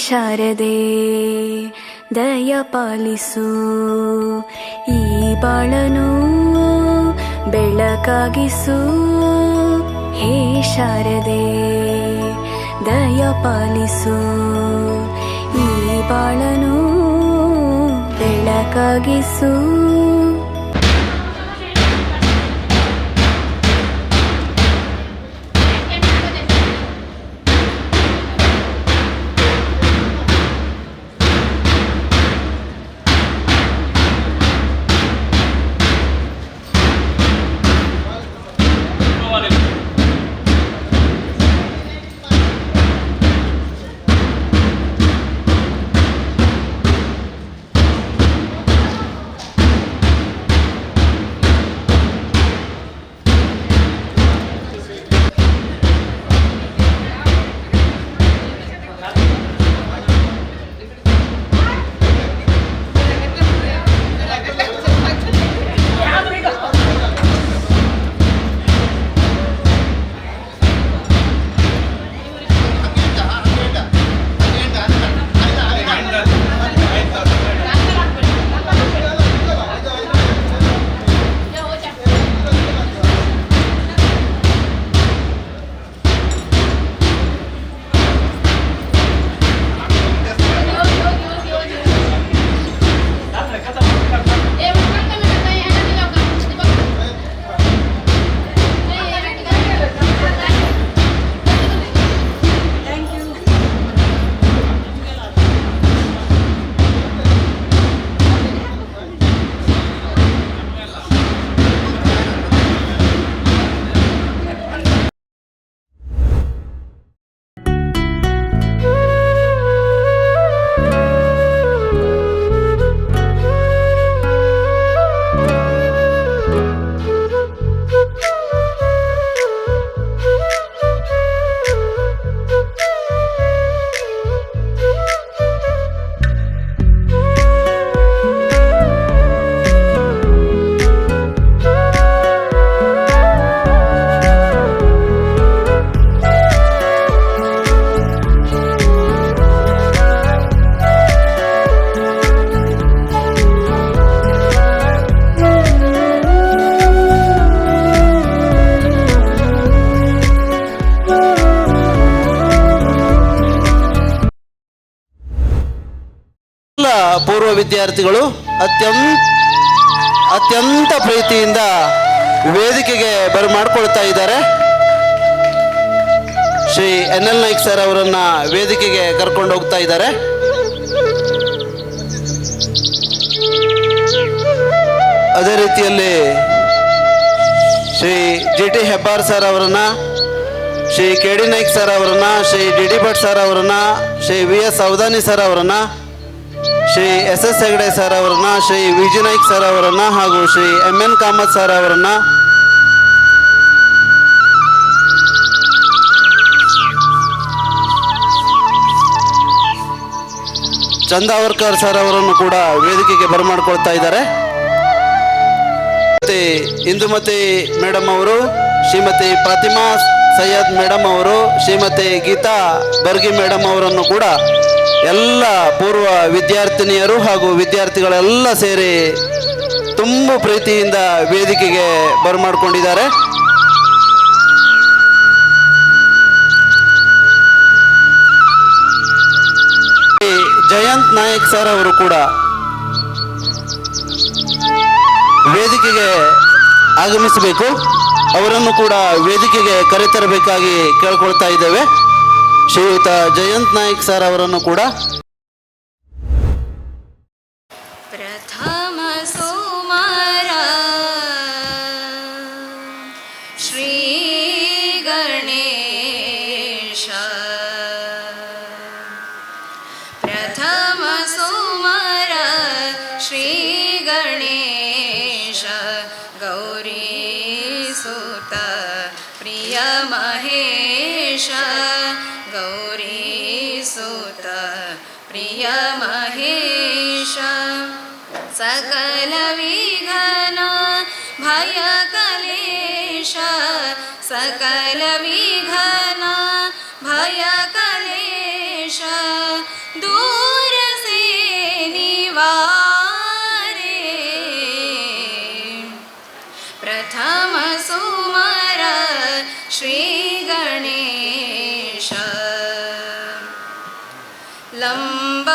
ಶಾರದೆ ದಯ ಪಾಲಿಸು, ಈ ಬಾಳನು ಬೆಳಕಾಗಿಸು. ಹೇ ಶಾರದೆ ದಯ ಪಾಲಿಸು, ಈ ಬಾಳನು ಬೆಳಕಾಗಿಸು. ಪೂರ್ವ ವಿದ್ಯಾರ್ಥಿಗಳು ಅತ್ಯಂತ ಪ್ರೀತಿಯಿಂದ ವೇದಿಕೆಗೆ ಬರಮಾಡ್ಕೊಳ್ತಾ ಇದ್ದಾರೆ. ಶ್ರೀ NL ನಾಯ್ಕ್ ಸರ್ ಅವರನ್ನ ವೇದಿಕೆಗೆ ಕರ್ಕೊಂಡು ಹೋಗ್ತಾ ಇದ್ದಾರೆ. ಅದೇ ರೀತಿಯಲ್ಲಿ ಶ್ರೀ GT ಹೆಬ್ಬಾರ್ ಸರ್ ಅವರನ್ನ, ಶ್ರೀ KD ನಾಯ್ಕ್ ಸರ್ ಅವರನ್ನ, ಶ್ರೀ DD ಭಟ್ ಸರ್ ಅವರನ್ನ, ಶ್ರೀ VS ಅವಧಾನಿ ಸರ್ ಅವರನ್ನ, ಶ್ರೀ SS ಹೆಗಡೆ ಸರ್ ಅವರನ್ನ, ಶ್ರೀ VG ನಾಯ್ಕ್ ಸರ್ ಅವರನ್ನ ಹಾಗೂ ಶ್ರೀ MN ಕಾಮತ್ ಸರ್ ಅವರನ್ನ, ಚಂದಾವರ್ಕರ್ ಸರ್ ಅವರನ್ನು ಕೂಡ ವೇದಿಕೆಗೆ ಬರಮಾಡ್ಕೊಳ್ತಾ ಇದ್ದಾರೆ. ಇಂದುಮತಿ ಮೇಡಮ್ ಅವರು, ಶ್ರೀಮತಿ ಫಾತಿಮಾ ಸೈಯದ್ ಮೇಡಮ್ ಅವರು, ಶ್ರೀಮತಿ ಗೀತಾ ಬರ್ಗಿ ಮೇಡಮ್ ಅವರನ್ನು ಕೂಡ ಎಲ್ಲ ಪೂರ್ವ ವಿದ್ಯಾರ್ಥಿನಿಯರು ಹಾಗೂ ವಿದ್ಯಾರ್ಥಿಗಳೆಲ್ಲ ಸೇರಿ ತುಂಬ ಪ್ರೀತಿಯಿಂದ ವೇದಿಕೆಗೆ ಬರಮಾಡ್ಕೊಂಡಿದ್ದಾರೆ. ಜಯಂತ್ ನಾಯಕ್ ಸರ್ ಅವರು ಕೂಡ ವೇದಿಕೆಗೆ ಆಗಮಿಸಬೇಕು. ಅವರನ್ನು ಕೂಡ ವೇದಿಕೆಗೆ ಕರೆತರಬೇಕಾಗಿ ಕೇಳ್ಕೊಳ್ತಾ ಇದ್ದೇವೆ. ಶ್ರೀಯುತ ಜಯಂತ್ ನಾಯಕ್ ಸರ್ ಅವರನ್ನು ಕೂಡ ಪ್ರಥಮ ಸೋಮವಾರ ಶ್ರೀ ಗಣೇಶ, ಪ್ರಥಮ ಸೋಮವಾರ ಶ್ರೀ ಗಣೇಶ, ಗೌರಿ ಸುತ ಪ್ರಿಯ ಮಹೇಶ, ಗೌರಿ ಸುತ ಪ್ರಿಯ ಮಹೇಶ, ಸಕಲ ವಿಘ್ನ ಭಯ ಕಲೇಶ, ಸಕಲ ವಿಘ್ನ ಭಯ ಕಲೇಶ, दूर से निवारे प्रथम सुमर श्री गणेश लंब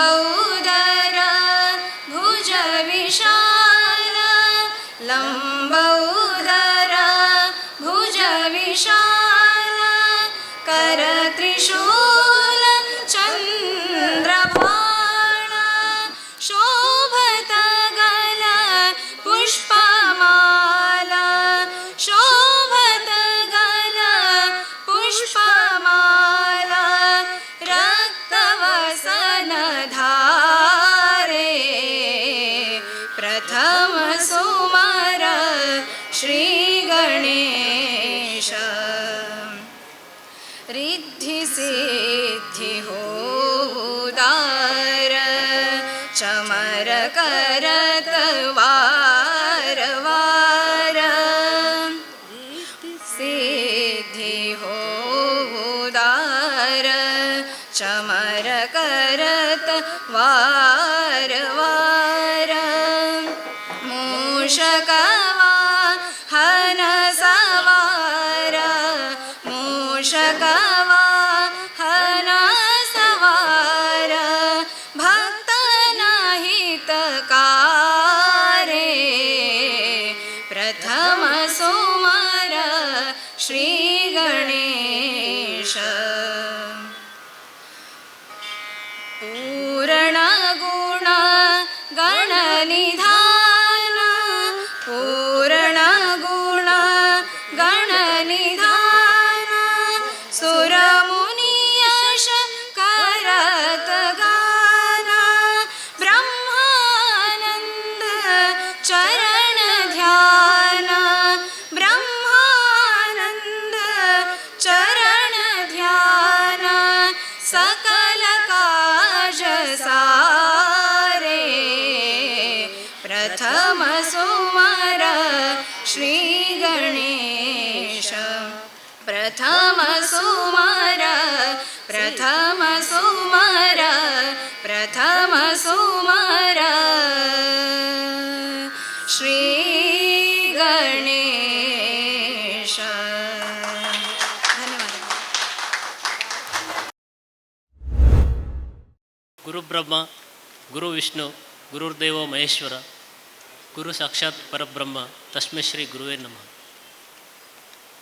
उदर भुज विशाल लंब उदर भुज विशाल कर त्रिशूल चंद्रबाण शोभत गल पुष्पमाला शोभत गल पुष्पमाला रक्तवसन धारे प्रथम सुमर श्री गणेश रिद्धि सिद्धि हो उदार चमर करत वार वार सिद्धि हो उदार चमर करत वार वार मूषकवा हन सवार मूषकवा हन सवार भक्तन हितकारे प्रथम सुमर श्री गणेश पूर्ण गुण गणनिधान पूर्ण गुण गणनिधान सुरमुनियश करत गान ब्रह्मानंद चरण ध्यान ब्रह्मानंद चरण ध्यान सकल काज सारे प्रथम सुमर श्री गणेश प्रथम सुमर प्रथम सुमर प्रथम सुमर श्री गणेश धन्यवाद ಗುರು ಬ್ರಹ್ಮ ಗುರು ವಿಷ್ಣು ಗುರುರ್ದೇವೋ ಮಹೇಶ್ವರ ಗುರು ಸಾಕ್ಷಾತ್ ಪರಬ್ರಹ್ಮ ತಸ್ಮೈ ಶ್ರೀ ಗುರುವೇ ನಮಃ.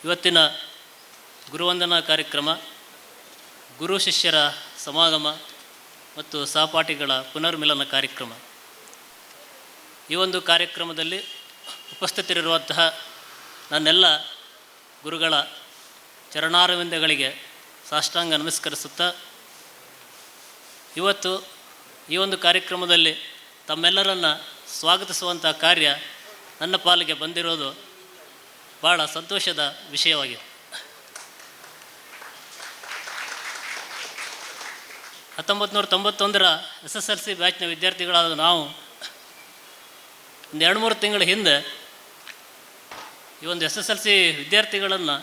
ಇವತ್ತಿನ ಗುರುವಂದನಾ ಕಾರ್ಯಕ್ರಮ ಗುರು ಶಿಷ್ಯರ ಸಮಾಗಮ ಮತ್ತು ಸಹಪಾಠಿಗಳ ಪುನರ್ಮಿಲನ ಕಾರ್ಯಕ್ರಮ. ಈ ಒಂದು ಕಾರ್ಯಕ್ರಮದಲ್ಲಿ ಉಪಸ್ಥಿತರಿರುವಂತಹ ನನ್ನೆಲ್ಲ ಗುರುಗಳ ಚರಣಾರವಿಂದಗಳಿಗೆ ಸಾಷ್ಟಾಂಗ ನಮಸ್ಕರಿಸುತ್ತಾ ಇವತ್ತು ಈ ಒಂದು ಕಾರ್ಯಕ್ರಮದಲ್ಲಿ ತಮ್ಮೆಲ್ಲರನ್ನು ಸ್ವಾಗತಿಸುವಂಥ ಕಾರ್ಯ ನನ್ನ ಪಾಲಿಗೆ ಬಂದಿರೋದು ಭಾಳ ಸಂತೋಷದ ವಿಷಯವಾಗಿದೆ. 1991ರ SSLC ಬ್ಯಾಚ್ನ ವಿದ್ಯಾರ್ಥಿಗಳಾದ ನಾವು ಒಂದು 2-3 ತಿಂಗಳ ಹಿಂದೆ ಈ ಒಂದು SSLC ವಿದ್ಯಾರ್ಥಿಗಳನ್ನು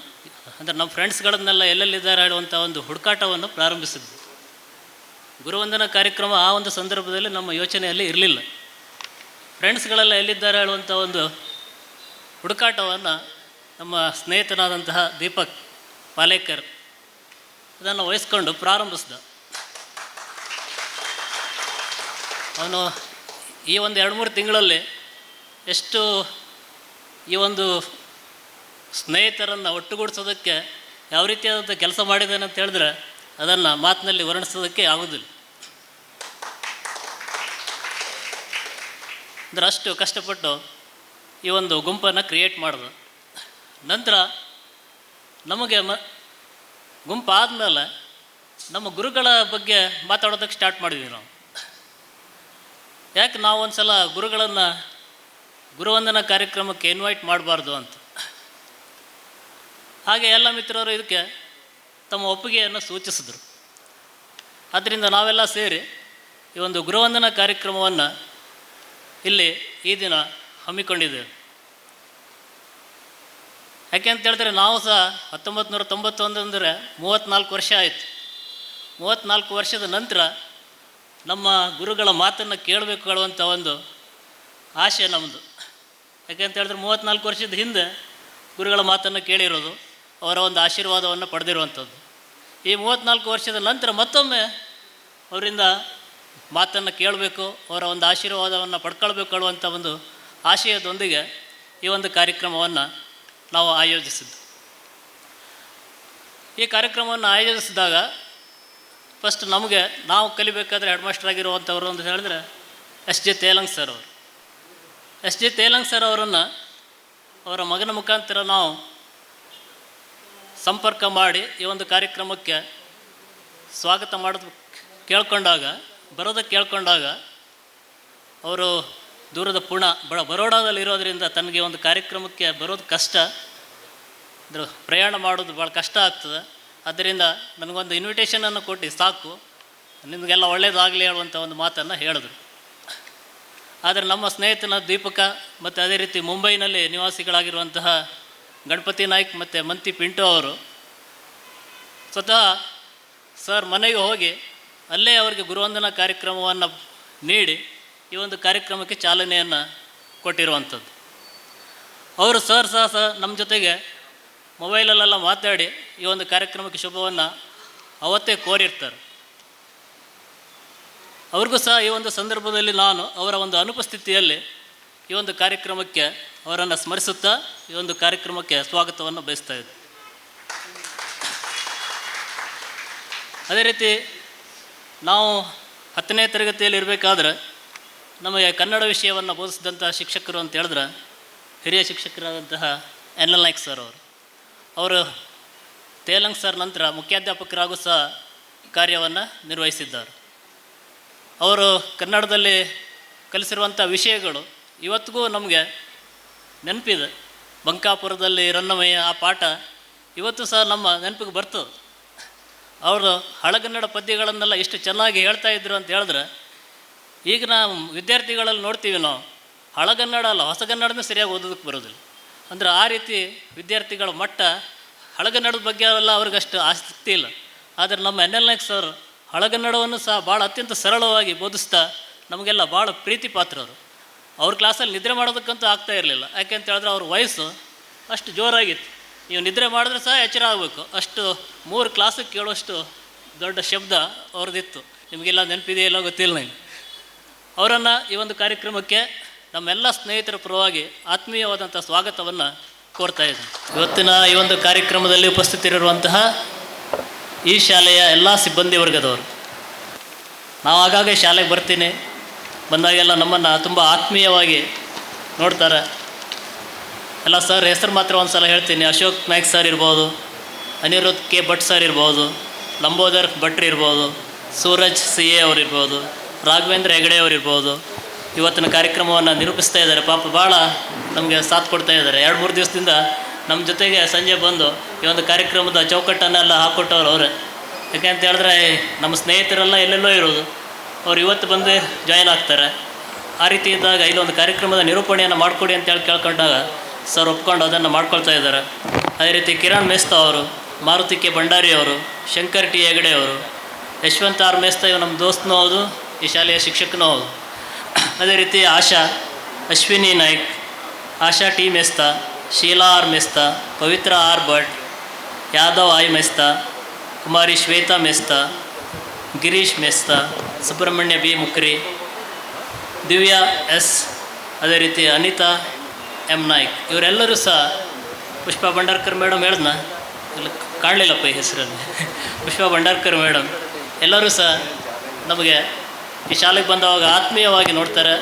ಅಂದರೆ ನಮ್ಮ ಫ್ರೆಂಡ್ಸ್ಗಳನ್ನೆಲ್ಲ ಎಲ್ಲೆಲ್ಲಿದ್ದಾರೆ ಹೇಳುವಂಥ ಒಂದು ಹುಡುಕಾಟವನ್ನು ಪ್ರಾರಂಭಿಸಿದ್ವಿ. ಗುರುವಂದನಾ ಕಾರ್ಯಕ್ರಮ ಆ ಒಂದು ಸಂದರ್ಭದಲ್ಲಿ ನಮ್ಮ ಯೋಚನೆಯಲ್ಲಿ ಇರಲಿಲ್ಲ. ಫ್ರೆಂಡ್ಸ್ಗಳೆಲ್ಲ ಎಲ್ಲಿದ್ದಾರೆ ಹೇಳುವಂಥ ಒಂದು ಹುಡುಕಾಟವನ್ನು ನಮ್ಮ ಸ್ನೇಹಿತನಾದಂತಹ ದೀಪಕ್ ಪಾಲೇಕರ್ ಅದನ್ನು ವಹಿಸ್ಕೊಂಡು ಪ್ರಾರಂಭಿಸಿದ. ಅವನು ಈ ಒಂದು 2-3 ತಿಂಗಳಲ್ಲಿ ಎಷ್ಟು ಈ ಒಂದು ಸ್ನೇಹಿತರನ್ನು ಒಟ್ಟುಗೂಡಿಸೋದಕ್ಕೆ ಯಾವ ರೀತಿಯಾದಂಥ ಕೆಲಸ ಮಾಡಿದ್ದಾನೆ ಅಂತ ಹೇಳಿದ್ರೆ ಅದನ್ನು ಮಾತಿನಲ್ಲಿ ವರ್ಣಿಸೋದಕ್ಕೆ ಆಗೋದಿಲ್ಲ. ಅಂದರೆ ಅಷ್ಟು ಕಷ್ಟಪಟ್ಟು ಈ ಒಂದು ಗುಂಪನ್ನು ಕ್ರಿಯೇಟ್ ಮಾಡಿದ ನಂತರ ನಮಗೆ ಗುಂಪಾದಮೇಲೆ ನಮ್ಮ ಗುರುಗಳ ಬಗ್ಗೆ ಮಾತಾಡೋದಕ್ಕೆ ಸ್ಟಾರ್ಟ್ ಮಾಡಿದ್ವಿ ನಾವು. ಯಾಕೆ ನಾವು ಒಂದು ಸಲ ಗುರುಗಳನ್ನು ಗುರುವಂದನಾ ಕಾರ್ಯಕ್ರಮಕ್ಕೆ ಇನ್ವೈಟ್ ಮಾಡಬಾರ್ದು ಅಂತ. ಹಾಗೆ ಎಲ್ಲ ಮಿತ್ರರು ಇದಕ್ಕೆ ತಮ್ಮ ಒಪ್ಪಿಗೆಯನ್ನು ಸೂಚಿಸಿದರು. ಆದ್ದರಿಂದ ನಾವೆಲ್ಲ ಸೇರಿ ಈ ಒಂದು ಗುರುವಂದನಾ ಕಾರ್ಯಕ್ರಮವನ್ನು ಇಲ್ಲಿ ಈ ದಿನ ಹಮ್ಮಿಕೊಂಡಿದ್ದೇವೆ. ಯಾಕೆ ಅಂತ ಹೇಳಿದ್ರೆ ನಾವು ಸಹ 1991 ಅಂದರೆ 34 ವರ್ಷ ಆಯಿತು. 34 ವರ್ಷದ ನಂತರ ನಮ್ಮ ಗುರುಗಳ ಮಾತನ್ನು ಕೇಳಬೇಕು ಹೇಳುವಂಥ ಒಂದು ಆಶೆ ನಮ್ಮದು. ಯಾಕೆಂತ ಹೇಳಿದ್ರೆ 34 ವರ್ಷದ ಹಿಂದೆ ಗುರುಗಳ ಮಾತನ್ನು ಕೇಳಿರೋದು, ಅವರ ಒಂದು ಆಶೀರ್ವಾದವನ್ನು ಪಡೆದಿರುವಂಥದ್ದು. ಈ 34 ವರ್ಷದ ನಂತರ ಮತ್ತೊಮ್ಮೆ ಅವರಿಂದ ಮಾತನ್ನು ಕೇಳಬೇಕು, ಅವರ ಒಂದು ಆಶೀರ್ವಾದವನ್ನು ಪಡ್ಕೊಳ್ಬೇಕು ಹೇಳುವಂಥ ಒಂದು ಆಶಯದೊಂದಿಗೆ ಈ ಒಂದು ಕಾರ್ಯಕ್ರಮವನ್ನು ನಾವು ಆಯೋಜಿಸಿದ್ದು. ಈ ಕಾರ್ಯಕ್ರಮವನ್ನು ಆಯೋಜಿಸಿದಾಗ ಫಸ್ಟ್ ನಾವು ಕಲಿಬೇಕಾದ್ರೆ ಹೆಡ್ ಮಾಸ್ಟರ್ ಆಗಿರುವಂಥವ್ರು ಅಂತ ಹೇಳಿದ್ರೆ ಎಸ್ ಜೆ ತೇಲಂಗ್ ಸರ್ ಅವರು. ಎಸ್ ಜೆ ತೇಲಂಗ್ ಸರ್ ಅವರನ್ನು ಅವರ ಮಗನ ಮುಖಾಂತರ ನಾವು ಸಂಪರ್ಕ ಮಾಡಿ ಈ ಒಂದು ಕಾರ್ಯಕ್ರಮಕ್ಕೆ ಸ್ವಾಗತ ಮಾಡೋದು ಕೇಳ್ಕೊಂಡಾಗ ಅವರು ದೂರದ ಬರೋಡಾದಲ್ಲಿರೋದ್ರಿಂದ ತನಗೆ ಒಂದು ಕಾರ್ಯಕ್ರಮಕ್ಕೆ ಬರೋದು ಕಷ್ಟ, ಪ್ರಯಾಣ ಮಾಡೋದು ಭಾಳ ಕಷ್ಟ ಆಗ್ತದೆ. ಆದ್ದರಿಂದ ನನಗೊಂದು ಇನ್ವಿಟೇಷನನ್ನು ಕೊಟ್ಟು ಸಾಕು, ನಿಮಗೆಲ್ಲ ಒಳ್ಳೆಯದಾಗಲಿ ಹೇಳುವಂಥ ಒಂದು ಮಾತನ್ನು ಹೇಳಿದ್ರು. ಆದರೆ ನಮ್ಮ ಸ್ನೇಹಿತನ ದೀಪಕ ಮತ್ತು ಅದೇ ರೀತಿ ಮುಂಬೈನಲ್ಲಿ ನಿವಾಸಿಗಳಾಗಿರುವಂತಹ ಗಣಪತಿ ನಾಯ್ಕ್ ಮತ್ತು ಮಂತಿ ಪಿಂಟು ಅವರು ಸ್ವತಃ ಸರ್ ಮನೆಗೆ ಹೋಗಿ ಅಲ್ಲೇ ಅವರಿಗೆ ಗುರುವಂದನಾ ಕಾರ್ಯಕ್ರಮವನ್ನು ನೀಡಿ ಈ ಒಂದು ಕಾರ್ಯಕ್ರಮಕ್ಕೆ ಚಾಲನೆಯನ್ನು ಕೊಟ್ಟಿರುವಂಥದ್ದು. ಅವರು ಸರ್ ಸಹ ನಮ್ಮ ಜೊತೆಗೆ ಮೊಬೈಲಲ್ಲೆಲ್ಲ ಮಾತಾಡಿ ಈ ಒಂದು ಕಾರ್ಯಕ್ರಮಕ್ಕೆ ಶುಭವನ್ನು ಅವತ್ತೇ ಕೋರಿರ್ತಾರೆ. ಅವ್ರಿಗೂ ಸಹ ಈ ಒಂದು ಸಂದರ್ಭದಲ್ಲಿ ನಾನು ಅವರ ಒಂದು ಅನುಪಸ್ಥಿತಿಯಲ್ಲಿ ಈ ಒಂದು ಕಾರ್ಯಕ್ರಮಕ್ಕೆ ಅವರನ್ನು ಸ್ಮರಿಸುತ್ತಾ ಈ ಒಂದು ಕಾರ್ಯಕ್ರಮಕ್ಕೆ ಸ್ವಾಗತವನ್ನು ಬಯಸ್ತಾ ಇದ್ದೆ. ಅದೇ ರೀತಿ ನಾವು 10ನೇ ತರಗತಿಯಲ್ಲಿ ಇರಬೇಕಾದ್ರೆ ನಮಗೆ ಕನ್ನಡ ವಿಷಯವನ್ನು ಬೋಧಿಸಿದಂಥ ಶಿಕ್ಷಕರು ಅಂತ ಹೇಳಿದ್ರೆ ಹಿರಿಯ ಶಿಕ್ಷಕರಾದಂತಹ ಎನ್ ಎಲ್ ನಾಯ್ಕ್ ಸರ್ ಅವರು ತೇಲಂಗ್ ಸರ್ ನಂತರ ಮುಖ್ಯಾಧ್ಯಾಪಕರಾಗೂ ಸಹ ಕಾರ್ಯವನ್ನು ನಿರ್ವಹಿಸಿದ್ದಾರೆ. ಅವರು ಕನ್ನಡದಲ್ಲಿ ಕಲಿಸಿರುವಂಥ ವಿಷಯಗಳು ಇವತ್ತಿಗೂ ನಮಗೆ ನೆನಪಿದೆ. ಬಂಕಾಪುರದಲ್ಲಿ ರನ್ನಮಯ್ಯ ಆ ಪಾಠ ಇವತ್ತು ಸಹ ನಮ್ಮ ನೆನಪಿಗೆ ಬರ್ತದೆ. ಅವರು ಹಳಗನ್ನಡ ಪದ್ಯಗಳನ್ನೆಲ್ಲ ಎಷ್ಟು ಚೆನ್ನಾಗಿ ಹೇಳ್ತಾ ಇದ್ರು ಅಂತ ಹೇಳಿದ್ರೆ ಈಗ ನಾವು ವಿದ್ಯಾರ್ಥಿಗಳಲ್ಲಿ ನೋಡ್ತೀವಿ, ನಾವು ಹಳಗನ್ನಡ ಅಲ್ಲ ಹೊಸಗನ್ನಡನೇ ಸರಿಯಾಗಿ ಓದೋದಕ್ಕೆ ಬರೋದಿಲ್ಲ. ಅಂದರೆ ಆ ರೀತಿ ವಿದ್ಯಾರ್ಥಿಗಳ ಮಟ್ಟ ಹಳಗನ್ನಡದ ಬಗ್ಗೆ ಎಲ್ಲ ಅವ್ರಿಗಷ್ಟು ಆಸಕ್ತಿ ಇಲ್ಲ. ಆದರೆ ನಮ್ಮ ಎನ್ ಎಲ್ ನಾಯ್ಕ್ ಸರ್ ಹಳಗನ್ನಡವನ್ನು ಸಹ ಭಾಳ ಅತ್ಯಂತ ಸರಳವಾಗಿ ಬೋಧಿಸ್ತಾ ನಮಗೆಲ್ಲ ಭಾಳ ಪ್ರೀತಿ ಪಾತ್ರರು. ಅವ್ರ ಕ್ಲಾಸಲ್ಲಿ ನಿದ್ರೆ ಮಾಡೋದಕ್ಕಂತೂ ಆಗ್ತಾ ಇರಲಿಲ್ಲ. ಯಾಕೆಂತ ಹೇಳಿದ್ರೆ ಅವ್ರ ವಯಸ್ಸು ಅಷ್ಟು ಜೋರಾಗಿತ್ತು. ನೀವು ನಿದ್ರೆ ಮಾಡಿದ್ರೆ ಸಹ ಎಚ್ಚರ ಆಗಬೇಕು, ಅಷ್ಟು 3 ಕ್ಲಾಸಿಗೆ ಕೇಳುವಷ್ಟು ದೊಡ್ಡ ಶಬ್ದ ಅವ್ರದ್ದಿತ್ತು. ನಿಮಗೆಲ್ಲ ನೆನಪಿದೆಯಲ್ಲ ಗೊತ್ತಿಲ್ಲ ನನಗೆ. ಅವರನ್ನು ಈ ಒಂದು ಕಾರ್ಯಕ್ರಮಕ್ಕೆ ನಮ್ಮೆಲ್ಲ ಸ್ನೇಹಿತರ ಪರವಾಗಿ ಆತ್ಮೀಯವಾದಂಥ ಸ್ವಾಗತವನ್ನು ಕೋರ್ತಾ ಇದ್ದೀನಿ. ಇವತ್ತಿನ ಈ ಒಂದು ಕಾರ್ಯಕ್ರಮದಲ್ಲಿ ಉಪಸ್ಥಿತರಿರುವಂತಹ ಈ ಶಾಲೆಯ ಎಲ್ಲ ಸಿಬ್ಬಂದಿ ವರ್ಗದವರು, ನಾವು ಆಗಾಗ ಶಾಲೆಗೆ ಬರ್ತೀನಿ, ಬಂದಾಗೆಲ್ಲ ನಮ್ಮನ್ನು ತುಂಬ ಆತ್ಮೀಯವಾಗಿ ನೋಡ್ತಾರೆ. ಎಲ್ಲ ಸರ್ ಹೆಸರು ಮಾತ್ರ ಒಂದು ಸಲ ಹೇಳ್ತೀನಿ. ಅಶೋಕ್ ನಾಯ್ಕ್ ಸರ್ ಇರ್ಬೋದು, ಅನಿರುದ್ಧ್ ಕೆ ಭಟ್ ಸರ್ ಇರ್ಬೋದು, ಲಂಬೋದರ್ ಭಟ್ರು ಇರ್ಬೋದು, ಸೂರಜ್ ಸಿ ಎ ಅವರಿರ್ಬೋದು, ರಾಘವೇಂದ್ರ ಹೆಗಡೆ ಅವರಿರ್ಬೋದು. ಇವತ್ತಿನ ಕಾರ್ಯಕ್ರಮವನ್ನು ನಿರೂಪಿಸ್ತಾ ಇದ್ದಾರೆ. ಪಾಪ ಭಾಳ ನಮಗೆ ಸಾಥ್ ಕೊಡ್ತಾ ಇದ್ದಾರೆ. 2-3 ದಿವಸದಿಂದ ನಮ್ಮ ಜೊತೆಗೆ ಸಂಜೆ ಬಂದು ಈ ಒಂದು ಕಾರ್ಯಕ್ರಮದ ಚೌಕಟ್ಟನ್ನೆಲ್ಲ ಹಾಕ್ಕೊಟ್ಟವ್ರು ಅವರೇ. ಯಾಕೆ ಅಂತ ಹೇಳಿದ್ರೆ ನಮ್ಮ ಸ್ನೇಹಿತರೆಲ್ಲ ಎಲ್ಲೆಲ್ಲೋ ಇರೋದು, ಅವ್ರು ಇವತ್ತು ಬಂದು ಜಾಯ್ನ್ ಆಗ್ತಾರೆ. ಆ ರೀತಿ ಇದ್ದಾಗ ಇಲ್ಲೊಂದು ಕಾರ್ಯಕ್ರಮದ ನಿರೂಪಣೆಯನ್ನು ಮಾಡಿಕೊಡಿ ಅಂತೇಳಿ ಕೇಳ್ಕೊಂಡಾಗ ಸರ್ ಒಪ್ಕೊಂಡು ಅದನ್ನು ಮಾಡ್ಕೊಳ್ತಾ ಇದ್ದಾರೆ. ಅದೇ ರೀತಿ ಕಿರಣ್ ಮೇಸ್ತಾ ಅವರು, ಮಾರುತಿ ಕೆ ಭಂಡಾರಿ ಅವರು, ಶಂಕರ್ ಟಿ ಹೆಗಡೆ ಅವರು, ಯಶವಂತ ಆರ್ ಮೇಸ್ತಾ ಇವು ನಮ್ಮ ದೋಸ್ತನೂ ಹೌದು, ಈ ಶಾಲೆಯ ಶಿಕ್ಷಕನೂ ಹೌದು. ಅದೇ ರೀತಿ Asha Ashwini Naik, Asha T Mesta, Sheela R Mesta, Pavithra R Bhat, Yadav I Mesta, Kumari Shweta Mesta, Girish Mesta, Subrahmanya B Mukri, Divya S, ಅದೇ ರೀತಿ ಅನಿತಾ ಎಮ್ ನಾಯ್ಕ್, ಇವರೆಲ್ಲರೂ ಸಹ, ಪುಷ್ಪಾ ಭಂಡಾರ್ಕರ್ ಮೇಡಮ್ ಹೇಳಿದ್ನ ಇಲ್ಲ ಕಾಣಲಿಲ್ಲಪ್ಪ ಈ ಹೆಸರಲ್ಲಿ, ಪುಷ್ಪಾ ಭಂಡಾರ್ಕರ್ ಮೇಡಮ್, ಎಲ್ಲರೂ ಸಹ ನಮಗೆ ಈ ಶಾಲೆಗೆ ಬಂದವಾಗ ಆತ್ಮೀಯವಾಗಿ ನೋಡ್ತಾರೆ.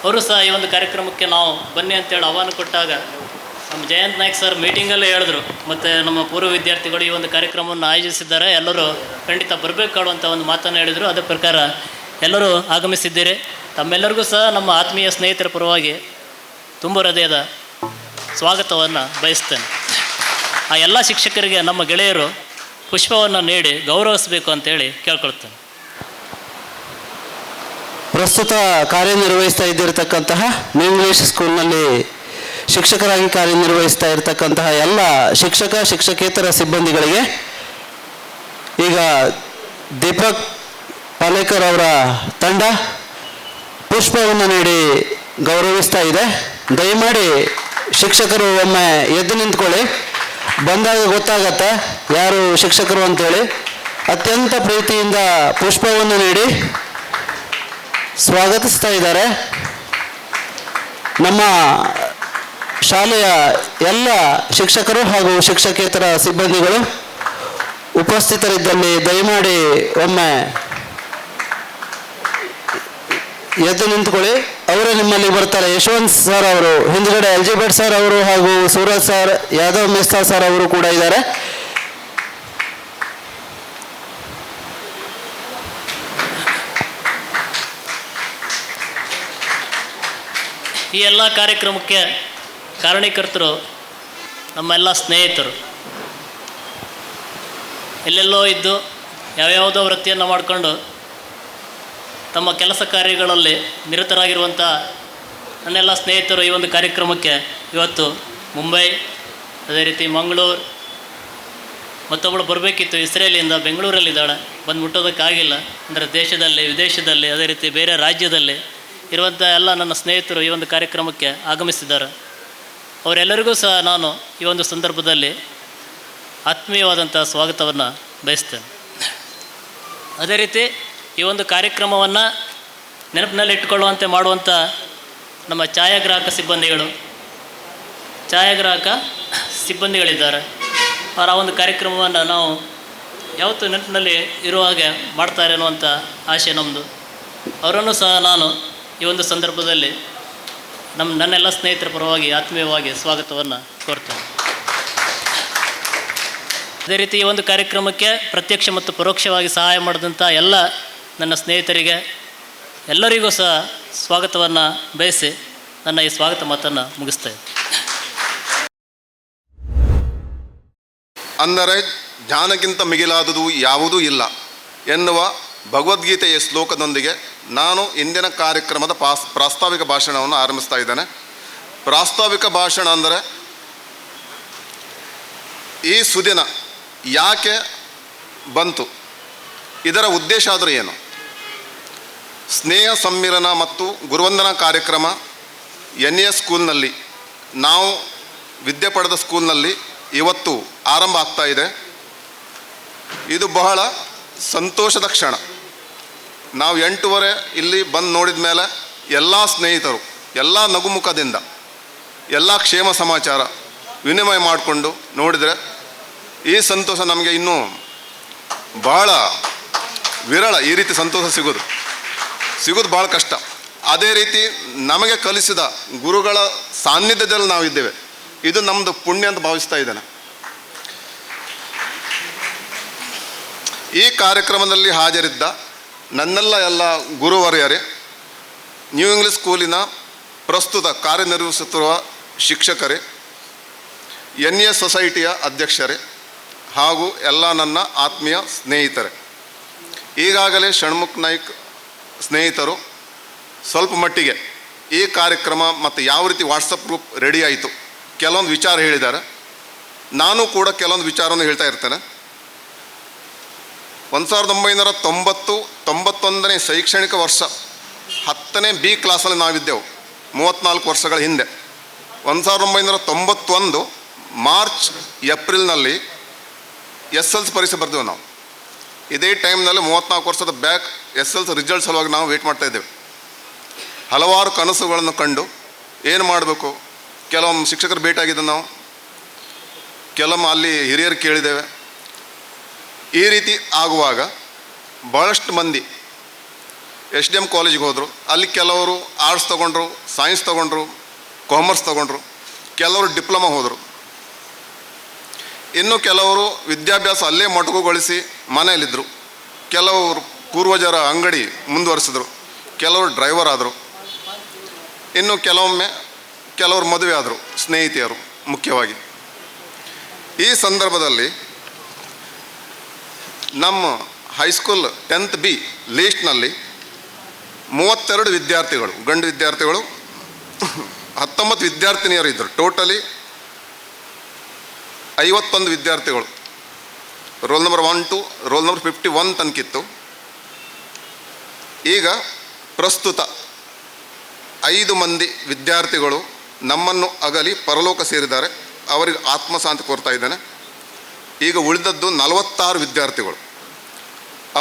ಅವರು ಸಹ ಈ ಒಂದು ಕಾರ್ಯಕ್ರಮಕ್ಕೆ ನಾವು ಬನ್ನಿ ಅಂತೇಳಿ ಆಹ್ವಾನ ಕೊಟ್ಟಾಗ ನಮ್ಮ ಜಯಂತ್ ನಾಯ್ಕ್ ಸರ್ ಮೀಟಿಂಗಲ್ಲೇ ಹೇಳಿದ್ರು, ಮತ್ತು ನಮ್ಮ ಪೂರ್ವ ವಿದ್ಯಾರ್ಥಿಗಳು ಈ ಒಂದು ಕಾರ್ಯಕ್ರಮವನ್ನು ಆಯೋಜಿಸಿದ್ದಾರೆ, ಎಲ್ಲರೂ ಖಂಡಿತ ಬರಬೇಕಾಡುವಂಥ ಒಂದು ಮಾತನ್ನು ಹೇಳಿದರು. ಅದರ ಪ್ರಕಾರ ಎಲ್ಲರೂ ಆಗಮಿಸಿದ್ದೀರಿ. ತಮ್ಮೆಲ್ಲರಿಗೂ ಸಹ ನಮ್ಮ ಆತ್ಮೀಯ ಸ್ನೇಹಿತರ ಪರವಾಗಿ ತುಂಬ ಹೃದಯದ ಸ್ವಾಗತವನ್ನು ಬಯಸ್ತೇನೆ. ಆ ಎಲ್ಲ ಶಿಕ್ಷಕರಿಗೆ ನಮ್ಮ ಗೆಳೆಯರು ಪುಷ್ಪವನ್ನು ನೀಡಿ ಗೌರವಿಸಬೇಕು ಅಂತೇಳಿ ಕೇಳ್ಕೊಳ್ತೇನೆ. ಪ್ರಸ್ತುತ ಕಾರ್ಯನಿರ್ವಹಿಸ್ತಾ ಇದ್ದಿರತಕ್ಕಂತಹ ನ್ಯೂ ಇಂಗ್ಲೀಷ್ ಸ್ಕೂಲ್ನಲ್ಲಿ ಶಿಕ್ಷಕರಾಗಿ ಕಾರ್ಯನಿರ್ವಹಿಸ್ತಾ ಇರತಕ್ಕಂತಹ ಎಲ್ಲ ಶಿಕ್ಷಕೇತರ ಸಿಬ್ಬಂದಿಗಳಿಗೆ ಈಗ ದೀಪಕ್ ಪಾಲೇಕರ್ ಅವರ ತಂಡ ಪುಷ್ಪವನ್ನು ನೀಡಿ ಗೌರವಿಸ್ತಾ ಇದೆ. ದಯಮಾಡಿ ಶಿಕ್ಷಕರು ಒಮ್ಮೆ ಎದ್ದು ನಿಂತ್ಕೊಳ್ಳಿ. ಬಂದಾಗ ಗೊತ್ತಾಗತ್ತೆ ಯಾರು ಶಿಕ್ಷಕರು ಅಂತೇಳಿ. ಅತ್ಯಂತ ಪ್ರೀತಿಯಿಂದ ಪುಷ್ಪವನ್ನು ನೀಡಿ ಸ್ವಾಗತಿಸ್ತಾ ಇದ್ದಾರೆ. ನಮ್ಮ ಶಾಲೆಯ ಎಲ್ಲ ಶಿಕ್ಷಕರು ಹಾಗೂ ಶಿಕ್ಷಕೇತರ ಸಿಬ್ಬಂದಿಗಳು ಉಪಸ್ಥಿತರಿದ್ದಲ್ಲಿ ದಯಮಾಡಿ ಒಮ್ಮೆ ಎದ್ದು ನಿಂತ್ಕೊಳ್ಳಿ. ಅವರೇ ನಿಮ್ಮಲ್ಲಿ ಬರ್ತಾರೆ. ಯಶವಂತ್ ಸರ್ ಅವರು, ಹಿಂದ್ಗಡೆ ಎಲ್ಜಿಬೇಟ್ ಸರ್ ಅವರು ಹಾಗೂ ಸೂರಜ್ ಸರ್, ಯಾದವ್ ಮಿಸ್ತಾ ಸರ್ ಅವರು ಕೂಡ ಇದ್ದಾರೆ. ಈ ಎಲ್ಲ ಕಾರ್ಯಕ್ರಮಕ್ಕೆ ಕಾರಣೀಕರ್ತರು ನಮ್ಮೆಲ್ಲ ಸ್ನೇಹಿತರು. ಎಲ್ಲೆಲ್ಲೋ ಇದ್ದು ಯಾವ್ಯಾವುದೋ ವೃತ್ತಿಯನ್ನು ಮಾಡಿಕೊಂಡು ತಮ್ಮ ಕೆಲಸ ಕಾರ್ಯಗಳಲ್ಲಿ ನಿರತರಾಗಿರುವಂಥ ನನ್ನೆಲ್ಲ ಸ್ನೇಹಿತರು ಈ ಒಂದು ಕಾರ್ಯಕ್ರಮಕ್ಕೆ ಇವತ್ತು ಮುಂಬೈ, ಅದೇ ರೀತಿ ಮಂಗಳೂರು, ಮತ್ತೊಬ್ಬಳು ಬರಬೇಕಿತ್ತು ಇಸ್ರೇಲಿಂದ, ಬೆಂಗಳೂರಲ್ಲಿದ್ದಾಳೆ, ಬಂದು ಮುಟ್ಟೋದಕ್ಕಾಗಿಲ್ಲ. ಅಂದರೆ ದೇಶದಲ್ಲಿ, ವಿದೇಶದಲ್ಲಿ, ಅದೇ ರೀತಿ ಬೇರೆ ರಾಜ್ಯದಲ್ಲಿ ಇರುವಂಥ ಎಲ್ಲ ನನ್ನ ಸ್ನೇಹಿತರು ಈ ಒಂದು ಕಾರ್ಯಕ್ರಮಕ್ಕೆ ಆಗಮಿಸಿದ್ದಾರೆ. ಅವರೆಲ್ಲರಿಗೂ ಸಹ ನಾನು ಈ ಒಂದು ಸಂದರ್ಭದಲ್ಲಿ ಆತ್ಮೀಯವಾದಂಥ ಸ್ವಾಗತವನ್ನು ಬಯಸ್ತೇನೆ. ಅದೇ ರೀತಿ ಈ ಒಂದು ಕಾರ್ಯಕ್ರಮವನ್ನು ನೆನಪಿನಲ್ಲಿಟ್ಟುಕೊಳ್ಳುವಂತೆ ಮಾಡುವಂಥ ನಮ್ಮ ಛಾಯಾಗ್ರಾಹಕ ಸಿಬ್ಬಂದಿಗಳಿದ್ದಾರೆ. ಅವರ ಆ ಒಂದು ಕಾರ್ಯಕ್ರಮವನ್ನು ನಾವು ಯಾವತ್ತೂ ನೆನಪಿನಲ್ಲಿ ಇರುವ ಹಾಗೆ ಮಾಡ್ತಾರೆ ಅನ್ನುವಂಥ ಆಶೆ ನಮ್ಮದು. ಅವರನ್ನು ಸಹ ನಾನು ಈ ಒಂದು ಸಂದರ್ಭದಲ್ಲಿ ನನ್ನೆಲ್ಲ ಸ್ನೇಹಿತರ ಪರವಾಗಿ ಆತ್ಮೀಯವಾಗಿ ಸ್ವಾಗತವನ್ನು ಕೋರ್ತೇನೆ. ಅದೇ ರೀತಿ ಈ ಒಂದು ಕಾರ್ಯಕ್ರಮಕ್ಕೆ ಪ್ರತ್ಯಕ್ಷ ಮತ್ತು ಪರೋಕ್ಷವಾಗಿ ಸಹಾಯ ಮಾಡಿದಂಥ ಎಲ್ಲ ನನ್ನ ಸ್ನೇಹಿತರಿಗೆ ಎಲ್ಲರಿಗೂ ಸಹ ಸ್ವಾಗತವನ್ನು ಬಯಸಿ ನನ್ನ ಈ ಸ್ವಾಗತ ಮಾತನ್ನು ಮುಗಿಸ್ತೇನೆ. ಅಂದರೆ ಜ್ಞಾನಕ್ಕಿಂತ ಮಿಗಿಲಾದುದು ಯಾವುದೂ ಇಲ್ಲ ಎನ್ನುವ ಭಗವದ್ಗೀತೆಯ ಶ್ಲೋಕದೊಂದಿಗೆ ನಾನು ಇಂದಿನ ಕಾರ್ಯಕ್ರಮದ ಪ್ರಾಸ್ತಾವಿಕ ಭಾಷಣವನ್ನು ಆರಂಭಿಸ್ತಾ ಇದ್ದೇನೆ. ಪ್ರಾಸ್ತಾವಿಕ ಭಾಷಣ ಅಂದರೆ ಈ ಸುದಿನ ಯಾಕೆ ಬಂತು, ಇದರ ಉದ್ದೇಶ ಆದರೂ ಏನು, ಸ್ನೇಹ ಸಮ್ಮಿಲನ ಮತ್ತು ಗುರುವಂದನಾ ಕಾರ್ಯಕ್ರಮ NAS ಸ್ಕೂಲ್ನಲ್ಲಿ, ನಾವು ವಿದ್ಯೆ ಪಡೆದ ಸ್ಕೂಲ್ನಲ್ಲಿ ಇವತ್ತು ಆರಂಭ ಆಗ್ತಾ ಇದೆ. ಇದು ಬಹಳ ಸಂತೋಷದ ಕ್ಷಣ. ನಾವು 8:30 ಇಲ್ಲಿ ಬಂದು ನೋಡಿದ ಮೇಲೆ ಎಲ್ಲ ಸ್ನೇಹಿತರು ಎಲ್ಲ ನಗುಮುಖದಿಂದ ಎಲ್ಲ ಕ್ಷೇಮ ಸಮಾಚಾರ ವಿನಿಮಯ ಮಾಡಿಕೊಂಡು ನೋಡಿದರೆ ಈ ಸಂತೋಷ ನಮಗೆ ಇನ್ನೂ ಬಹಳ ವಿರಳ. ಈ ರೀತಿ ಸಂತೋಷ ಸಿಗೋದು ಭಾಳ ಕಷ್ಟ. ಅದೇ ರೀತಿ ನಮಗೆ ಕಲಿಸಿದ ಗುರುಗಳ ಸಾನ್ನಿಧ್ಯದಲ್ಲಿ ನಾವಿದ್ದೇವೆ. ಇದು ನಮ್ಮದು ಪುಣ್ಯ ಅಂತ ಭಾವಿಸ್ತಾ ಇದ್ದೇನೆ. ಈ ಕಾರ್ಯಕ್ರಮದಲ್ಲಿ ಹಾಜರಿದ್ದ ನನ್ನೆಲ್ಲ ಎಲ್ಲ ಗುರುವರ್ಯರೇ, ನ್ಯೂ ಇಂಗ್ಲಿಷ್ ಸ್ಕೂಲಿನ ಪ್ರಸ್ತುತ ಕಾರ್ಯನಿರ್ವಹಿಸುತ್ತಿರುವ ಶಿಕ್ಷಕರೇ, NAS ಸೊಸೈಟಿಯ ಅಧ್ಯಕ್ಷರೇ ಹಾಗೂ ಎಲ್ಲ ನನ್ನ ಆತ್ಮೀಯ ಸ್ನೇಹಿತರೇ, ಈಗಾಗಲೇ ಷಣ್ಮುಖ್ ನಾಯ್ಕ್ ಸ್ನೇಹಿತರು ಸ್ವಲ್ಪ ಮಟ್ಟಿಗೆ ಈ ಕಾರ್ಯಕ್ರಮ ಮತ್ತು ಯಾವ ರೀತಿ ವಾಟ್ಸಪ್ ಗ್ರೂಪ್ ರೆಡಿ ಆಯಿತು ಕೆಲವೊಂದು ವಿಚಾರ ಹೇಳಿದ್ದಾರೆ. ನಾನು ಕೂಡ ಕೆಲವೊಂದು ವಿಚಾರವನ್ನು ಹೇಳ್ತಾ ಇರ್ತೇನೆ. 1990-91ನೇ ಶೈಕ್ಷಣಿಕ ವರ್ಷ 10ನೇ B ಕ್ಲಾಸಲ್ಲಿ ನಾವಿದ್ದೆವು 34 ವರ್ಷಗಳ ಹಿಂದೆ. 1991 ಮಾರ್ಚ್ ಏಪ್ರಿಲ್ನಲ್ಲಿ SLC ಪರೀಕ್ಷೆ ಬರೆದೆವು ನಾವು. ಇದೇ ಟೈಮ್ನಲ್ಲಿ 34 ವರ್ಷದ ಬ್ಯಾಕ್ SLC ರಿಸಲ್ಟ್ ಸಲುವಾಗಿ ನಾವು ವೇಟ್ ಮಾಡ್ತಾ ಇದ್ದೇವೆ. ಹಲವಾರು ಕನಸುಗಳನ್ನು ಕಂಡು ಏನು ಮಾಡಬೇಕು, ಕೆಲವೊಮ್ಮೆ ಶಿಕ್ಷಕರು ಭೇಟಿಯಾಗಿದ್ದು ನಾವು, ಕೆಲವೊಮ್ಮೆ ಅಲ್ಲಿ ಹಿರಿಯರು ಕೇಳಿದ್ದೇವೆ. ಈ ರೀತಿ ಆಗುವಾಗ ಭಾಳಷ್ಟು ಮಂದಿ SDM ಕಾಲೇಜಿಗೆ ಹೋದರು. ಅಲ್ಲಿ ಕೆಲವರು ಆರ್ಟ್ಸ್ ತೊಗೊಂಡ್ರು, ಸೈನ್ಸ್ ತೊಗೊಂಡ್ರು, ಕಾಮರ್ಸ್ ತೊಗೊಂಡ್ರು, ಕೆಲವರು ಡಿಪ್ಲೊಮಾ ಹೋದರು. ಇನ್ನು ಕೆಲವರು ವಿದ್ಯಾಭ್ಯಾಸ ಅಲ್ಲೇ ಮೊಟಕುಗೊಳಿಸಿ ಮನೆಯಲ್ಲಿದ್ದರು. ಕೆಲವರು ಪೂರ್ವಜರ ಅಂಗಡಿ ಮುಂದುವರಿಸಿದ್ರು, ಕೆಲವರು ಡ್ರೈವರ್ ಆದರು. ಇನ್ನು ಕೆಲವರು ಮದುವೆ ಆದರು, ಸ್ನೇಹಿತೆಯರು ಮುಖ್ಯವಾಗಿ. ಈ ಸಂದರ್ಭದಲ್ಲಿ ನಮ್ಮ ಹೈಸ್ಕೂಲ್ 10th B ಲೀಸ್ಟ್ನಲ್ಲಿ 32 ವಿದ್ಯಾರ್ಥಿಗಳು, ಗಂಡು ವಿದ್ಯಾರ್ಥಿಗಳು, 19 ವಿದ್ಯಾರ್ಥಿನಿಯರು ಇದ್ದರು. ಟೋಟಲಿ 51 ವಿದ್ಯಾರ್ಥಿಗಳು. Roll number 1 to roll number 51 ತನಕಿತ್ತು. ಈಗ ಪ್ರಸ್ತುತ 5 ಮಂದಿ ವಿದ್ಯಾರ್ಥಿಗಳು ನಮ್ಮನ್ನು ಅಗಲಿ ಪರಲೋಕ ಸೇರಿದ್ದಾರೆ. ಅವರಿಗೆ ಆತ್ಮಶಾಂತಿ ಕೋರ್ತಾ ಇದ್ದೇನೆ. ಈಗ ಉಳಿದದ್ದು 46 ವಿದ್ಯಾರ್ಥಿಗಳು.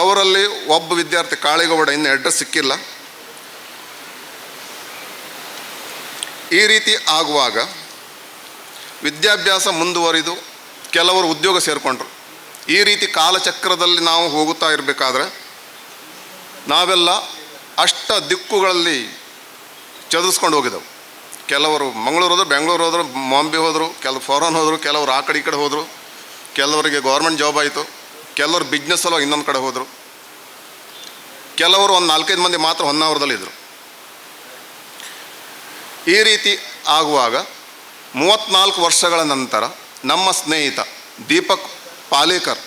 ಅವರಲ್ಲಿ ಒಬ್ಬ ವಿದ್ಯಾರ್ಥಿ ಕಾಳೇಗೌಡ ಇನ್ನು ಅಡ್ರೆಸ್ ಸಿಕ್ಕಿಲ್ಲ. ಈ ರೀತಿ ಆಗುವಾಗ ವಿದ್ಯಾಭ್ಯಾಸ ಮುಂದುವರಿದು ಕೆಲವರು ಉದ್ಯೋಗ ಸೇರಿಕೊಂಡ್ರು. ಈ ರೀತಿ ಕಾಲಚಕ್ರದಲ್ಲಿ ನಾವು ಹೋಗುತ್ತಾ ಇರಬೇಕಾದ್ರೆ ನಾವೆಲ್ಲ ಅಷ್ಟ ದಿಕ್ಕುಗಳಲ್ಲಿ ಚದುರಿಸ್ಕೊಂಡು ಹೋಗಿದ್ದೆವು. ಕೆಲವರು ಮಂಗಳೂರು ಹೋದರು, ಬೆಂಗಳೂರು ಹೋದರು, ಬಾಂಬೆ ಹೋದರು, ಕೆಲವು ಫಾರಿನ್ ಹೋದರು, ಕೆಲವರು ಆ ಕಡೆ ಈ ಕಡೆ ಹೋದರು, ಕೆಲವರಿಗೆ ಗೌರ್ಮೆಂಟ್ ಜಾಬ್ ಆಯಿತು, ಕೆಲವರು ಬಿಸ್ನೆಸ್ ಸಲುವಾಗಿ ಇನ್ನೊಂದು ಕಡೆ ಹೋದರು, ಕೆಲವರು ಒಂದು 4-5 ಮಂದಿ ಮಾತ್ರ ಹೊನ್ನಾವರದಲ್ಲಿದ್ದರು. ಈ ರೀತಿ ಆಗುವಾಗ 34 ವರ್ಷಗಳ ನಂತರ ನಮ್ಮ ಸ್ನೇಹಿತ ದೀಪಕ್ ಪಾಲೇಕರ್,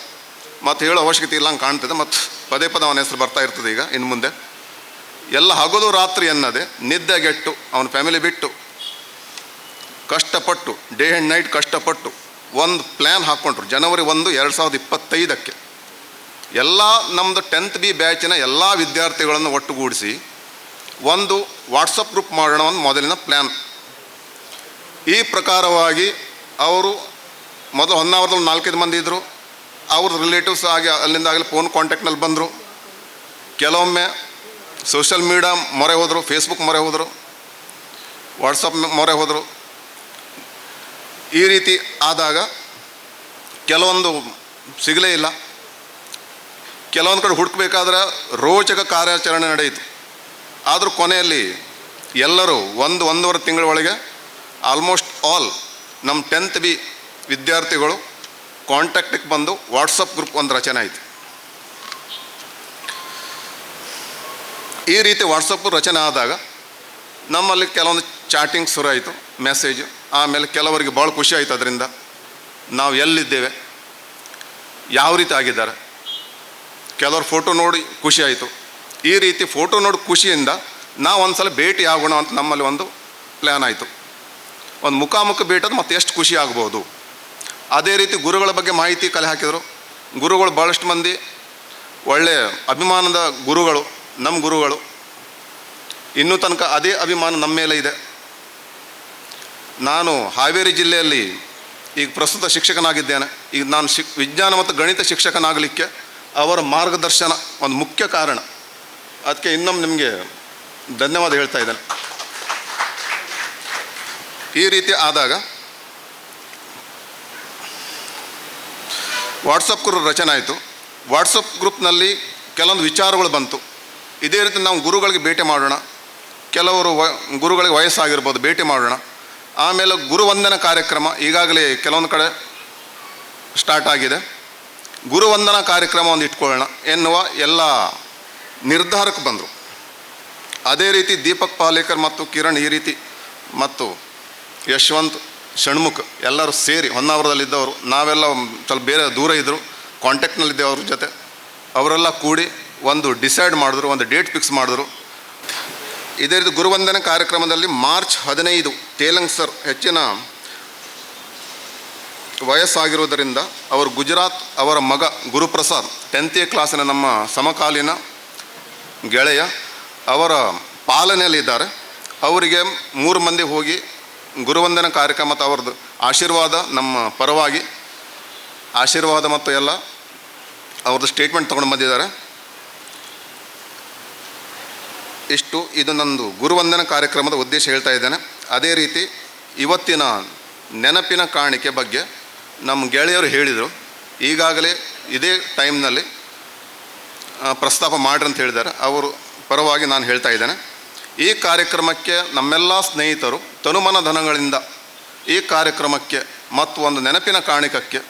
ಮತ್ತು ಹೇಳೋ ಅವಶ್ಯಕತೆ ಇಲ್ಲ ಹಂಗೆ ಕಾಣ್ತದೆ, ಮತ್ತು ಪದೇ ಪದೇ ಅವನ ಹೆಸರು ಬರ್ತಾ ಇರ್ತದೆ ಈಗ ಇನ್ನು ಮುಂದೆ. ಎಲ್ಲ ಹಗಲು ರಾತ್ರಿ ಎನ್ನದೆ ನಿದ್ದೆಗೆಟ್ಟು ಅವನ ಫ್ಯಾಮಿಲಿ ಬಿಟ್ಟು ಕಷ್ಟಪಟ್ಟು ಡೇ ಆ್ಯಂಡ್ ನೈಟ್ ಕಷ್ಟಪಟ್ಟು ಒಂದು ಪ್ಲ್ಯಾನ್ ಹಾಕ್ಕೊಂಡ್ರು. ಜನವರಿ 1, 2025 ಎಲ್ಲ ನಮ್ಮದು 10th B ಬ್ಯಾಚಿನ ಎಲ್ಲ ವಿದ್ಯಾರ್ಥಿಗಳನ್ನು ಒಟ್ಟುಗೂಡಿಸಿ ಒಂದು ವಾಟ್ಸಪ್ ಗ್ರೂಪ್ ಮಾಡೋಣ, ಒಂದು ಮೊದಲಿನ ಪ್ಲ್ಯಾನ್. ಈ ಪ್ರಕಾರವಾಗಿ ಅವರು ಮೊದಲು ಹೊನ್ನಾವರದಲ್ಲಿ 4-5 ಮಂದಿ ಇದ್ದರು. ಅವ್ರ ರಿಲೇಟಿವ್ಸ್ ಆಗಿ ಅಲ್ಲಿಂದ ಆಗಲಿ ಫೋನ್ ಕಾಂಟ್ಯಾಕ್ಟ್ನಲ್ಲಿ ಬಂದರು. ಕೆಲವೊಮ್ಮೆ ಸೋಷಿಯಲ್ ಮೀಡಿಯಾ ಮೊರೆ ಹೋದರು, ಫೇಸ್ಬುಕ್ ಮೊರೆ ಹೋದರು, ವಾಟ್ಸಪ್ ಮೊರೆ ಹೋದರು. ಈ ರೀತಿ ಆದಾಗ ಕೆಲವೊಂದು ಸಿಗಲೇ ಇಲ್ಲ. ಕೆಲವೊಂದು ಕಡೆ ಹುಡುಕಬೇಕಾದ್ರೆ ರೋಚಕ ಕಾರ್ಯಾಚರಣೆ ನಡೆಯಿತು. ಆದರೂ ಕೊನೆಯಲ್ಲಿ ಎಲ್ಲರೂ 1-1.5 ತಿಂಗಳ ಒಳಗೆ ಆಲ್ಮೋಸ್ಟ್ ಆಲ್ ನಮ್ಮ 10th B ವಿದ್ಯಾರ್ಥಿಗಳು ಕಾಂಟ್ಯಾಕ್ಟಿಗೆ ಬಂದು ವಾಟ್ಸಪ್ ಗ್ರೂಪ್ ಒಂದು ರಚನೆ ಆಯಿತು. ಈ ರೀತಿ ವಾಟ್ಸಪ್ ರಚನೆ ಆದಾಗ ನಮ್ಮಲ್ಲಿ ಕೆಲವೊಂದು ಚಾಟಿಂಗ್ ಶುರು ಆಯಿತು, ಮೆಸೇಜು. ಆಮೇಲೆ ಕೆಲವರಿಗೆ ಭಾಳ ಖುಷಿ ಆಯಿತು. ಅದರಿಂದ ನಾವು ಎಲ್ಲಿದ್ದೇವೆ, ಯಾವ ರೀತಿ ಆಗಿದ್ದಾರೆ, ಕೆಲವರು ಫೋಟೋ ನೋಡಿ ಖುಷಿ ಆಯಿತು. ಈ ರೀತಿ ಫೋಟೋ ನೋಡಿ ಖುಷಿಯಿಂದ ನಾವು ಒಂದು ಸಲ ಭೇಟಿ ಆಗೋಣ ಅಂತ ನಮ್ಮಲ್ಲಿ ಒಂದು ಪ್ಲ್ಯಾನ್ ಆಯಿತು. ಒಂದು ಮುಖಾಮುಖ ಭೇಟದು ಮತ್ತು ಎಷ್ಟು ಖುಷಿ ಆಗ್ಬೋದು. ಅದೇ ರೀತಿ ಗುರುಗಳ ಬಗ್ಗೆ ಮಾಹಿತಿ ಕಲೆ ಹಾಕಿದರು. ಗುರುಗಳು ಭಾಳಷ್ಟು ಮಂದಿ ಒಳ್ಳೆಯ ಅಭಿಮಾನದ ಗುರುಗಳು, ನಮ್ಮ ಗುರುಗಳು. ಇನ್ನೂ ತನಕ ಅದೇ ಅಭಿಮಾನ ನಮ್ಮ ಮೇಲೆ ಇದೆ. ನಾನು ಹಾವೇರಿ ಜಿಲ್ಲೆಯಲ್ಲಿ ಈಗ ಪ್ರಸ್ತುತ ಶಿಕ್ಷಕನಾಗಿದ್ದೇನೆ. ಈಗ ನಾನು ವಿಜ್ಞಾನ ಮತ್ತು ಗಣಿತ ಶಿಕ್ಷಕನಾಗಲಿಕ್ಕೆ ಅವರ ಮಾರ್ಗದರ್ಶನ ಒಂದು ಮುಖ್ಯ ಕಾರಣ. ಅದಕ್ಕೆ ಇನ್ನೊಮ್ಮೆ ನಿಮಗೆ ಧನ್ಯವಾದ ಹೇಳ್ತಾ ಇದ್ದೇನೆ. ಈ ರೀತಿ ಆದಾಗ ವಾಟ್ಸಪ್ ಗ್ರೂಪ್ ರಚನೆ ಆಯಿತು. ವಾಟ್ಸಪ್ ಗ್ರೂಪ್ನಲ್ಲಿ ಕೆಲವೊಂದು ವಿಚಾರಗಳು ಬಂತು. ಇದೇ ರೀತಿ ನಾವು ಗುರುಗಳಿಗೆ ಭೇಟಿ ಮಾಡೋಣ, ಕೆಲವರು ಗುರುಗಳಿಗೆ ವಯಸ್ಸಾಗಿರ್ಬೋದು, ಭೇಟಿ ಮಾಡೋಣ. ಆಮೇಲೆ ಗುರುವಂದನ ಕಾರ್ಯಕ್ರಮ ಈಗಾಗಲೇ ಕೆಲವೊಂದು ಕಡೆ ಸ್ಟಾರ್ಟ್ ಆಗಿದೆ. ಗುರುವಂದನಾ ಕಾರ್ಯಕ್ರಮ ಒಂದು ಇಟ್ಕೊಳ್ಳೋಣ ಎನ್ನುವ ಎಲ್ಲ ನಿರ್ಧಾರಕ್ಕೆ ಬಂದರು. ಅದೇ ರೀತಿ ದೀಪಕ್ ಪಾಲೇಕರ್ ಮತ್ತು ಕಿರಣ್ ಈ ರೀತಿ ಮತ್ತು ಯಶವಂತ್ ಷಣ್ಮುಖ್ ಎಲ್ಲರೂ ಸೇರಿ ಹೊನ್ನಾವರದಲ್ಲಿದ್ದವರು, ನಾವೆಲ್ಲ ಸ್ವಲ್ಪ ಬೇರೆ ದೂರ ಇದ್ದರು, ಕಾಂಟ್ಯಾಕ್ಟ್ನಲ್ಲಿದ್ದೇವೆ ಅವ್ರ ಜೊತೆ. ಅವರೆಲ್ಲ ಕೂಡಿ ಒಂದು ಡಿಸೈಡ್ ಮಾಡಿದ್ರು, ಒಂದು ಡೇಟ್ ಫಿಕ್ಸ್ ಮಾಡಿದ್ರು. ಇದೇ ರೀತಿ ಗುರುವಂದನೆ ಕಾರ್ಯಕ್ರಮದಲ್ಲಿ ಮಾರ್ಚ್ 15 ತೇಲಂಗ್ ಸರ್ ಹೆಚ್ಚಿನ ವಯಸ್ಸಾಗಿರುವುದರಿಂದ ಅವರು ಗುಜರಾತ್, ಅವರ ಮಗ ಗುರುಪ್ರಸಾದ್ 10th A ಕ್ಲಾಸಿನ ನಮ್ಮ ಸಮಕಾಲೀನ ಗೆಳೆಯ ಅವರ ಪಾಲನೆಯಲ್ಲಿದ್ದಾರೆ. ಅವರಿಗೆ 3 ಮಂದಿ ಹೋಗಿ ಗುರುವಂದನ ಕಾರ್ಯಕ್ರಮ ಮತ್ತು ಅವ್ರದ್ದು ಆಶೀರ್ವಾದ ನಮ್ಮ ಪರವಾಗಿ ಆಶೀರ್ವಾದ ಮತ್ತು ಎಲ್ಲ ಅವ್ರದ್ದು ಸ್ಟೇಟ್ಮೆಂಟ್ ತೊಗೊಂಡು ಬಂದಿದ್ದಾರೆ. ಇಷ್ಟು ಇದು ನಂದು ಗುರುವಂದನ ಕಾರ್ಯಕ್ರಮದ ಉದ್ದೇಶ ಹೇಳ್ತಾ ಇದ್ದೇನೆ. ಅದೇ ರೀತಿ ಇವತ್ತಿನ ನೆನಪಿನ ಕಾಣಿಕೆ ಬಗ್ಗೆ ನಮ್ಮ ಗೆಳೆಯರು ಹೇಳಿದರು. ಈಗಾಗಲೇ ಇದೇ ಟೈಮ್ನಲ್ಲಿ ಪ್ರಸ್ತಾಪ ಮಾಡ್ರಿ ಅಂತ ಹೇಳಿದ್ದಾರೆ. ಅವರು ಪರವಾಗಿ ನಾನು ಹೇಳ್ತಾ ಇದ್ದೇನೆ. ಈ ಕಾರ್ಯಕ್ರಮಕ್ಕೆ ನಮ್ಮೆಲ್ಲ ಸ್ನೇಹಿತರು ತನುಮನ ಧನಗಳಿಂದ ಈ ಕಾರ್ಯಕ್ರಮಕ್ಕೆ ಮತ್ತು ಒಂದು ನೆನಪಿನ ಕಾಣಿಕಕ್ಕೆ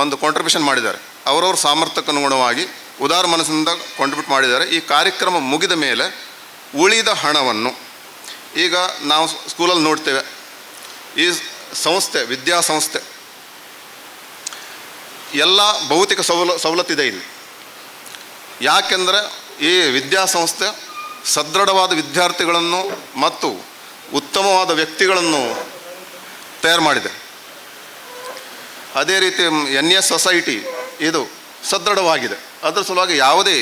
ಒಂದು ಕಾಂಟ್ರಿಬ್ಯೂಷನ್ ಮಾಡಿದ್ದಾರೆ. ಅವರವ್ರ ಸಾಮರ್ಥ್ಯಕ್ಕನುಗುಣವಾಗಿ ಉದಾರ ಮನಸ್ಸಿನಿಂದ ಕಾಂಟ್ರಿಬ್ಯೂಟ್ ಮಾಡಿದ್ದಾರೆ. ಈ ಕಾರ್ಯಕ್ರಮ ಮುಗಿದ ಮೇಲೆ ಉಳಿದ ಹಣವನ್ನು ಈಗ ನಾವು ಸ್ಕೂಲಲ್ಲಿ ನೋಡ್ತೇವೆ, ಈ ಸಂಸ್ಥೆ ವಿದ್ಯಾಸಂಸ್ಥೆ ಎಲ್ಲ ಭೌತಿಕ ಸವಲತ್ತಿದೆ ಇಲ್ಲಿ. ಯಾಕೆಂದರೆ ಈ ವಿದ್ಯಾಸಂಸ್ಥೆ ಸದೃಢವಾದ ವಿದ್ಯಾರ್ಥಿಗಳನ್ನು ಮತ್ತು ಉತ್ತಮವಾದ ವ್ಯಕ್ತಿಗಳನ್ನು ತಯಾರು ಮಾಡಿದೆ. ಅದೇ ರೀತಿ NS ಸೊಸೈಟಿ ಇದು ಸದೃಢವಾಗಿದೆ. ಅದರ ಸಲುವಾಗಿ ಯಾವುದೇ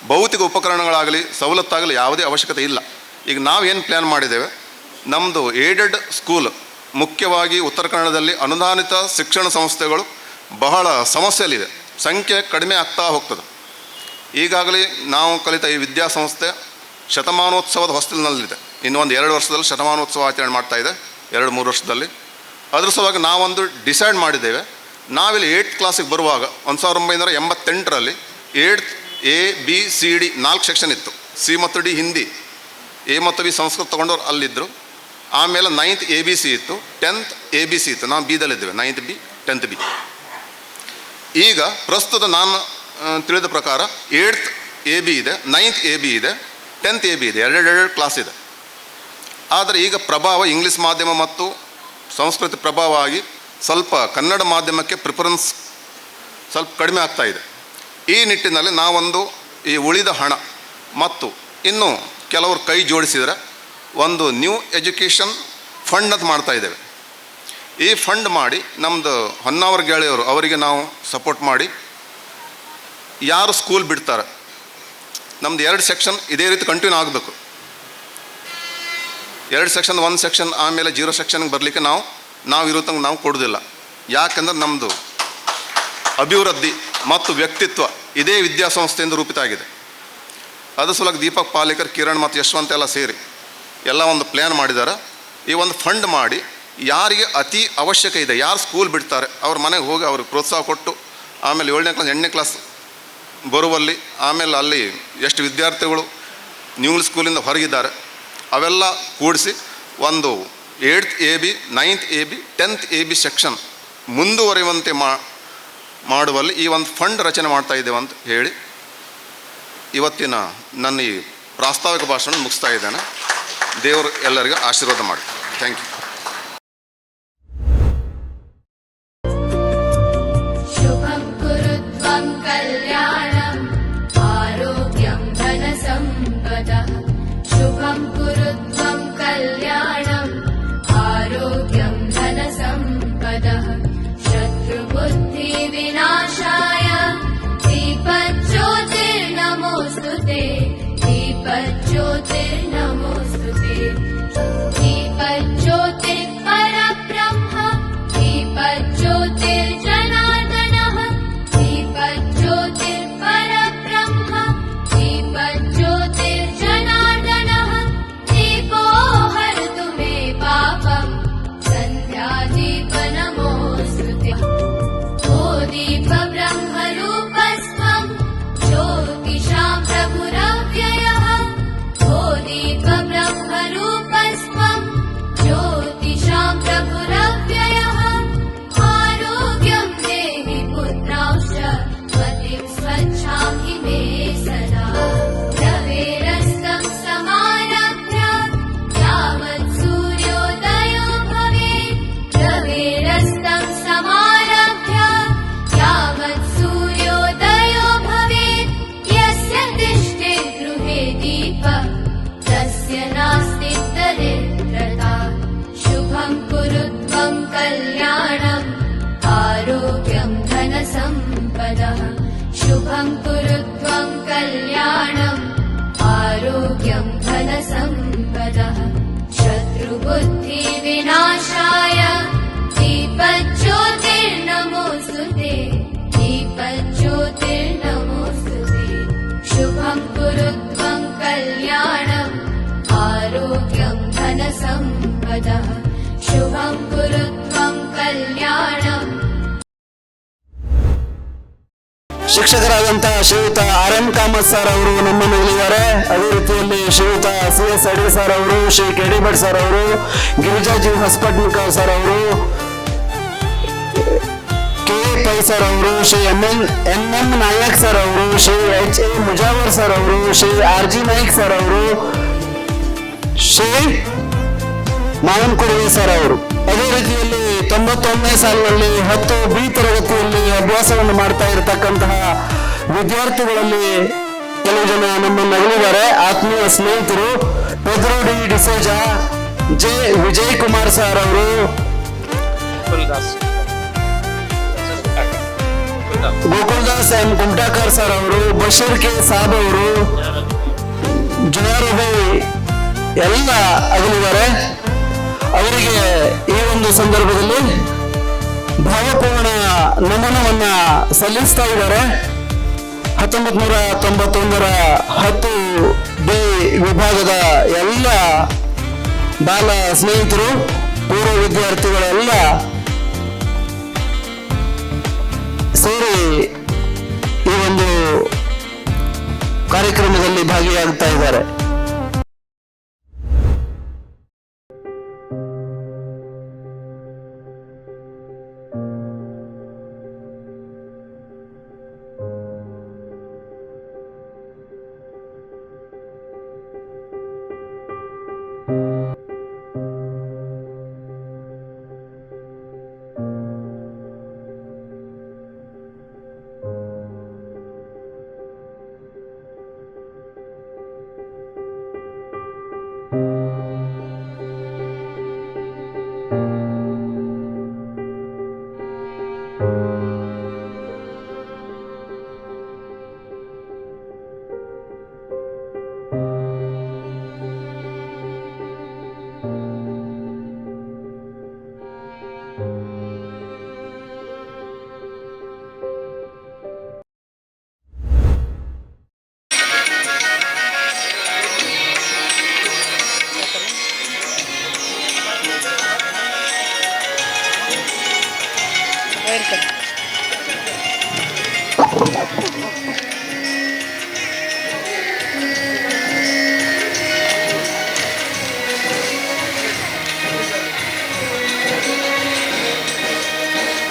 ಭೌತಿಕ ಉಪಕರಣಗಳಾಗಲಿ ಸವಲತ್ತಾಗಲಿ ಯಾವುದೇ ಅವಶ್ಯಕತೆ ಇಲ್ಲ. ಈಗ ನಾವೇನು ಪ್ಲ್ಯಾನ್ ಮಾಡಿದ್ದೇವೆ, ನಮ್ಮದು ಏಡೆಡ್ ಸ್ಕೂಲ್, ಮುಖ್ಯವಾಗಿ ಉತ್ತರ ಕನ್ನಡದಲ್ಲಿ ಅನುದಾನಿತ ಶಿಕ್ಷಣ ಸಂಸ್ಥೆಗಳು ಬಹಳ ಸಮಸ್ಯೆಯಲ್ಲಿದೆ, ಸಂಖ್ಯೆ ಕಡಿಮೆ ಆಗ್ತಾ ಹೋಗ್ತದೆ. ಈಗಾಗಲೇ ನಾವು ಕಲಿತ ಈ ವಿದ್ಯಾಸಂಸ್ಥೆ ಶತಮಾನೋತ್ಸವದ ಹೊಸ್ತಿಲಿನಲ್ಲಿದೆ. ಇನ್ನು ಒಂದು 2 ವರ್ಷದಲ್ಲಿ ಶತಮಾನೋತ್ಸವ ಆಚರಣೆ ಮಾಡ್ತಾ ಇದೆ, 2-3 ವರ್ಷದಲ್ಲಿ. ಅದ್ರ ಸಲುವಾಗಿ ನಾವೊಂದು ಡಿಸೈಡ್ ಮಾಡಿದ್ದೇವೆ. ನಾವಿಲ್ಲಿ 8th ಕ್ಲಾಸಿಗೆ ಬರುವಾಗ 1988ರಲ್ಲಿ 8th A B C D 4 section ಇತ್ತು. C ಮತ್ತು D ಹಿಂದಿ, A ಮತ್ತು B ಸಂಸ್ಕೃತ ತೊಗೊಂಡವ್ರು ಅಲ್ಲಿದ್ದರು. ಆಮೇಲೆ 9th ABC ಇತ್ತು, 10th ABC ಇತ್ತು. ನಾವು ಬಿದಲ್ಲಿದ್ದೇವೆ, 9th B 10th B. ಈಗ ಪ್ರಸ್ತುತ ನಾನು ತಿಳಿದ ಪ್ರಕಾರ 8th AB ಇದೆ, 9th AB ಇದೆ, 10th AB ಇದೆ, 2 ಕ್ಲಾಸ್ ಇದೆ. ಆದರೆ ಈಗ ಪ್ರಭಾವ ಇಂಗ್ಲೀಷ್ ಮಾಧ್ಯಮ ಮತ್ತು ಸಂಸ್ಕೃತಿ ಪ್ರಭಾವ ಆಗಿ ಸ್ವಲ್ಪ ಕನ್ನಡ ಮಾಧ್ಯಮಕ್ಕೆ ಪ್ರಿಫರೆನ್ಸ್ ಸ್ವಲ್ಪ ಕಡಿಮೆ ಆಗ್ತಾ ಇದೆ. ಈ ನಿಟ್ಟಿನಲ್ಲಿ ನಾವೊಂದು ಈ ಉಳಿದ ಹಣ ಮತ್ತು ಇನ್ನು ಕೆಲವರು ಕೈ ಜೋಡಿಸಿದರೆ ಒಂದು ನ್ಯೂ ಎಜುಕೇಷನ್ ಫಂಡ್ ಅಂತ ಮಾಡ್ತಾ ಇದ್ದೇವೆ. ಈ ಫಂಡ್ ಮಾಡಿ ನಮ್ಮದು ಹೊನ್ನಾವರ ಗೆಳೆಯವರು ಅವರಿಗೆ ನಾವು ಸಪೋರ್ಟ್ ಮಾಡಿ ಯಾರು ಸ್ಕೂಲ್ ಬಿಡ್ತಾರೆ, ನಮ್ಮದು 2 ಸೆಕ್ಷನ್ ಇದೇ ರೀತಿ ಕಂಟಿನ್ಯೂ ಆಗಬೇಕು. 2 ಸೆಕ್ಷನ್ 1 ಸೆಕ್ಷನ್ ಆಮೇಲೆ 0 ಸೆಕ್ಷನ್ಗೆ ಬರಲಿಕ್ಕೆ ನಾವು ಇರೋ ತನಕ ನಾವು ಕೊಡೋದಿಲ್ಲ. ಯಾಕೆಂದ್ರೆ ನಮ್ಮದು ಅಭಿವೃದ್ಧಿ ಮತ್ತು ವ್ಯಕ್ತಿತ್ವ ಇದೇ ವಿದ್ಯಾಸಂಸ್ಥೆಯಿಂದ ರೂಪಿತ ಆಗಿದೆ. ಅದ್ರ ಸಲುವಾಗಿ ದೀಪಕ್ ಪಾಲೇಕರ್, ಕಿರಣ್ ಮತ್ತು ಯಶವಂತ್ ಎಲ್ಲ ಸೇರಿ ಎಲ್ಲ ಒಂದು ಪ್ಲ್ಯಾನ್ ಮಾಡಿದ್ದಾರೆ. ಈ ಒಂದು ಫಂಡ್ ಮಾಡಿ ಯಾರಿಗೆ ಅತಿ ಅವಶ್ಯಕ ಇದೆ, ಯಾರು ಸ್ಕೂಲ್ ಬಿಡ್ತಾರೆ ಅವ್ರ ಮನೆಗೆ ಹೋಗಿ ಅವ್ರಿಗೆ ಪ್ರೋತ್ಸಾಹ ಕೊಟ್ಟು, ಆಮೇಲೆ 7ನೇ ಕ್ಲಾಸ್ 8ನೇ ಕ್ಲಾಸ್ ಬರುವಲ್ಲಿ, ಆಮೇಲೆ ಅಲ್ಲಿ ಎಷ್ಟು ವಿದ್ಯಾರ್ಥಿಗಳು ನ್ಯೂ ಸ್ಕೂಲಿಂದ ಹೊರಗಿದ್ದಾರೆ ಅವೆಲ್ಲ ಕೂಡಿಸಿ ಒಂದು 8th AB 9th AB 10th AB section ಮುಂದುವರಿಯುವಂತೆ ಮಾಡುವಲ್ಲಿ ಈ ಒಂದು ಫಂಡ್ ರಚನೆ ಮಾಡ್ತಾ ಇದ್ದೇವೆ ಅಂತ ಹೇಳಿ ಇವತ್ತಿನ ನನ್ನ ಈ ಪ್ರಾಸ್ತಾವಿಕ ಭಾಷಣ ಮುಗಿಸ್ತಾ ಇದ್ದೇನೆ. ದೇವರು ಎಲ್ಲರಿಗೂ ಆಶೀರ್ವಾದ ಮಾಡಿ. Thank you. ಶುಭಂ ಕುರುತ್ವಂ ಕಲ್ಯಾಣಂ ಆರೋಗ್ಯಂ ಧನ ಸಂಪದಃ. ಶುಭಂ ಕುರುತ್ವಂ ಕಲ್ಯಾಣಂ ಆರೋಗ್ಯಂ ಧನ ಸಂಪದಃ. ಶತ್ರು ಬುದ್ಧಿ ವಿನಾಶಾಯ ದೀಪಜ್ಯೋತಿರ್ನಮೋಸ್ತುತೆ. ದೀಪಜ್ಯೋತಿರ್ನಮೋಸ್ತುತೆ. दीपज्योतिः परब्रह्म. दीपज्योतिर्जनार्दनः. दीपज्योतिः परब्रह्म. दीपज्योतिर्जनार्दनः. दीपो हरतु मे पापम्. सन्ध्यादीप नमोऽस्तुते. ओ दीप ब्रह्मरूपस्त्वम् ज्योतिषां प्रभुरव्ययः. ओ दीप ब्रह्मरूपस्त्वम् ज्योतिषां प्रभुरव्ययः. आरोग्यं देहि पुत्रांश्च मतिं स्वच्छामि मे सदा. रवेरस्तं समारभ्य यावत् सूर्योदयो भवेत्. रवेरस्तं समारभ्य यावत् सूर्योदयो भवेत्. यस्य तिष्ठे गृहे दीपः तस्य नास्ति दरिद्रता. शुभं कुरुत्वं कल्याणम् आरोग्यं धन संपदः. शुभं कुरुत्वं कल्याणम् आरोग्यं धन संपदः. शत्रुबुद्धि विनाशाय दीपज्योतिर्नमोस्तुते. दीपज्योतिर्नमोस्तुते. शुभं कुरुत्वं कल्याणम् आरोग्यं धन संपदः. शुभं कुरुत्वं कल्याणम्. ಶಿಕ್ಷಕರಾದಂಥ ಶ್ರೀಯುತ RM ಕಾಮತ್ ಸರ್ ಅವರು ನಮ್ಮನ್ನು ಹೇಳಿದ್ದಾರೆ. ಅದೇ ರೀತಿಯಲ್ಲಿ ಶ್ರೀಯುತ CS ಅಡಿ ಸರ್ ಅವರು, ಶ್ರೀ KD ಭಟ್ ಸರ್ ಅವರು, ಗಿರಿಜಾಜಿ ಹೊಸಪಟ್ನಕರ್ ಸರ್ ಅವರು, KA ಪೈ ಸರ್ ಅವರು, ಶ್ರೀ MM ನಾಯಕ್ ಸರ್ ಅವರು, ಶ್ರೀ HA ಮುಜಾವರ್ ಸರ್ ಅವರು, ಶ್ರೀ RG ನಾಯ್ಕ್ ಸರ್ ಅವರು, ಶ್ರೀ ಮಾವನಕುಡಿ ಸರ್ ಅವರು. ಅದೇ ರೀತಿಯಲ್ಲಿ 91ನೇ ಸಾಲಿನಲ್ಲಿ 10B ತರಗತಿಯಲ್ಲಿ ಅಭ್ಯಾಸವನ್ನು ಮಾಡ್ತಾ ಇರತಕ್ಕಂತಹ ವಿದ್ಯಾರ್ಥಿಗಳಲ್ಲಿ ಕೆಲವು ಜನ ನಮ್ಮನ್ನು ಅಗಲಿದ್ದಾರೆ. ಆತ್ಮೀಯ ಸ್ನೇಹಿತರು ಪೆದ್ರೋ ಡಿ ಡಿಸೋಜಾ, ವಿಜಯ್ ಕುಮಾರ್ ಸರ್ ಅವರು, ಗೋಕುಲ್ದಾಸ್ ಎಂ ಗುಮ್ಟಾಕರ್ ಸರ್ ಅವರು, ಬಶೀರ್ ಕೆ ಸಾಬ್ ಅವರು, ಜುನಾರಬಿ ಎಲ್ಲ ಅಗಲಿದ್ದಾರೆ. ಅವರಿಗೆ ಈ ಒಂದು ಸಂದರ್ಭದಲ್ಲಿ ಭಾವಪೂರ್ಣ ನಮನವನ್ನ ಸಲ್ಲಿಸ್ತಾ ಇದ್ದಾರೆ. 1991 10B ವಿಭಾಗದ ಎಲ್ಲ ಬಾಲ ಸ್ನೇಹಿತರು, ಪೂರ್ವ ವಿದ್ಯಾರ್ಥಿಗಳೆಲ್ಲ ಸೇರಿ ಈ ಒಂದು ಕಾರ್ಯಕ್ರಮದಲ್ಲಿ ಭಾಗಿಯಾಗ್ತಾ ಇದ್ದಾರೆ.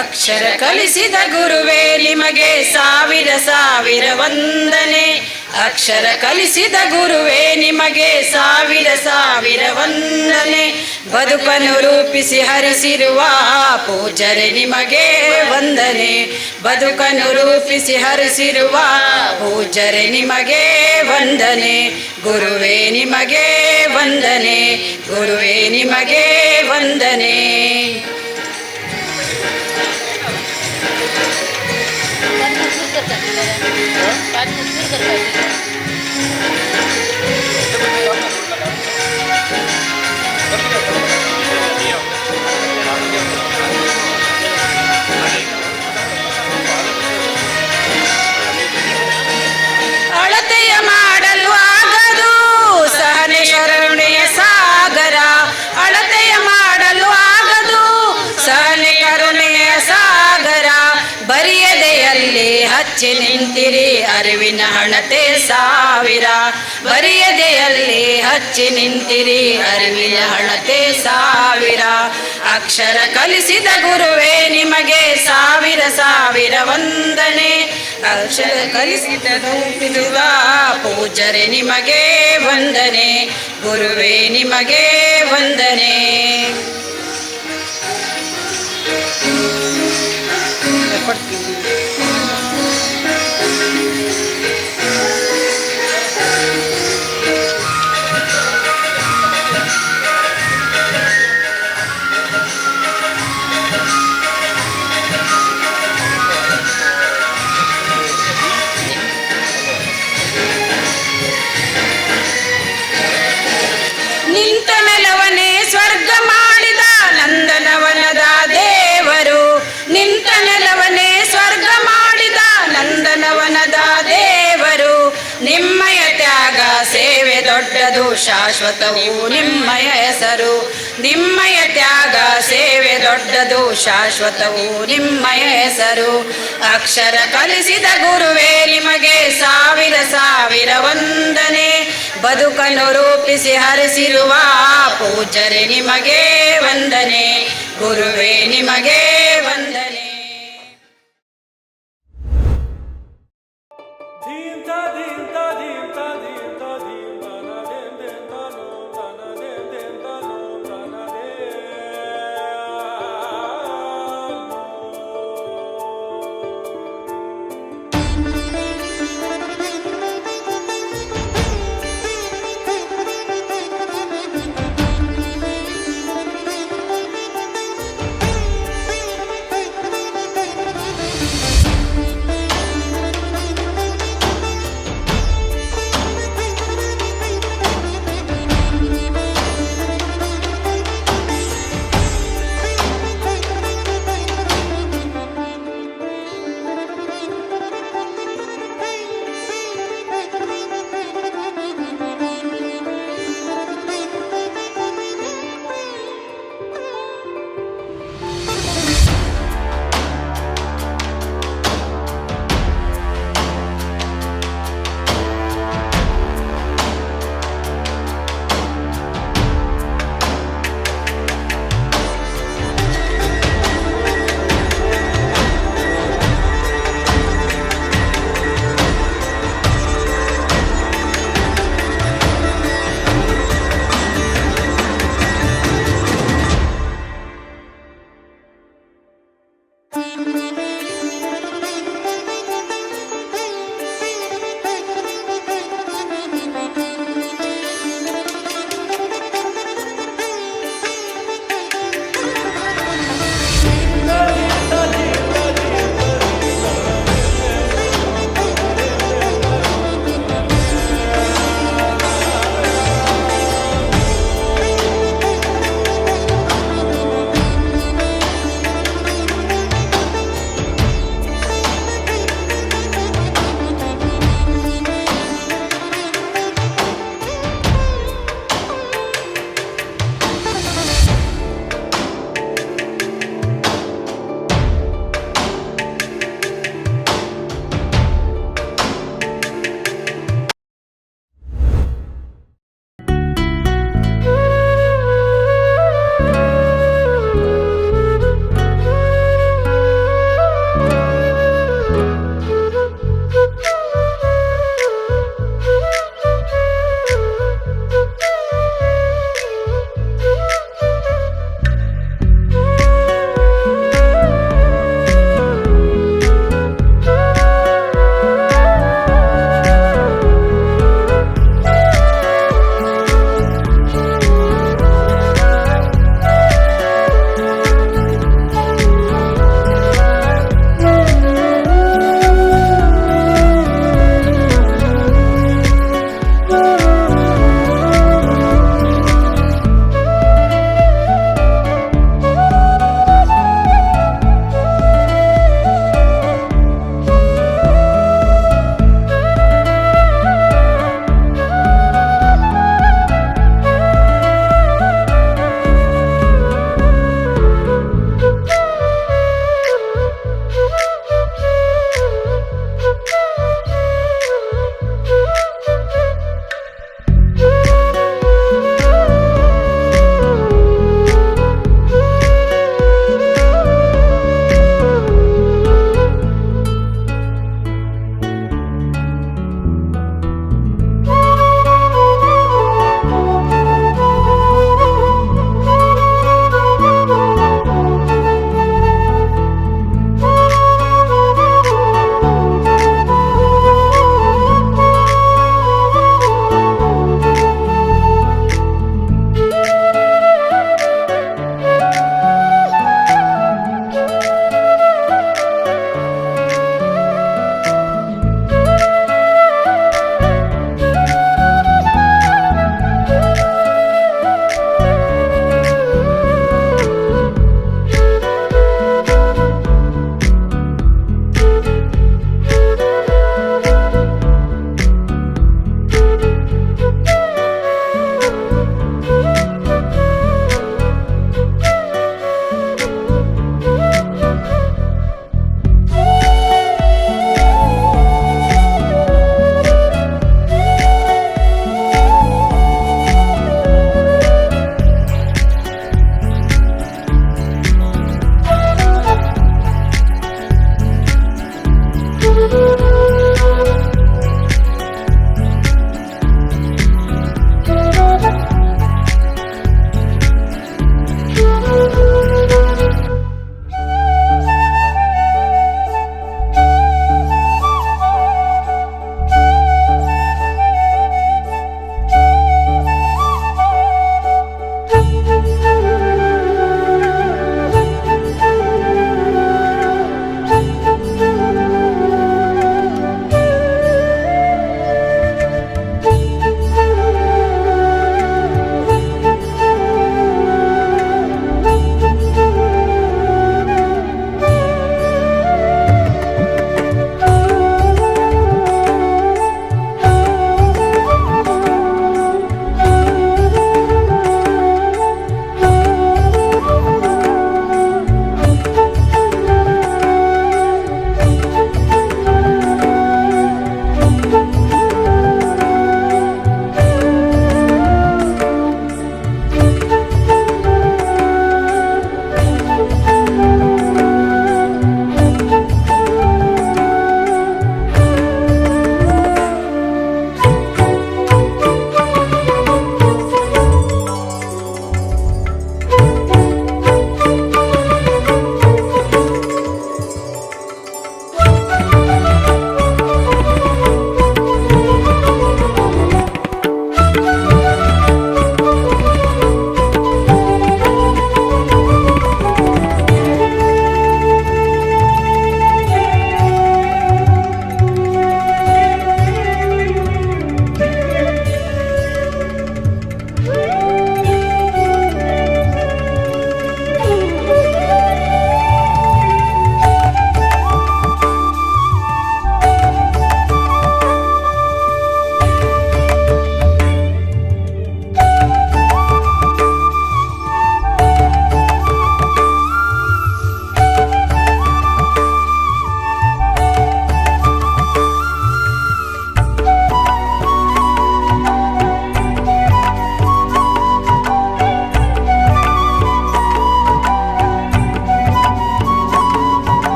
ಅಕ್ಷರ ಕಲಿಸಿದ ಗುರುವೇ ನಿಮಗೆ ಸಾವಿರ ಸಾವಿರ ವಂದನೆ. ಅಕ್ಷರ ಕಲಿಸಿದ ಗುರುವೇ ನಿಮಗೆ ಸಾವಿರ ಸಾವಿರ ವಂದನೆ. ಬದುಕನ್ನು ರೂಪಿಸಿ ಹರಿಸಿರುವ ಪೂಜರೆ ನಿಮಗೆ ವಂದನೆ. ಬದುಕನ್ನು ರೂಪಿಸಿ ಹರಿಸಿರುವ ಪೂಜರೆ ನಿಮಗೆ ವಂದನೆ. ಗುರುವೇ ನಿಮಗೆ ವಂದನೆ. ಗುರುವೇ ನಿಮಗೆ ವಂದನೆ. ಅಳತೆಯ ಮಾಡಲು ಆಗದು ಸಹನೆ ಕರುಣೆಯ ಸಾಗರ. ಅಳತೆಯ ಮಾಡಲು ಆಗದು ಸಹನೆ ಕರುಣೆಯ ಸಾಗರ. ಬರಿಯದೆಯಲ್ಲಿ ಹಚ್ಚಿ ನಿಂತಿರಿ ಅರಿವಿನ ಹಣತೆ ಸಾವಿರ. ಬರಿಯದೆಯಲ್ಲಿ ಹಚ್ಚಿ ನಿಂತಿರಿ ಅರಿವಿನ ಹಣತೆ ಸಾವಿರ. ಅಕ್ಷರ ಕಲಿಸಿದ ಗುರುವೇ ನಿಮಗೆ ಸಾವಿರ ಸಾವಿರ ವಂದನೆ. ಅಕ್ಷರ ಕಲಿಸಿದ ರೂಪಿಸುವ ಪೂಜರೆ ನಿಮಗೆ ವಂದನೆ. ಗುರುವೇ ನಿಮಗೆ ವಂದನೆ. ನಿಂತ ನೆಲವನೇ ಸ್ವರ್ಗ ಮಾಡಿದ ನಂದನವನದ ದೇವರು. ನಿಂತ ನೆಲವನೇ ಸ್ವರ್ಗ ಮಾಡಿದ ನಂದನವನದ ದೇವರು. ನಿಮ್ಮಯ ತ್ಯಾಗ ಸೇವೆ ದೊಡ್ಡದು ಶಾಶ್ವತವು ನಿಮ್ಮಯ ಹೆಸರು. ನಿಮ್ಮಯ ತ್ಯಾಗ ಸೇವೆ ದೊಡ್ಡದು ಶಾಶ್ವತವು ನಿಮ್ಮಯ ಹೆಸರು. ಅಕ್ಷರ ಕಲಿಸಿದ ಗುರುವೇ ನಿಮಗೆ ಸಾವಿರ ಸಾವಿರ ವಂದನೆ. ಬದುಕನ್ನು ರೂಪಿಸಿ ಹರಿಸಿರುವ ಪೂಜರೆ ನಿಮಗೆ ವಂದನೆ. ಗುರುವೇ ನಿಮಗೆ ವಂದನೆ.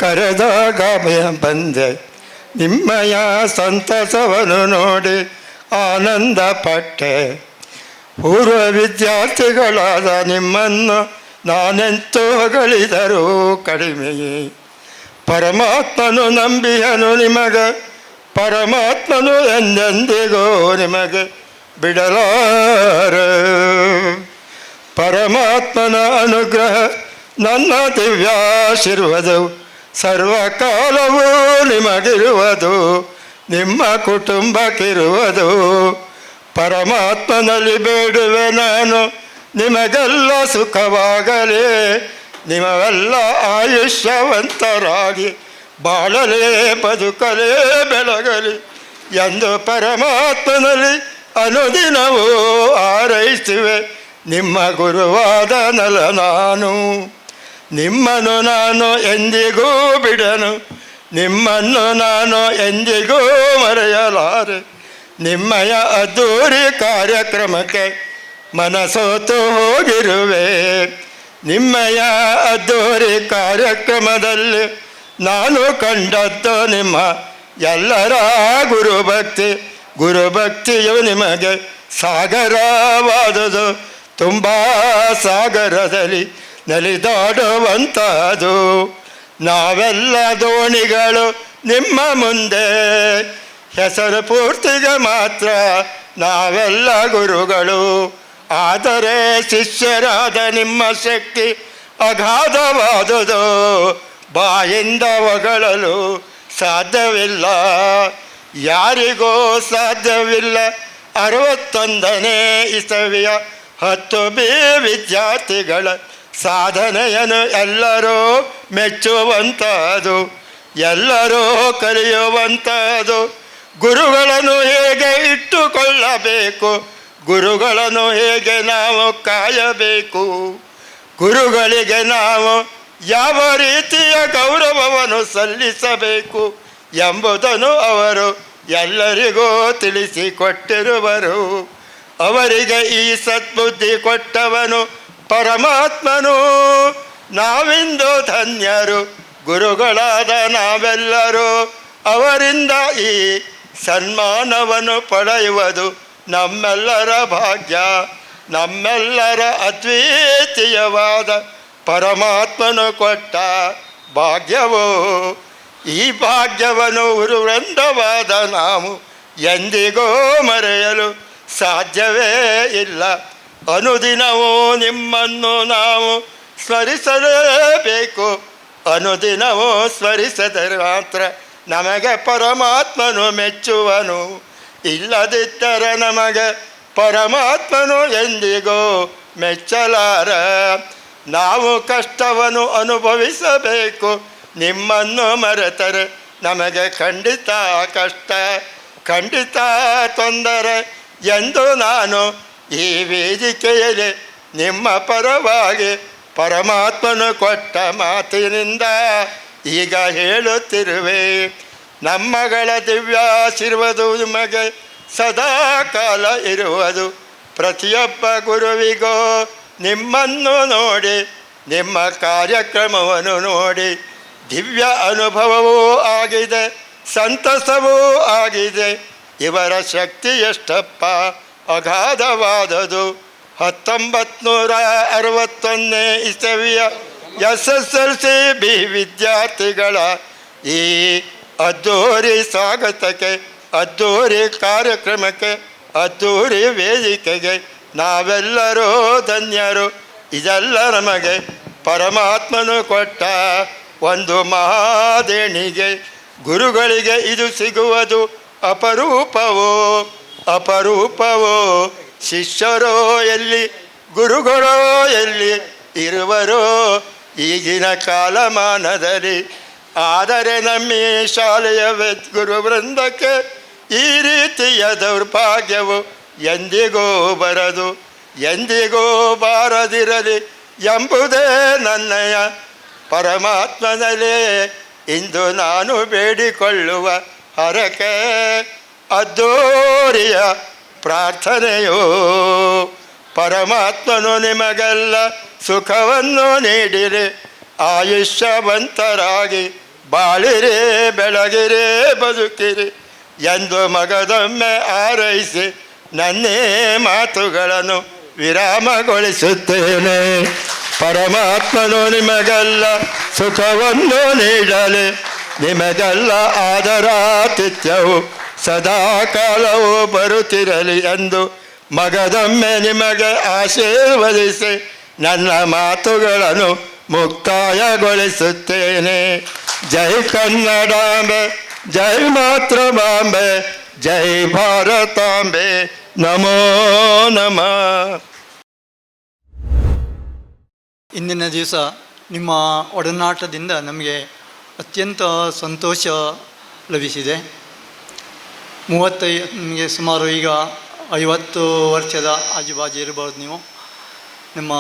ಕರೆದಾಗ ಬಂದೆ ನಿಮ್ಮಯ ಸಂತಸವನ್ನು ನೋಡಿ ಆನಂದ ಪಟ್ಟೆ. ಪೂರ್ವ ವಿದ್ಯಾರ್ಥಿಗಳಾದ ನಿಮ್ಮನ್ನು ನಾನೆಂತೂ ಹೊಗಳಿದರೂ ಕಡಿಮೆಯೇ. ಪರಮಾತ್ಮನು ನಂಬಿಯನು ನಿಮಗೆ, ಪರಮಾತ್ಮನು ಎಂದೆಂದಿಗೂ ನಿಮಗೆ ಬಿಡಲಾರ. ಪರಮಾತ್ಮನ ಅನುಗ್ರಹ ನನ್ನ ದಿವ್ಯಾಶೀರ್ವಾದವು ಸರ್ವಕಾಲವೂ ನಿಮಗಿರುವುದು, ನಿಮ್ಮ ಕುಟುಂಬಕ್ಕಿರುವುದು. ಪರಮಾತ್ಮನಲ್ಲಿ ಬೇಡುವೆ ನಾನು ನಿಮಗೆಲ್ಲ ಸುಖವಾಗಲಿ, ನಿಮಗೆಲ್ಲ ಆಯುಷ್ಯವಂತರಾಗಿ ಬಾಳಲೇ ಬದುಕಲೇ ಬೆಳಗಲಿ ಎಂದು ಪರಮಾತ್ಮನಲ್ಲಿ ಅನುದಿನವೂ ಹಾರೈಸುವೆ. ನಿಮ್ಮ ಗುರುವಾದ ನಾನು ನಿಮ್ಮನ್ನು ನಾನು ಎಂದಿಗೂ ಬಿಡನು, ನಿಮ್ಮನ್ನು ನಾನು ಎಂದಿಗೂ ಮರೆಯಲಾರೆ. ನಿಮ್ಮಯ ಅದ್ದೂರಿ ಕಾರ್ಯಕ್ರಮಕ್ಕೆ ಮನಸೋತು ಹೋಗಿರುವೆ. ನಿಮ್ಮಯ ಅದ್ದೂರಿ ಕಾರ್ಯಕ್ರಮದಲ್ಲಿ ನಾನು ಕಂಡದ್ದು ನಿಮ್ಮ ಎಲ್ಲರ ಗುರುಭಕ್ತಿ. ಗುರುಭಕ್ತಿಯು ನಿಮಗೆ ಸಾಗರವಾದುದು, ತುಂಬ ಸಾಗರದಲ್ಲಿ ನಲಿದಾಡುವಂಥದ್ದು. ನಾವೆಲ್ಲ ದೋಣಿಗಳು ನಿಮ್ಮ ಮುಂದೆ, ಹೆಸರು ಪೂರ್ತಿಗೆ ಮಾತ್ರ ನಾವೆಲ್ಲ ಗುರುಗಳು. ಆದರೆ ಶಿಷ್ಯರಾದ ನಿಮ್ಮ ಶಕ್ತಿ ಅಗಾಧವಾದುದು, ಬಾಯಿಂದ ಹೊಗಳಲು ಸಾಧ್ಯವಿಲ್ಲ, ಯಾರಿಗೂ ಸಾಧ್ಯವಿಲ್ಲ. 61ನೇ ಇಸವಿಯ 10 B ವಿದ್ಯಾರ್ಥಿಗಳ ಸಾಧನೆಯನ್ನು ಎಲ್ಲರೂ ಮೆಚ್ಚುವಂಥದ್ದು, ಎಲ್ಲರೂ ಕಲಿಯುವಂಥದ್ದು. ಗುರುಗಳನ್ನು ಹೇಗೆ ಇಟ್ಟುಕೊಳ್ಳಬೇಕು, ಗುರುಗಳನ್ನು ಹೇಗೆ ನಾವು ಕಾಯಬೇಕು, ಗುರುಗಳಿಗೆ ನಾವು ಯಾವ ರೀತಿಯ ಗೌರವವನ್ನು ಸಲ್ಲಿಸಬೇಕು ಎಂಬುದನ್ನು ಅವರು ಎಲ್ಲರಿಗೂ ತಿಳಿಸಿಕೊಟ್ಟಿರುವರು. ಅವರಿಗೆ ಈ ಸದ್ಬುದ್ಧಿ ಕೊಟ್ಟವನು ಪರಮಾತ್ಮನು. ನಾವಿಂದು ಧನ್ಯರು, ಗುರುಗಳಾದ ನಾವೆಲ್ಲರೂ. ಅವರಿಂದ ಈ ಸನ್ಮಾನವನ್ನು ಪಡೆಯುವುದು ನಮ್ಮೆಲ್ಲರ ಭಾಗ್ಯ, ನಮ್ಮೆಲ್ಲರ ಅದ್ವಿತೀಯವಾದ ಪರಮಾತ್ಮನು ಕೊಟ್ಟ ಭಾಗ್ಯವು. ಈ ಭಾಗ್ಯವನ್ನು ವೃಂದವಾದ ನಾವು ಎಂದಿಗೂ ಮರೆಯಲು ಸಾಧ್ಯವೇ ಇಲ್ಲ. ಅನುದಿನವೂ ನಿಮ್ಮನ್ನು ನಾವು ಸ್ಮರಿಸಲೇಬೇಕು. ಅನುದಿನವೂ ಸ್ಮರಿಸಿದರೆ ಮಾತ್ರ ನಮಗೆ ಪರಮಾತ್ಮನು ಮೆಚ್ಚುವನು. ಇಲ್ಲದಿದ್ದರೆ ನಮಗೆ ಪರಮಾತ್ಮನು ಎಂದಿಗೂ ಮೆಚ್ಚಲಾರ. ನಾವು ಕಷ್ಟವನ್ನು ಅನುಭವಿಸಬೇಕು, ನಿಮ್ಮನ್ನು ಮರೆತರೆ ನಮಗೆ ಖಂಡಿತ ಕಷ್ಟ, ಖಂಡಿತ ತೊಂದರೆ ಎಂದು ನಾನು ಈ ವೇದಿಕೆಯಲ್ಲಿ ನಿಮ್ಮ ಪರವಾಗಿ ಪರಮಾತ್ಮನು ಕೊಟ್ಟ ಮಾತಿನಿಂದ ಈಗ ಹೇಳುತ್ತಿರುವೆ. ನಮ್ಮಗಳ ದಿವ್ಯಾಶೀರ್ವಾದ ನಿಮಗೆ ಸದಾ ಕಾಲ ಇರುವುದು. ಪ್ರತಿಯೊಬ್ಬ ಗುರುವಿಗೂ ನಿಮ್ಮನ್ನು ನೋಡಿ, ನಿಮ್ಮ ಕಾರ್ಯಕ್ರಮವನ್ನು ನೋಡಿ ದಿವ್ಯ ಅನುಭವವೂ ಆಗಿದೆ, ಸಂತಸವೂ ಆಗಿದೆ. ಇವರ ಶಕ್ತಿ ಎಷ್ಟಪ್ಪ ಅಗಾಧವಾದದು. 1961ನೇ ಇಸವಿಯ SSLC B ವಿದ್ಯಾರ್ಥಿಗಳ ಈ ಅದ್ದೂರಿ ಸ್ವಾಗತಕ್ಕೆ, ಅದ್ದೂರಿ ಕಾರ್ಯಕ್ರಮಕ್ಕೆ, ಅದ್ದೂರಿ ವೇದಿಕೆಗೆ ನಾವೆಲ್ಲರೂ ಧನ್ಯರು. ಇದೆಲ್ಲ ನಮಗೆ ಪರಮಾತ್ಮನು ಕೊಟ್ಟ ಒಂದು ಮಹಾದೇಣಿಗೆ. ಗುರುಗಳಿಗೆ ಇದು ಸಿಗುವುದು ಅಪರೂಪವೋ ಅಪರೂಪವೋ. ಶಿಷ್ಯರೋ ಎಲ್ಲಿ, ಗುರುಗಳೋ ಎಲ್ಲಿ ಇರುವರೋ ಈಗಿನ ಕಾಲಮಾನದಲ್ಲಿ. ಆದರೆ ನಮ್ಮ ಈ ಶಾಲೆಯ ಗುರುವೃಂದಕ್ಕೆ ಈ ರೀತಿಯ ದೌರ್ಭಾಗ್ಯವು ಎಂದಿಗೂ ಬರದು, ಎಂದಿಗೂ ಬಾರದಿರಲಿ ಎಂಬುದೇ ನನ್ನಯ ಪರಮಾತ್ಮನಲ್ಲೇ ಇಂದು ನಾನು ಬೇಡಿಕೊಳ್ಳುವ ಹರಕೆ, ಅದ್ದೂರಿಯ ಪ್ರಾರ್ಥನೆಯೋ. ಪರಮಾತ್ಮನು ನಿಮಗೆಲ್ಲ ಸುಖವನ್ನು ನೀಡಿರಿ, ಆಯುಷ್ಯವಂತರಾಗಿ ಬಾಳಿರಿ ಬೆಳಗಿರಿ ಬದುಕಿರಿ ಎಂದು ಮಗದೊಮ್ಮೆ ಹಾರೈಸಿ ನನ್ನೇ ಮಾತುಗಳನ್ನು ವಿರಾಮಗೊಳಿಸುತ್ತೇನೆ. ಪರಮಾತ್ಮನು ನಿಮಗೆಲ್ಲ ಸುಖವನ್ನು ನೀಡಲಿ, ನಿಮಗೆಲ್ಲ ಆದರಾತಿಥ್ಯವು ಸದಾ ಕಾಲವೂ ಬರುತ್ತಿರಲಿ ಎಂದು ಮಗದೊಮ್ಮೆ ನಿಮಗೆ ಆಶೀರ್ವದಿಸಿ ನನ್ನ ಮಾತುಗಳನ್ನು ಮುಕ್ತಾಯಗೊಳಿಸುತ್ತೇನೆ. ಜೈ ಕನ್ನಡಾಂಬೆ, ಜೈ ಮಾತೃಭಾಂಬೆ, ಜೈ ಭಾರತಾಂಬೆ, ನಮೋ ನಮಃ. ಇಂದಿನ ದಿವಸ ನಿಮ್ಮ ಒಡನಾಟದಿಂದ ನಮಗೆ ಅತ್ಯಂತ ಸಂತೋಷ ಲಭಿಸಿದೆ. ನಿಮಗೆ ಸುಮಾರು ಈಗ 50 ವರ್ಷದ ಆಜುಬಾಜು ಇರ್ಬೋದು. ನೀವು ನಿಮ್ಮ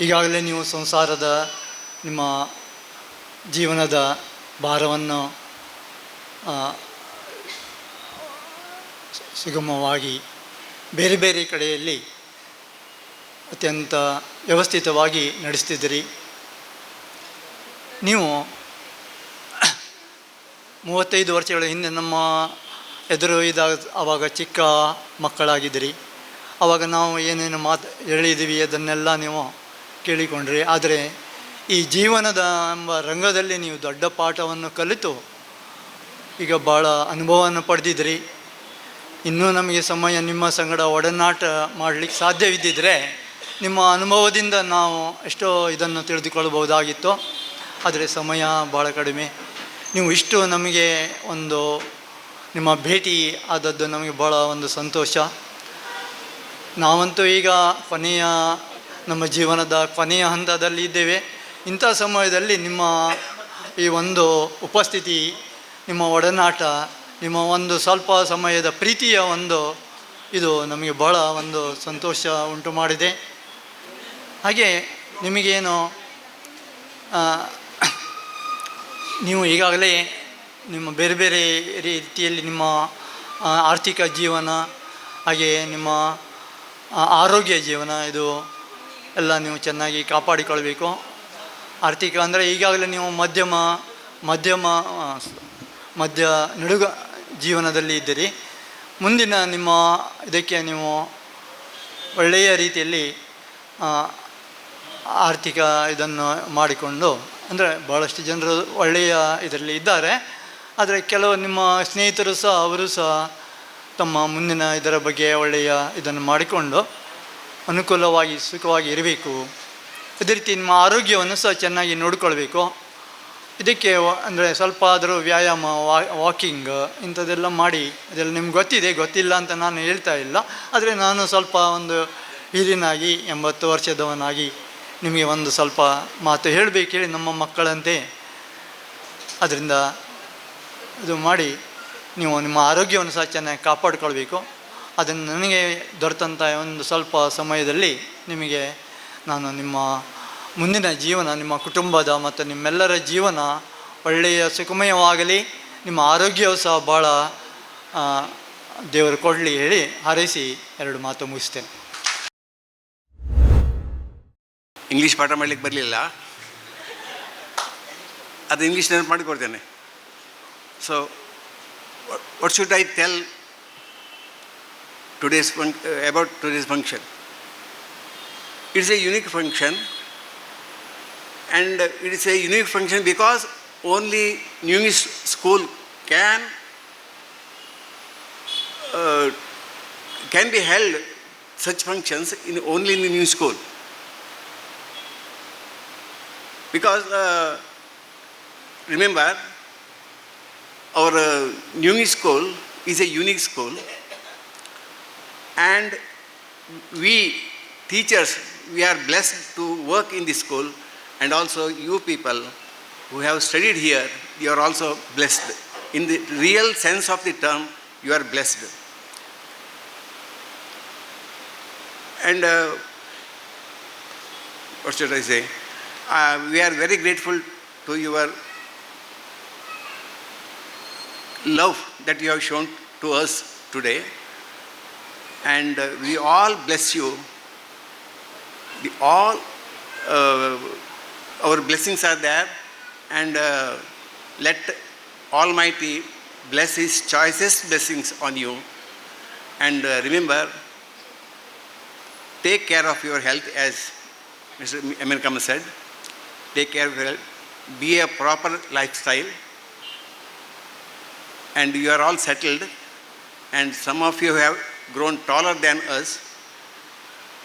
ಈಗಾಗಲೇ ನೀವು ಸಂಸಾರದ ನಿಮ್ಮ ಜೀವನದ ಭಾರವನ್ನು ಸುಗಮವಾಗಿ ಬೇರೆ ಬೇರೆ ಕಡೆಯಲ್ಲಿ ಅತ್ಯಂತ ವ್ಯವಸ್ಥಿತವಾಗಿ ನಡೆಸ್ತಿದ್ದೀರಿ. ನೀವು 35 ವರ್ಷಗಳ ಹಿಂದೆ ನಮ್ಮ ಎದುರು ಆವಾಗ ಚಿಕ್ಕ ಮಕ್ಕಳಾಗಿದ್ದೀರಿ. ಆವಾಗ ನಾವು ಏನೇನು ಹೇಳಿದ್ದೀವಿ ಅದನ್ನೆಲ್ಲ ನೀವು ಕೇಳಿಕೊಂಡ್ರಿ. ಆದರೆ ಈ ಜೀವನದ ಎಂಬ ರಂಗದಲ್ಲಿ ನೀವು ದೊಡ್ಡ ಪಾಠವನ್ನು ಕಲಿತು ಈಗ ಭಾಳ ಅನುಭವವನ್ನು ಪಡೆದಿದ್ರಿ. ಇನ್ನೂ ನಮಗೆ ಸಮಯ ನಿಮ್ಮ ಸಂಗಡ ಒಡನಾಟ ಮಾಡಲಿಕ್ಕೆ ಸಾಧ್ಯವಿದ್ದಿದ್ದರೆ ನಿಮ್ಮ ಅನುಭವದಿಂದ ನಾವು ಎಷ್ಟೋ ಇದನ್ನು ತಿಳಿದುಕೊಳ್ಳಬಹುದಾಗಿತ್ತು. ಆದರೆ ಸಮಯ ಭಾಳ ಕಡಿಮೆ. ನೀವು ಇಷ್ಟು ನಮಗೆ ಒಂದು ನಿಮ್ಮ ಭೇಟಿ ಆದದ್ದು ನಮಗೆ ಭಾಳ ಒಂದು ಸಂತೋಷ. ನಾವಂತೂ ಈಗ ನಮ್ಮ ಜೀವನದ ಕೊನೆಯ ಹಂತದಲ್ಲಿ ಇದ್ದೇವೆ. ಇಂಥ ಸಮಯದಲ್ಲಿ ನಿಮ್ಮ ಈ ಒಂದು ಉಪಸ್ಥಿತಿ, ನಿಮ್ಮ ಒಡನಾಟ, ನಿಮ್ಮ ಒಂದು ಸ್ವಲ್ಪ ಸಮಯದ ಪ್ರೀತಿಯ ಇದು ನಮಗೆ ಭಾಳ ಒಂದು ಸಂತೋಷ ಉಂಟು ಮಾಡಿದೆ. ಹಾಗೆ ನಿಮಗೇನು ನೀವು ಈಗಾಗಲೇ ನಿಮ್ಮ ಬೇರೆ ಬೇರೆ ರೀತಿಯಲ್ಲಿ ನಿಮ್ಮ ಆರ್ಥಿಕ ಜೀವನ, ಹಾಗೆ ನಿಮ್ಮ ಆರೋಗ್ಯ ಜೀವನ, ಇದು ಎಲ್ಲ ನೀವು ಚೆನ್ನಾಗಿ ಕಾಪಾಡಿಕೊಳ್ಬೇಕು. ಆರ್ಥಿಕ ಅಂದರೆ ಈಗಾಗಲೇ ನೀವು ಮಧ್ಯ ನಡುಗ ಜೀವನದಲ್ಲಿ ಇದ್ದೀರಿ. ಮುಂದಿನ ನಿಮ್ಮ ಇದಕ್ಕೆ ನೀವು ಒಳ್ಳೆಯ ರೀತಿಯಲ್ಲಿ ಆರ್ಥಿಕ ಇದನ್ನು ಮಾಡಿಕೊಂಡು, ಅಂದರೆ ಭಾಳಷ್ಟು ಜನರು ಒಳ್ಳೆಯ ಇದರಲ್ಲಿ ಇದ್ದಾರೆ. ಆದರೆ ಕೆಲವು ನಿಮ್ಮ ಸ್ನೇಹಿತರು ಸಹ ಅವರು ಸಹ ತಮ್ಮ ಮುಂದಿನ ಇದರ ಬಗ್ಗೆ ಒಳ್ಳೆಯ ಇದನ್ನು ಮಾಡಿಕೊಂಡು ಅನುಕೂಲವಾಗಿ ಸುಖವಾಗಿ ಇರಬೇಕು. ಅದೇ ರೀತಿ ನಿಮ್ಮ ಆರೋಗ್ಯವನ್ನು ಸಹ ಚೆನ್ನಾಗಿ ನೋಡಿಕೊಳ್ಬೇಕು. ಇದಕ್ಕೆ ಅಂದರೆ ಸ್ವಲ್ಪ ಆದರೂ ವ್ಯಾಯಾಮ, ವಾಕಿಂಗ್ ಇಂಥದ್ದೆಲ್ಲ ಮಾಡಿ. ಅದೆಲ್ಲ ನಿಮ್ಗೆ ಗೊತ್ತಿಲ್ಲ ಅಂತ ನಾನು ಹೇಳ್ತಾ ಇಲ್ಲ. ಆದರೆ ನಾನು ಸ್ವಲ್ಪ ಒಂದು ಹಿರಿಯನಾಗಿ 80 ವರ್ಷದವನಾಗಿ ನಿಮಗೆ ಒಂದು ಸ್ವಲ್ಪ ಮಾತು ಹೇಳಬೇಕು ಹೇಳಿ ನಮ್ಮ ಮಕ್ಕಳಂತೆ. ಅದರಿಂದ ಇದು ಮಾಡಿ ನೀವು ನಿಮ್ಮ ಆರೋಗ್ಯವನ್ನು ಸಹ ಚೆನ್ನಾಗಿ ಕಾಪಾಡಿಕೊಳ್ಬೇಕು. ಅದನ್ನು ನನಗೆ ದೊರೆತಂಥ ಒಂದು ಸ್ವಲ್ಪ ಸಮಯದಲ್ಲಿ ನಿಮಗೆ ನಾನು ನಿಮ್ಮ ಮುಂದಿನ ಜೀವನ, ನಿಮ್ಮ ಕುಟುಂಬದ ಮತ್ತು ನಿಮ್ಮೆಲ್ಲರ ಜೀವನ ಒಳ್ಳೆಯ ಸುಖಮಯವಾಗಲಿ, ನಿಮ್ಮ ಆರೋಗ್ಯವು ಸಹ ಭಾಳ ದೇವರು ಕೊಡಲಿ ಹೇಳಿ ಹಾರೈಸಿ 2 ಮಾತು ಮುಗಿಸ್ತೇನೆ. ಇಂಗ್ಲೀಷ್ ಪಾಠ ಮಾಡಲಿಕ್ಕೆ ಬರಲಿಲ್ಲ, ಅದು ಇಂಗ್ಲೀಷ್ ನೆನಪು ಮಾಡಿಕೊಡ್ತೇನೆ. So what should I tell about today's function? It's a unique function, and it is a unique function because only New English School can be held such functions only in the new school. Because remember, our New English School is a unique school, and we teachers, we are blessed to work in this school, and also you people who have studied here, you are also blessed. In the real sense of the term, you are blessed. And what should I say? We are very grateful to your love that you have shown to us today, and we all bless you. Our blessings are there, and let Almighty bless His choicest blessings on you. And remember, take care of your health, as Mr. Americam said. Take care of your health. Be a proper lifestyle. And you are all settled. And some of you have grown taller than us,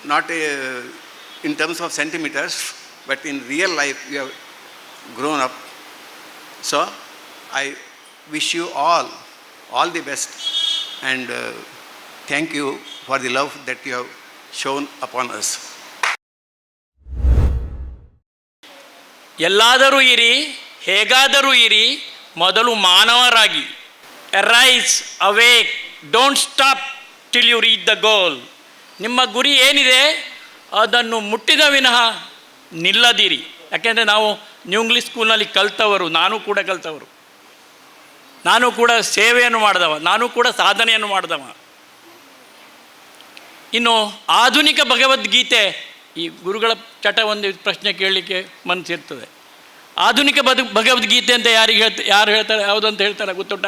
not in terms of centimeters, but in real life you have grown up. So I wish you all the best, and thank you for the love that you have shown upon us. ಎಲ್ಲಾದರೂ ಇರಿ, ಹೇಗಾದರೂ ಇರಿ, ಮೊದಲು ಮಾನವರಾಗಿ. Arise, awake, don't stop till you reach the goal. ನಿಮ್ಮ ಗುರಿ ಏನಿದೆ ಅದನ್ನು ಮುಟ್ಟಿದ ವಿನಃ ನಿಲ್ಲದಿರಿ. ಯಾಕೆಂದರೆ ನಾವು ನ್ಯೂ ಇಂಗ್ಲೀಷ್ ಸ್ಕೂಲ್ನಲ್ಲಿ ಕಲ್ತವರು, ನಾನು ಕೂಡ ಕಲ್ತವರು, ನಾನು ಕೂಡ ಸೇವೆಯನ್ನು ಮಾಡಿದವ, ನಾನು ಕೂಡ ಸಾಧನೆಯನ್ನು ಮಾಡಿದವ. ಇನ್ನು ಆಧುನಿಕ ಭಗವದ್ಗೀತೆ, ಈ ಗುರುಗಳ ಚಟ ಒಂದು ಪ್ರಶ್ನೆ ಕೇಳಲಿಕ್ಕೆ ಮನಸ್ಸಿರ್ತದೆ. ಆಧುನಿಕ ಭಗವದ್ಗೀತೆ ಅಂತ ಯಾರು ಹೇಳ್ತಾರೆ, ಯಾವುದಂತ ಹೇಳ್ತಾರೆ ಗೊತ್ತುಂಟ?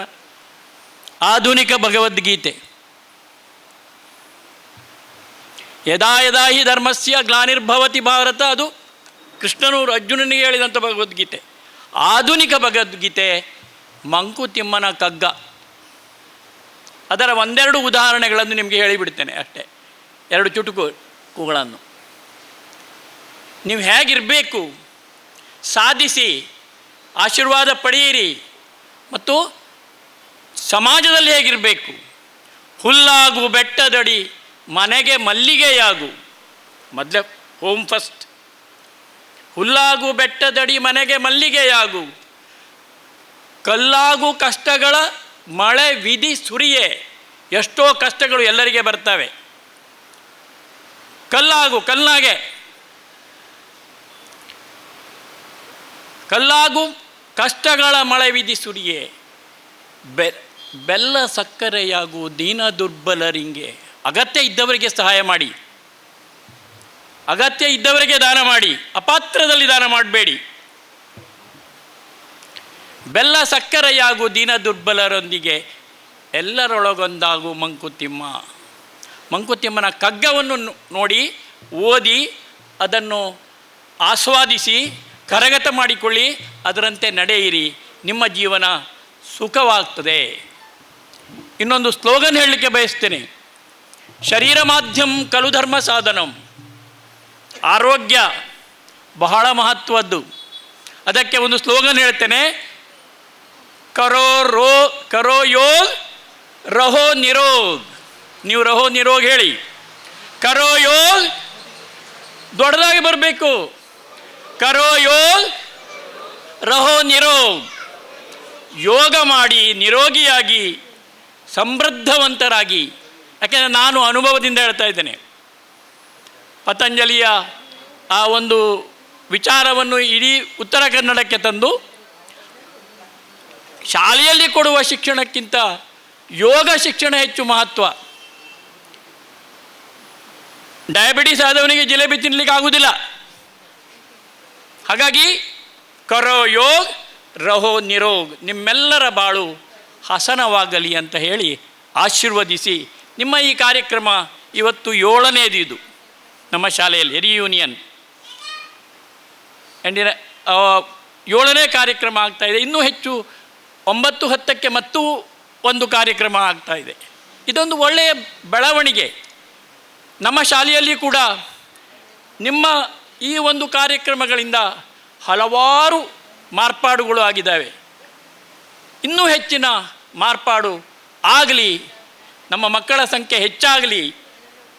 ಆಧುನಿಕ ಭಗವದ್ಗೀತೆ. ಯದಾ ಯದಾ ಹಿ ಧರ್ಮಸ್ಯ ಗ್ಲಾನಿರ್ಭವತಿ ಭಾರತ, ಅದು ಕೃಷ್ಣನು ಅರ್ಜುನನಿಗೆ ಹೇಳಿದಂಥ ಭಗವದ್ಗೀತೆ. ಆಧುನಿಕ ಭಗವದ್ಗೀತೆ ಮಂಕುತಿಮ್ಮನ ಕಗ್ಗ. ಅದರ ಒಂದೆರಡು ಉದಾಹರಣೆಗಳನ್ನು ನಿಮಗೆ ಹೇಳಿಬಿಡ್ತೇನೆ ಅಷ್ಟೇ, ಎರಡು ಚುಟುಕುಗಳನ್ನು. ನೀವು ಹೇಗಿರಬೇಕು, ಸಾಧಿಸಿ, ಆಶೀರ್ವಾದ ಪಡೆಯಿರಿ, ಮತ್ತು ಸಮಾಜದಲ್ಲಿ ಹೇಗಿರಬೇಕು. ಹುಲ್ಲಾಗು ಬೆಟ್ಟದಡಿ ಮನೆಗೆ ಮಲ್ಲಿಗೆಯಾಗು, ಮೊದಲೇ ಹೋಮ್ ಫಸ್ಟ್. ಹುಲ್ಲಾಗು ಬೆಟ್ಟದಡಿ ಮನೆಗೆ ಮಲ್ಲಿಗೆಯಾಗು, ಕಲ್ಲಾಗು ಕಷ್ಟಗಳ ಮಳೆ ವಿಧಿ ಸುರಿಯೇ. ಎಷ್ಟೋ ಕಷ್ಟಗಳು ಎಲ್ಲರಿಗೆ ಬರ್ತವೆ. ಕಲ್ಲಾಗೆ ಕಲ್ಲಾಗು ಕಷ್ಟಗಳ ಮಳೆ ವಿಧಿ ಸುರಿಯೇ. ಬೆಲ್ಲ ಸಕ್ಕರೆಯಾಗು ದೀನ ದುರ್ಬಲರಿಂಗೆ. ಅಗತ್ಯ ಇದ್ದವರಿಗೆ ಸಹಾಯ ಮಾಡಿ, ಅಗತ್ಯ ಇದ್ದವರಿಗೆ ದಾನ ಮಾಡಿ, ಅಪಾತ್ರದಲ್ಲಿ ದಾನ ಮಾಡಬೇಡಿ. ಬೆಲ್ಲ ಸಕ್ಕರೆಯಾಗು ದೀನ ದುರ್ಬಲರೊಂದಿಗೆ ಎಲ್ಲರೊಳಗೊಂದಾಗು ಮಂಕುತಿಮ್ಮ. ಮಂಕುತಿಮ್ಮನ ಕಗ್ಗವನ್ನು ನೋಡಿ, ಓದಿ, ಅದನ್ನು ಆಸ್ವಾದಿಸಿ, ಕರಗತ ಮಾಡಿಕೊಳ್ಳಿ, ಅದರಂತೆ ನಡೆಯಿರಿ, ನಿಮ್ಮ ಜೀವನ ಸುಖವಾಗ್ತದೆ. ಇನ್ನೊಂದು ಸ್ಲೋಗನ್ ಹೇಳಲಿಕ್ಕೆ ಬಯಸ್ತೇನೆ. ಶರೀರ ಮಾಧ್ಯಮ ಖಲು ಧರ್ಮ ಸಾಧನಂ. ಆರೋಗ್ಯ ಬಹಳ ಮಹತ್ವದ್ದು. ಅದಕ್ಕೆ ಒಂದು ಸ್ಲೋಗನ್ ಹೇಳ್ತೇನೆ, ಕರೋ ಯೋಗ್ ರಹೋ ನಿರೋಗ್. ನೀವು ರಹೋ ನಿರೋಗ್ ಹೇಳಿ. ಕರೋ ಯೋಗ್ ದೊಡ್ಡದಾಗಿ ಬರಬೇಕು. ಕರೋ ಯೋಗ್ ರಹೋ ನಿರೋಗ್. ಯೋಗ ಮಾಡಿ ನಿರೋಗಿಯಾಗಿ ಸಮೃದ್ಧವಂತರಾಗಿ. ಯಾಕೆಂದರೆ ನಾನು ಅನುಭವದಿಂದ ಹೇಳ್ತಾ ಇದ್ದೇನೆ. ಪತಂಜಲಿಯ ಆ ಒಂದು ವಿಚಾರವನ್ನು ಇಡೀ ಉತ್ತರ ಕನ್ನಡಕ್ಕೆ ತಂದು, ಶಾಲೆಯಲ್ಲಿ ಕೊಡುವ ಶಿಕ್ಷಣಕ್ಕಿಂತ ಯೋಗ ಶಿಕ್ಷಣ ಹೆಚ್ಚು ಮಹತ್ವ. ಡಯಾಬಿಟಿಸ್ ಆದವನಿಗೆ ಜಿಲೇಬಿ ತಿನ್ನಲಿಕ್ಕೆ ಆಗುವುದಿಲ್ಲ. ಹಾಗಾಗಿ ಕರೋ ಯೋಗ್ ರಹೋ ನಿರೋಗ್. ನಿಮ್ಮೆಲ್ಲರ ಬಾಳು ಹಸನವಾಗಲಿ ಅಂತ ಹೇಳಿ ಆಶೀರ್ವದಿಸಿ, ನಿಮ್ಮ ಈ ಕಾರ್ಯಕ್ರಮ ಇವತ್ತು 7ನೇದು ಇದು ನಮ್ಮ ಶಾಲೆಯಲ್ಲಿ ರಿಯೂನಿಯನ್. ಎಂಡಿನ 7ನೇ ಕಾರ್ಯಕ್ರಮ ಆಗ್ತಾಯಿದೆ. ಇನ್ನೂ ಹೆಚ್ಚು 9-10ಕ್ಕೆ ಮತ್ತೂ ಒಂದು ಕಾರ್ಯಕ್ರಮ ಆಗ್ತಾಯಿದೆ. ಇದೊಂದು ಒಳ್ಳೆಯ ಬೆಳವಣಿಗೆ. ನಮ್ಮ ಶಾಲೆಯಲ್ಲಿ ಕೂಡ ನಿಮ್ಮ ಈ ಒಂದು ಕಾರ್ಯಕ್ರಮಗಳಿಂದ ಹಲವಾರು ಮಾರ್ಪಾಡುಗಳು ಆಗಿದ್ದಾವೆ. ಇನ್ನೂ ಹೆಚ್ಚಿನ ಮಾರ್ಪಾಡು ಆಗಲಿ, ನಮ್ಮ ಮಕ್ಕಳ ಸಂಖ್ಯೆ ಹೆಚ್ಚಾಗಲಿ,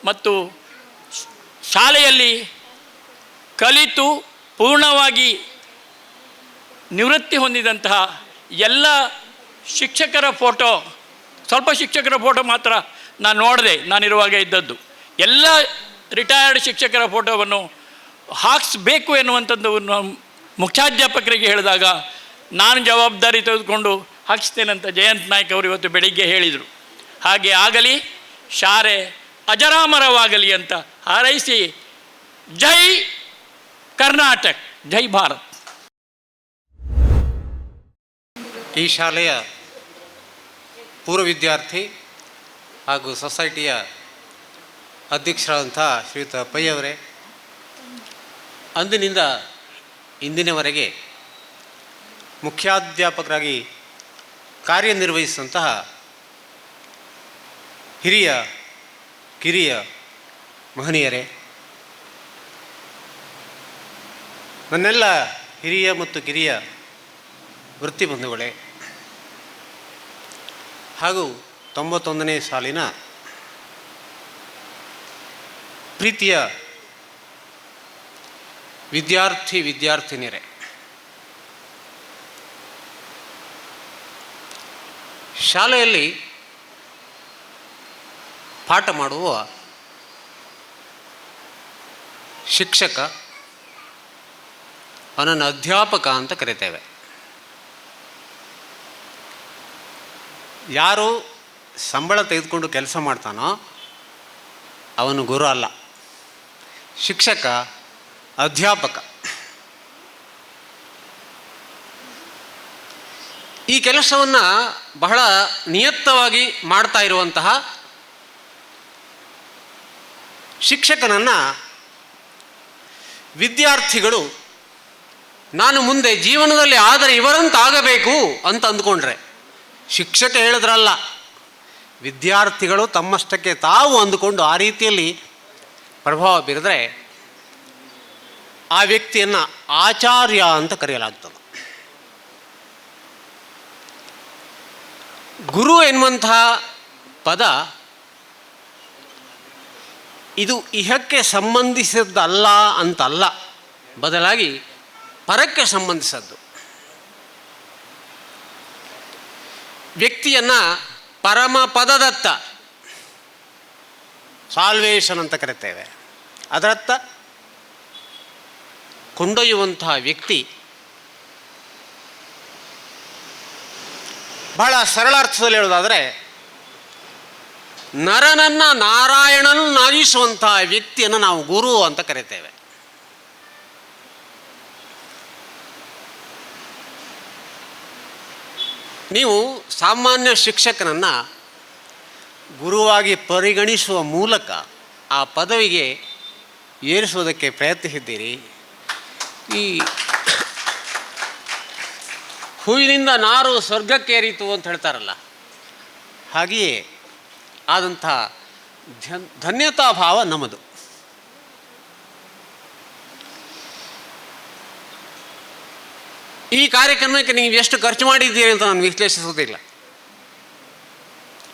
ಮತ್ತು ಶಾಲೆಯಲ್ಲಿ ಕಲಿತು ಪೂರ್ಣವಾಗಿ ನಿವೃತ್ತಿ ಹೊಂದಿದಂತಹ ಎಲ್ಲ ಶಿಕ್ಷಕರ ಫೋಟೋ, ಸ್ವಲ್ಪ ಶಿಕ್ಷಕರ ಫೋಟೋ ಮಾತ್ರ ನಾನು ನೋಡಿದೆ, ನಾನಿರುವಾಗ ಇದ್ದದ್ದು. ಎಲ್ಲ ರಿಟೈರ್ಡ್ ಶಿಕ್ಷಕರ ಫೋಟೋವನ್ನು ಹಾಕಿಸ್ಬೇಕು ಎನ್ನುವಂಥದ್ದು ಮುಖ್ಯಾಧ್ಯಾಪಕರಿಗೆ ಹೇಳಿದಾಗ ನಾನು ಜವಾಬ್ದಾರಿ ತೆಗೆದುಕೊಂಡು ಹಾಕಿಸ್ತೇನಂತ ಜಯಂತ್ ನಾಯ್ಕ್ ಅವರು ಇವತ್ತು ಬೆಳಿಗ್ಗೆ ಹೇಳಿದರು. ಹಾಗೆ ಆಗಲಿ, ಶಾಲೆ ಅಜರಾಮರವಾಗಲಿ ಅಂತ ಹಾರೈಸಿ, ಜೈ ಕರ್ನಾಟಕ, ಜೈ ಭಾರತ್. ಈ ಶಾಲೆಯ ಪೂರ್ವ ವಿದ್ಯಾರ್ಥಿ ಹಾಗೂ ಸೊಸೈಟಿಯ ಅಧ್ಯಕ್ಷರಾದಂಥ ಶ್ರೀಯುತ ಪೈ ಅವರೇ, ಅಂದಿನಿಂದ ಇಂದಿನವರೆಗೆ ಮುಖ್ಯಾಧ್ಯಾಪಕರಾಗಿ ಕಾರ್ಯನಿರ್ವಹಿಸಿದಂತಹ ಹಿರಿಯ ಕಿರಿಯ ಮಹನೀಯರೇ, ನನ್ನೆಲ್ಲ ಹಿರಿಯ ಮತ್ತು ಕಿರಿಯ ವೃತ್ತಿಬಂಧುಗಳೇ ಹಾಗೂ 91ನೇ ಸಾಲಿನ ಪ್ರೀತಿಯ ವಿದ್ಯಾರ್ಥಿನಿಯರೇ, ಶಾಲೆಯಲ್ಲಿ ಪಾಠ ಮಾಡುವ ಶಿಕ್ಷಕ ಅವನನ್ನು ಅಧ್ಯಾಪಕ ಅಂತ ಕರಿತೇವೆ. ಯಾರು ಸಂಬಳ ತೆಗೆದುಕೊಂಡು ಕೆಲಸ ಮಾಡ್ತಾನೋ ಅವನು ಗುರು ಅಲ್ಲ, ಶಿಕ್ಷಕ ಅಧ್ಯಾಪಕ. ಈ ಕೆಲಸವನ್ನು ಬಹಳ ನಿಯತ್ತವಾಗಿ ಮಾಡ್ತಾ ಇರುವಂತಹ ಶಿಕ್ಷಕನನ್ನು ವಿದ್ಯಾರ್ಥಿಗಳು ನಾನು ಮುಂದೆ ಜೀವನದಲ್ಲಿ ಆದರೆ ಇವರಂತಾಗಬೇಕು ಅಂತ ಅಂದ್ಕೊಂಡ್ರೆ, ಶಿಕ್ಷಕ ಹೇಳಿದ್ರಲ್ಲ, ವಿದ್ಯಾರ್ಥಿಗಳು ತಮ್ಮಷ್ಟಕ್ಕೆ ತಾವು ಅಂದುಕೊಂಡು ಆ ರೀತಿಯಲ್ಲಿ ಪ್ರಭಾವ ಬೀರಿದ್ರೆ ಆ ವ್ಯಕ್ತಿಯನ್ನು ಆಚಾರ್ಯ ಅಂತ ಕರೆಯಲಾಗ್ತದೆ. ಗುರು ಎನ್ನುವಂತಹ ಪದ ಇದು ಇಹಕ್ಕೆ ಸಂಬಂಧಿಸಿದ್ದಲ್ಲ ಅಂತಲ್ಲ, ಬದಲಾಗಿ ಪರಕ್ಕೆ ಸಂಬಂಧಿಸಿದ್ದು. ವ್ಯಕ್ತಿಯನ್ನು ಪರಮ ಪದದತ್ತ ಸಾಲ್ವೇಷನ್ ಅಂತ ಕರಿತೇವೆ. ಅದರತ್ತ ಕೊಂಡೊಯ್ಯುವಂತಹ ವ್ಯಕ್ತಿ ಬಹಳ ಸರಳ ಅರ್ಥದಲ್ಲಿ ಹೇಳೋದಾದರೆ ನರನನ್ನು ನಾರಾಯಣನಾಗಿಸುವಂತಹ ವ್ಯಕ್ತಿಯನ್ನು ನಾವು ಗುರು ಅಂತ ಕರಿತೇವೆ. ನೀವು ಸಾಮಾನ್ಯ ಶಿಕ್ಷಕನನ್ನು ಗುರುವಾಗಿ ಪರಿಗಣಿಸುವ ಮೂಲಕ ಆ ಪದವಿಗೆ ಏರಿಸುವುದಕ್ಕೆ ಪ್ರಯತ್ನಿಸಿದ್ದೀರಿ. ಈ ಹೂವಿನಿಂದ ನಾರು ಸ್ವರ್ಗಕ್ಕೇರಿತು ಅಂತ ಹೇಳ್ತಾರಲ್ಲ, ಹಾಗೆಯೇ ಆದಂಥ ಧನ್ಯತಾ ಭಾವ ನಮ್ಮದು. ಈ ಕಾರ್ಯಕ್ರಮಕ್ಕೆ ನೀವು ಎಷ್ಟು ಖರ್ಚು ಮಾಡಿದ್ದೀರಿ ಅಂತ ನಾನು ವಿಶ್ಲೇಷಿಸೋದಿಲ್ಲ.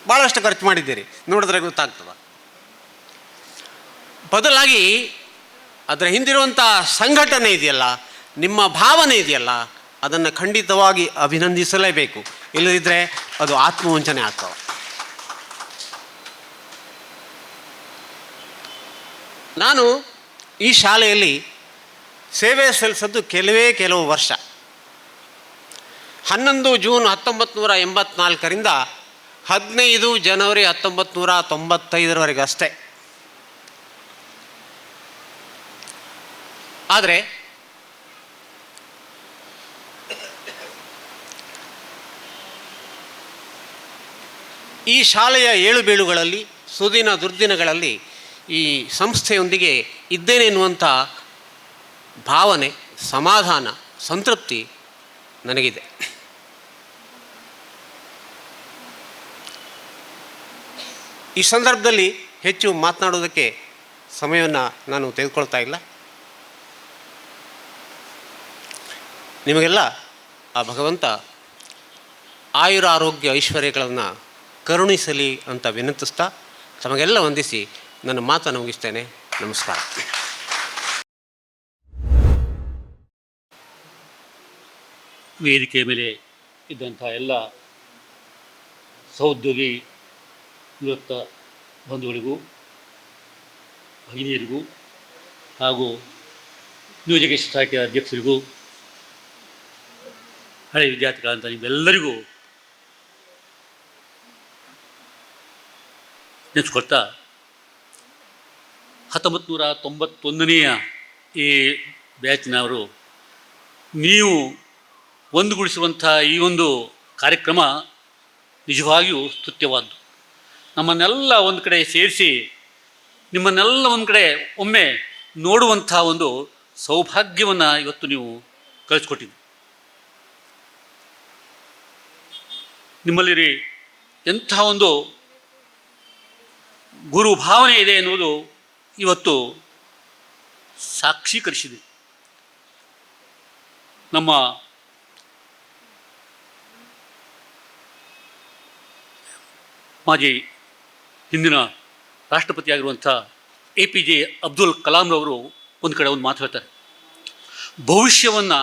ಭಾಳಷ್ಟು ಖರ್ಚು ಮಾಡಿದ್ದೀರಿ, ನೋಡಿದ್ರೆ ಗೊತ್ತಾಗ್ತದೆ. ಬದಲಾಗಿ ಅದರ ಹಿಂದಿರುವಂಥ ಸಂಘಟನೆ ಇದೆಯಲ್ಲ, ನಿಮ್ಮ ಭಾವನೆ ಇದೆಯಲ್ಲ, ಅದನ್ನು ಖಂಡಿತವಾಗಿ ಅಭಿನಂದಿಸಲೇಬೇಕು. ಇಲ್ಲದಿದ್ದರೆ ಅದು ಆತ್ಮವಂಚನೆ ಆಗ್ತವೆ. ನಾನು ಈ ಶಾಲೆಯಲ್ಲಿ ಸೇವೆ ಸಲ್ಲಿಸೋದು ಕೆಲವು ವರ್ಷ. 11 ಜೂನ್ 1984ರಿಂದ 15 ಜನವರಿ 1995ರವರೆಗೆ ಅಷ್ಟೇ. ಆದರೆ ಈ ಶಾಲೆಯ ಏಳು ಬೀಳುಗಳಲ್ಲಿ, ಸುದಿನ ದುರ್ದಿನಗಳಲ್ಲಿ ಈ ಸಂಸ್ಥೆಯೊಂದಿಗೆ ಇದ್ದೇನೆ ಎನ್ನುವಂಥ ಭಾವನೆ, ಸಮಾಧಾನ, ಸಂತೃಪ್ತಿ ನನಗಿದೆ. ಈ ಸಂದರ್ಭದಲ್ಲಿ ಹೆಚ್ಚು ಮಾತನಾಡೋದಕ್ಕೆ ಸಮಯವನ್ನು ನಾನು ತೆಗೆದುಕೊಳ್ತಾ ಇಲ್ಲ. ನಿಮಗೆಲ್ಲ ಆ ಭಗವಂತ ಆಯುರ ಆರೋಗ್ಯ ಐಶ್ವರ್ಯಗಳನ್ನು ಕರುಣಿಸಲಿ ಅಂತ ವಿನಂತಿಸ್ತಾ ತಮಗೆಲ್ಲ ವಂದಿಸಿ ನನ್ನ ಮಾತನ್ನು ಮುಗಿಸ್ತೇನೆ. ನಮಸ್ಕಾರ. ವೇದಿಕೆಯ ಮೇಲೆ ಇದ್ದಂಥ ಎಲ್ಲ ಸಹೋದ್ಯೋಗಿ ನಿವೃತ್ತ ಬಂಧುಗಳಿಗೂ, ಭಗಿನಿಯರಿಗೂ ಹಾಗೂ ನ್ಯೂ ಎಜುಕೇಷನ್ ಸೊಸೈಟಿಯ ಅಧ್ಯಕ್ಷರಿಗೂ, ಹಳೆಯ ವಿದ್ಯಾರ್ಥಿಗಳಂತ ನಿಮ್ಮೆಲ್ಲರಿಗೂ ನೆನೆಸ್ಕೊಳ್ತಾ 1991ನೇ ಈ ಬ್ಯಾಚ್ನವರು ನೀವು ಒಂದುಗೂಡಿಸುವಂಥ ಈ ಒಂದು ಕಾರ್ಯಕ್ರಮ ನಿಜವಾಗಿಯೂ ಸ್ತುತ್ಯವಾದ್ದು. ನಮ್ಮನ್ನೆಲ್ಲ ಒಂದು ಕಡೆ ಸೇರಿಸಿ ನಿಮ್ಮನ್ನೆಲ್ಲ ಒಂದು ಕಡೆ ಒಮ್ಮೆ ನೋಡುವಂಥ ಒಂದು ಸೌಭಾಗ್ಯವನ್ನು ಇವತ್ತು ನೀವು ಕಳಿಸ್ಕೊಟ್ಟಿದ್ದೀರಿ. ನಿಮ್ಮಲ್ಲಿ ಎಂಥ ಒಂದು ಗುರು ಭಾವನೆ ಇದೆ ಎನ್ನುವುದು ಇವತ್ತು ಸಾಕ್ಷೀಕರಿಸಿದೆ. ನಮ್ಮ ಮಾಜಿ ಹಿಂದಿನ ರಾಷ್ಟ್ರಪತಿಯಾಗಿರುವಂಥ APJ ಅಬ್ದುಲ್ ಕಲಾಂರವರು ಒಂದು ಕಡೆ ಒಂದು ಮಾತು ಹೇಳ್ತಾರೆ, ಭವಿಷ್ಯವನ್ನು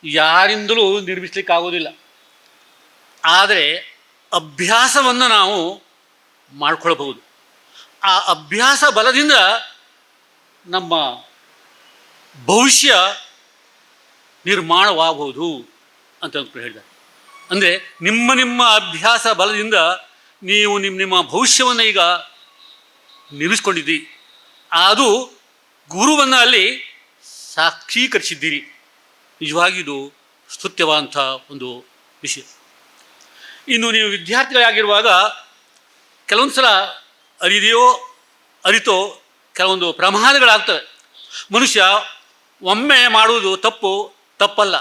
ಯಾರಿಂದಲೂ ನಿರ್ಮಿಸಲಿಕ್ಕಾಗೋದಿಲ್ಲ, ಆದರೆ ಅಭ್ಯಾಸವನ್ನು ನಾವು ಮಾಡಿಕೊಳ್ಬಹುದು. ಆ ಅಭ್ಯಾಸ ಬಲದಿಂದ ನಮ್ಮ ಭವಿಷ್ಯ ನಿರ್ಮಾಣವಾಗಬಹುದು ಅಂತ ಹೇಳಿದ್ದಾರೆ. ಅಂದರೆ ನಿಮ್ಮ ಅಭ್ಯಾಸ ಬಲದಿಂದ ನೀವು ನಿಮ್ಮ ಭವಿಷ್ಯವನ್ನು ಈಗ ನಿರ್ಮಿಸ್ಕೊಂಡಿದ್ದೀರಿ. ಅದು ಗುರುವನ್ನು ಅಲ್ಲಿ ಸಾಕ್ಷೀಕರಿಸಿದ್ದೀರಿ. ನಿಜವಾಗಿ ಇದು ಸ್ತುತ್ಯವಾದಂಥ ಒಂದು ವಿಷಯ. ಇನ್ನು ನೀವು ವಿದ್ಯಾರ್ಥಿಗಳಾಗಿರುವಾಗ ಕೆಲವೊಂದು ಸಲ ಅರಿತೋ ಕೆಲವೊಂದು ಪ್ರಮಾದಗಳಾಗ್ತವೆ. ಮನುಷ್ಯ ಒಮ್ಮೆ ಮಾಡುವುದು ತಪ್ಪಲ್ಲ.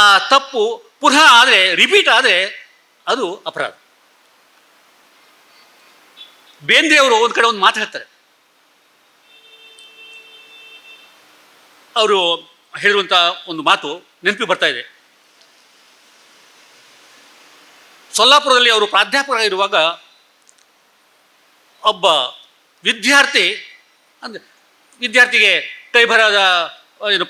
ಆ ತಪ್ಪು ಪುನಃ ಆದರೆ ರಿಪೀಟ್ ಆದರೆ ಅದು ಅಪರಾಧ. ಬೇಂದ್ರೆಯವರು ಒಂದು ಕಡೆ ಒಂದು ಮಾತು ಹೇಳ್ತಾರೆ. ಅವರು ಹೇಳಿರುವಂಥ ಒಂದು ಮಾತು ನೆನಪಿ ಬರ್ತಾ ಇದೆ. ಸೊಲ್ಲಾಪುರದಲ್ಲಿ ಅವರು ಪ್ರಾಧ್ಯಾಪಕರಾಗಿರುವಾಗ ಒಬ್ಬ ವಿದ್ಯಾರ್ಥಿಗೆ ಕೈ ಬರದ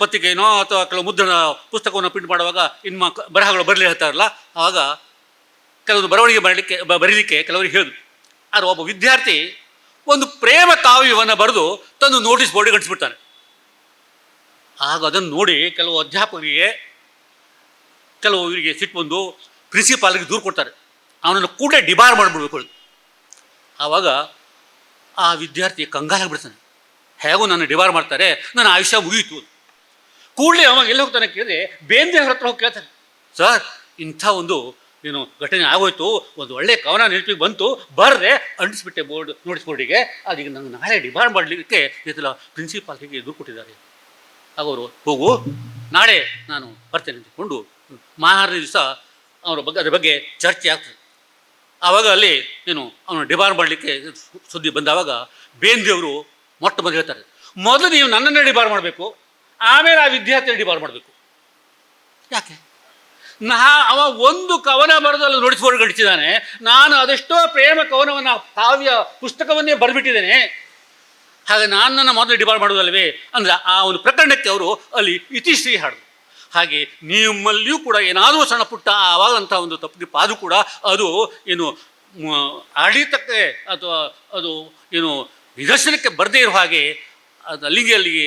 ಪತ್ರಿಕೆನೋ ಅಥವಾ ಕೆಲವು ಮುದ್ರಣ ಪುಸ್ತಕವನ್ನು ಪ್ರಿಂಟ್ ಮಾಡುವಾಗ ನಿಮ್ಮ ಬರಹಗಳು ಬರಲಿ ಹೇಳ್ತಾರಲ್ಲ, ಆವಾಗ ಕೆಲವೊಂದು ಬರವಣಿಗೆ ಬರೀಲಿಕ್ಕೆ ಕೆಲವರಿಗೆ ಹೇಳಿದ್ರು. ಆದರೆ ಒಬ್ಬ ವಿದ್ಯಾರ್ಥಿ ಒಂದು ಪ್ರೇಮ ಕಾವ್ಯವನ್ನು ಬರೆದು ತಂದು ನೋಟಿಸ್ ಬೋರ್ಡಿಗೆ ಅಂಟಿಸ್ಬಿಡ್ತಾನೆ. ಆಗ ಅದನ್ನು ನೋಡಿ ಕೆಲವು ಅಧ್ಯಾಪಕರಿಗೆ ಇವರಿಗೆ ಸಿಟ್ಟು ಬಂದು ಪ್ರಿನ್ಸಿಪಾಲ್ಗೆ ದೂರು ಕೊಡ್ತಾರೆ. ಅವನನ್ನು ಕೂಡಲೇ ಡಿಬಾರ್ ಮಾಡಿಬಿಡ್ಬೇಕು. ಆವಾಗ ಆ ವಿದ್ಯಾರ್ಥಿ ಕಂಗಾಲಾಗ್ಬಿಡ್ತಾನೆ. ಹೇಗೂ ನನ್ನ ಡಿಬಾರ್ ಮಾಡ್ತಾರೆ, ನನ್ನ ಆಯುಷ್ಯ ಮುಗಿಯಿತು. ಕೂಡಲೇ ಅವಾಗ ಎಲ್ಲಿ ಹೋಗ್ತಾನೆ ಕೇಳಿದ್ರೆ ಬೇಂದ್ರೆ ಹತ್ರ ಹೋಗಿ ಕೇಳ್ತಾನೆ, ಸರ್ ಇಂಥ ಒಂದು ಘಟನೆ ಆಗೋಯ್ತು, ಒಂದು ಒಳ್ಳೆಯ ಕವನ ನೆನಪಿಗೆ ಬಂತು, ಬರದೆ ಅಂಟಿಸ್ಬಿಟ್ಟೆ ನೋಟಿಸ್ ಬೋರ್ಡಿಗೆ, ಅದೀಗ ನಂಗೆ ನಾಳೆ ಡಿಬಾರ್ ಮಾಡಲಿಕ್ಕೆ ಇದೆಲ್ಲ ಪ್ರಿನ್ಸಿಪಾಲ್ ಹೀಗೆ ದೂರು ಕೊಟ್ಟಿದ್ದಾರೆ. ಆಗೋರು ಹೋಗು, ನಾಳೆ ನಾನು ಬರ್ತೇನೆ ಅಂದ್ಕೊಂಡು ಮಾರನೇ ದಿವಸ ಅದ್ರ ಬಗ್ಗೆ ಚರ್ಚೆ ಆಗ್ತದೆ. ಆವಾಗ ಅಲ್ಲಿ ಅವನು ಡಿಬಾರ್ ಮಾಡಲಿಕ್ಕೆ ಸುದ್ದಿ ಬಂದಾವಾಗ ಬೇಂದ್ರೆಯವರು ಮೊಟ್ಟ ಮೊದಲು ಹೇಳ್ತಾರೆ, ಮೊದಲು ನೀವು ನನ್ನನ್ನೇ ಡಿಬಾರ್ ಮಾಡಬೇಕು, ಆಮೇಲೆ ಆ ವಿದ್ಯಾರ್ಥಿನ ಡಿಬಾರ್ ಮಾಡಬೇಕು. ಯಾಕೆ? ಅವ ಒಂದು ಕವನ ಬರೆದಲ್ಲ ನೋಟಿಸ್ ಬೋರ್ಡ್ ಗಡಿಸಿದ್ದಾನೆ, ನಾನು ಅದೆಷ್ಟೋ ಪ್ರೇಮ ಕವನವನ್ನು ಕಾವ್ಯ ಪುಸ್ತಕವನ್ನೇ ಬರೆದ್ಬಿಟ್ಟಿದ್ದೇನೆ, ಹಾಗೆ ನನ್ನನ್ನು ಮೊದಲು ಡಿಬಾರ್ ಮಾಡೋದಲ್ವೇ ಅಂದರೆ ಆ ಒಂದು ಪ್ರಕರಣಕ್ಕೆ ಅವರು ಅಲ್ಲಿ ಇತಿಶ್ರೀ ಹಾಡಿದ್ರು. ಹಾಗೆ ನಿಮ್ಮಲ್ಲಿಯೂ ಕೂಡ ಏನಾದರೂ ಸಣ್ಣ ಪುಟ್ಟ ಆವಾಗಂಥ ಒಂದು ತಪ್ಪು ಅದು ಕೂಡ ಅದು ಆಡಳಿತಕ್ಕೆ ಅಥವಾ ಅದು ನಿದರ್ಶನಕ್ಕೆ ಬರದೇ ಇರೋ ಹಾಗೆ ಅದು ಅಲ್ಲಿಗೆ